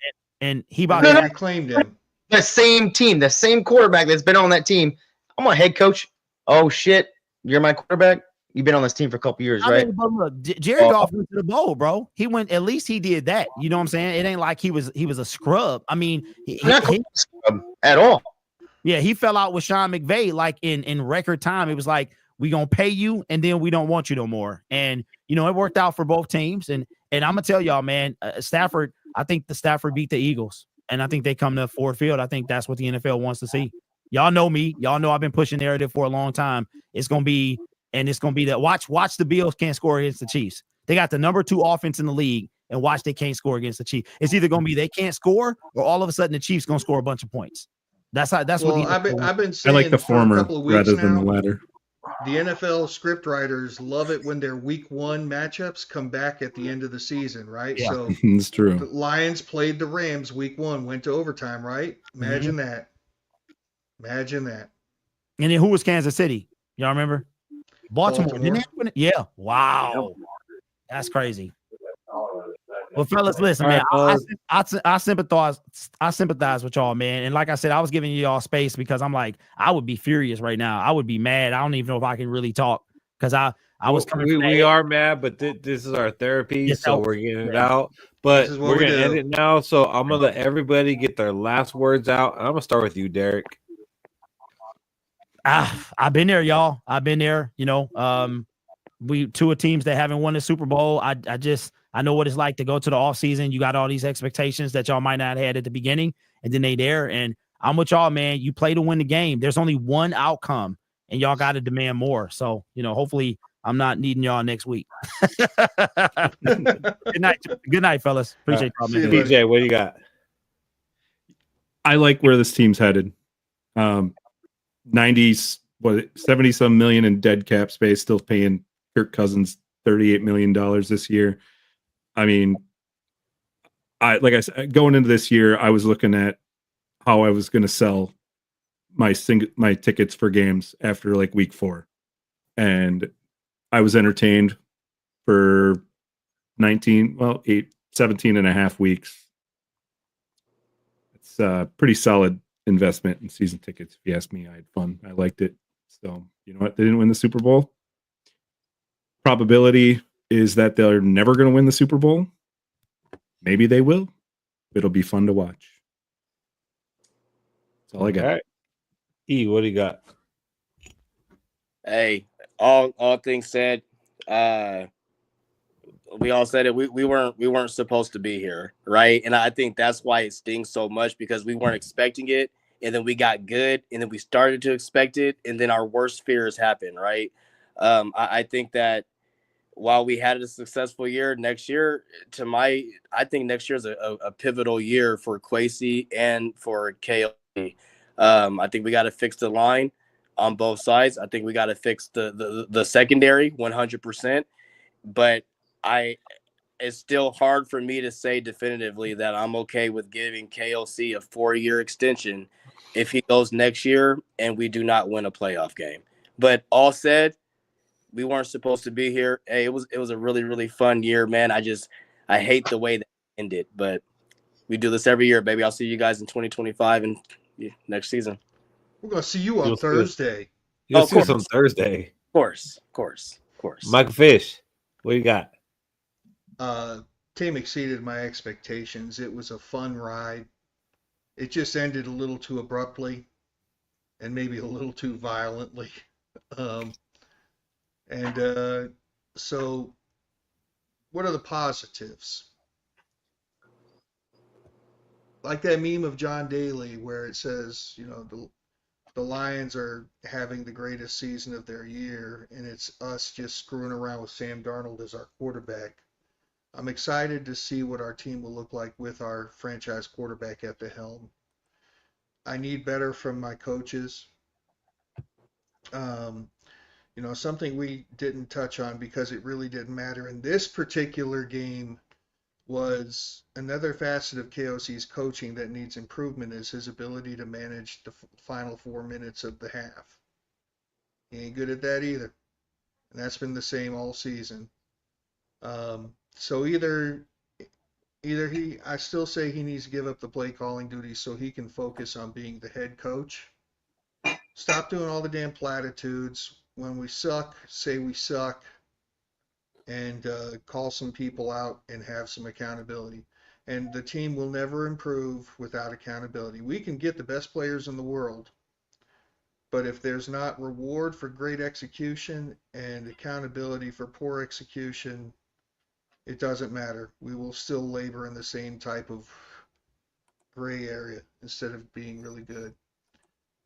[SPEAKER 1] reclaimed him.
[SPEAKER 2] The same team, the same quarterback that's been on that team. I'm a head coach. Oh shit, you're my quarterback. You've been on this team for a couple years, right?
[SPEAKER 19] But look, Jared Goff went to the bowl, bro. He went. At least he did that. You know what I'm saying? It ain't like he was a scrub. I mean, he
[SPEAKER 2] scrub at all.
[SPEAKER 19] Yeah, he fell out with Sean McVay like in record time. It was like, we gonna pay you and then we don't want you no more. And it worked out for both teams. And I'm gonna tell y'all, man, Stafford. I think the Stafford beat the Eagles, and I think they come to Ford Field. I think that's what the NFL wants to see. Y'all know me. Y'all know I've been pushing narrative for a long time. It's gonna be that watch the Bills can't score against the Chiefs. They got the number 2 offense in the league, and watch they can't score against the Chiefs. It's either gonna be they can't score, or all of a sudden the Chiefs gonna score a bunch of points. That's what
[SPEAKER 1] I've been saying.
[SPEAKER 13] I like the former rather than the
[SPEAKER 1] now,
[SPEAKER 13] latter.
[SPEAKER 1] The NFL script writers love it when their week 1 matchups come back at the end of the season, right?
[SPEAKER 19] Yeah.
[SPEAKER 1] So
[SPEAKER 13] it's true.
[SPEAKER 1] The Lions played the Rams week 1, went to overtime, right? Imagine that. Imagine that.
[SPEAKER 19] And then who was Kansas City? Y'all remember? Baltimore. Didn't they win it? Yeah. Wow. That's crazy. Well, fellas, listen, man. I sympathize with y'all, man. And like I said, I was giving y'all space because I'm like, I would be furious right now. I would be mad. I don't even know if I can really talk because I was coming.
[SPEAKER 15] We are mad, but this is our therapy, so we're getting it out. But we're gonna end it now. So I'm gonna let everybody get their last words out. And I'm gonna start with you, Derek.
[SPEAKER 19] I've been there, y'all. I've been there. We two of teams that haven't won the Super Bowl. I know what it's like to go to the offseason. You got all these expectations that y'all might not have had at the beginning, and then they there. And I'm with y'all, man. You play to win the game. There's only one outcome, and y'all got to demand more. So, hopefully I'm not needing y'all next week. Good night, fellas. Appreciate y'all, man.
[SPEAKER 15] PJ, what do you got?
[SPEAKER 13] I like where this team's headed. 70 some million in dead cap space, still paying Kirk Cousins $38 million this year. I mean, like I said, going into this year, I was looking at how I was going to sell my tickets for games after like week 4, and I was entertained for 17 and a half weeks. It's a pretty solid investment in season tickets. If you ask me, I had fun. I liked it. So, you know what? They didn't win the Super Bowl. Probability is that they're never going to win the Super Bowl. Maybe they will. It'll be fun to watch. That's all I got.
[SPEAKER 15] All right. E, what do you got?
[SPEAKER 6] Hey, all things said, we all said it. We weren't supposed to be here, right? And I think that's why it stings so much, because we weren't expecting it, and then we got good, and then we started to expect it, and then our worst fears happened, right? I think that while we had a successful year, next year, I think next year is a pivotal year for Kwesi and for KLC. I think we got to fix the line on both sides. I think we got to fix the secondary 100%. But it's still hard for me to say definitively that I'm okay with giving KLC a 4-year extension if he goes next year and we do not win a playoff game. But all said, we weren't supposed to be here. Hey, it was a really, really fun year, man. I hate the way that it ended, but we do this every year, baby. I'll see you guys in 2025 and next season.
[SPEAKER 1] We're gonna see you on Thursday.
[SPEAKER 15] You'll see us on Thursday.
[SPEAKER 6] Of course.
[SPEAKER 15] Michael Fish, what you got?
[SPEAKER 1] Team exceeded my expectations. It was a fun ride. It just ended a little too abruptly and maybe a little too violently. So what are the positives? Like that meme of John Daly where it says, you know, the Lions are having the greatest season of their year, and it's us just screwing around with Sam Darnold as our quarterback. I'm excited to see what our team will look like with our franchise quarterback at the helm. I need better from my coaches. You know, something we didn't touch on because it really didn't matter in this particular game was another facet of KOC's coaching that needs improvement is his ability to manage the final 4 minutes of the half. He ain't good at that either. And that's been the same all season. So either I still say he needs to give up the play calling duties so he can focus on being the head coach. Stop doing all the damn platitudes. When we suck, say we suck, and call some people out and have some accountability. And the team will never improve without accountability. We can get the best players in the world, but if there's not reward for great execution and accountability for poor execution, it doesn't matter. We will still labor in the same type of gray area instead of being really good.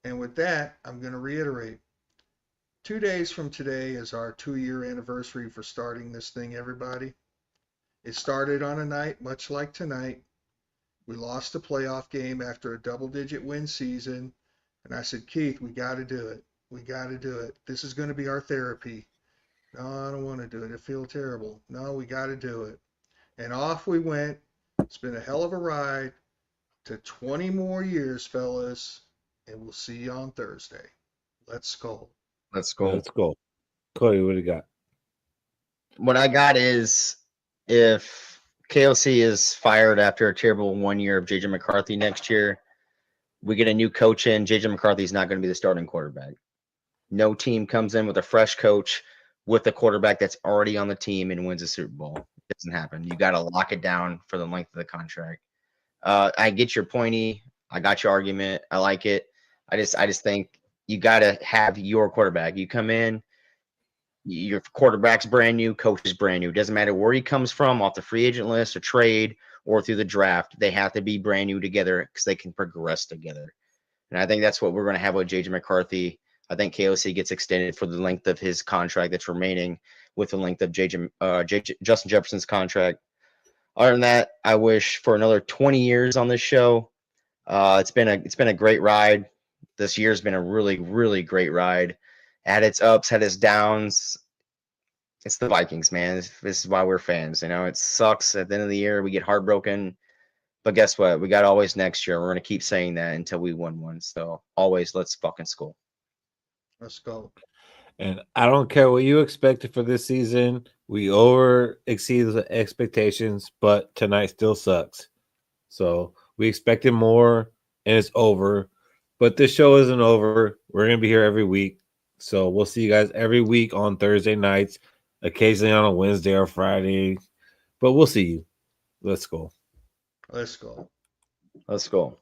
[SPEAKER 1] And with that, I'm going to reiterate. 2 days from today is our 2-year anniversary for starting this thing, everybody. It started on a night much like tonight. We lost a playoff game after a double-digit win season, and I said, Keith, we got to do it. We got to do it. This is going to be our therapy. No, I don't want to do it. It feels terrible. No, we got to do it. And off we went. It's been a hell of a ride to 20 more years, fellas, and we'll see you on Thursday. Let's go.
[SPEAKER 2] Let's go.
[SPEAKER 15] Let's go. Cody, what do you got?
[SPEAKER 2] What I got is if KLC is fired after a terrible 1 year of JJ McCarthy next year, we get a new coach in, JJ McCarthy is not going to be the starting quarterback. No team comes in with a fresh coach with a quarterback that's already on the team and wins a Super Bowl. It doesn't happen. You got to lock it down for the length of the contract. I get your pointy. I got your argument. I like it. I just think you got to have your quarterback. You come in, your quarterback's brand new, coach is brand new. It doesn't matter where he comes from, off the free agent list, or trade, or through the draft. They have to be brand new together because they can progress together. And I think that's what we're going to have with JJ McCarthy. I think KOC gets extended for the length of his contract that's remaining with the length of Justin Jefferson's contract. Other than that, I wish for another 20 years on this show. It's been a great ride. This year's been a really, really great ride. Had its ups, had its downs. It's the Vikings, man. This is why we're fans. You know, it sucks at the end of the year. We get heartbroken. But guess what? We got always next year. We're going to keep saying that until we win one. So always, let's fucking Skol.
[SPEAKER 1] Let's go.
[SPEAKER 15] And I don't care what you expected for this season. We over exceeded the expectations, but tonight still sucks. So we expected more, and it's over. But this show isn't over. We're gonna be here every week. So we'll see you guys every week on Thursday nights, occasionally on a Wednesday or Friday. But we'll see you. Let's go.
[SPEAKER 1] Let's go.
[SPEAKER 2] Let's go.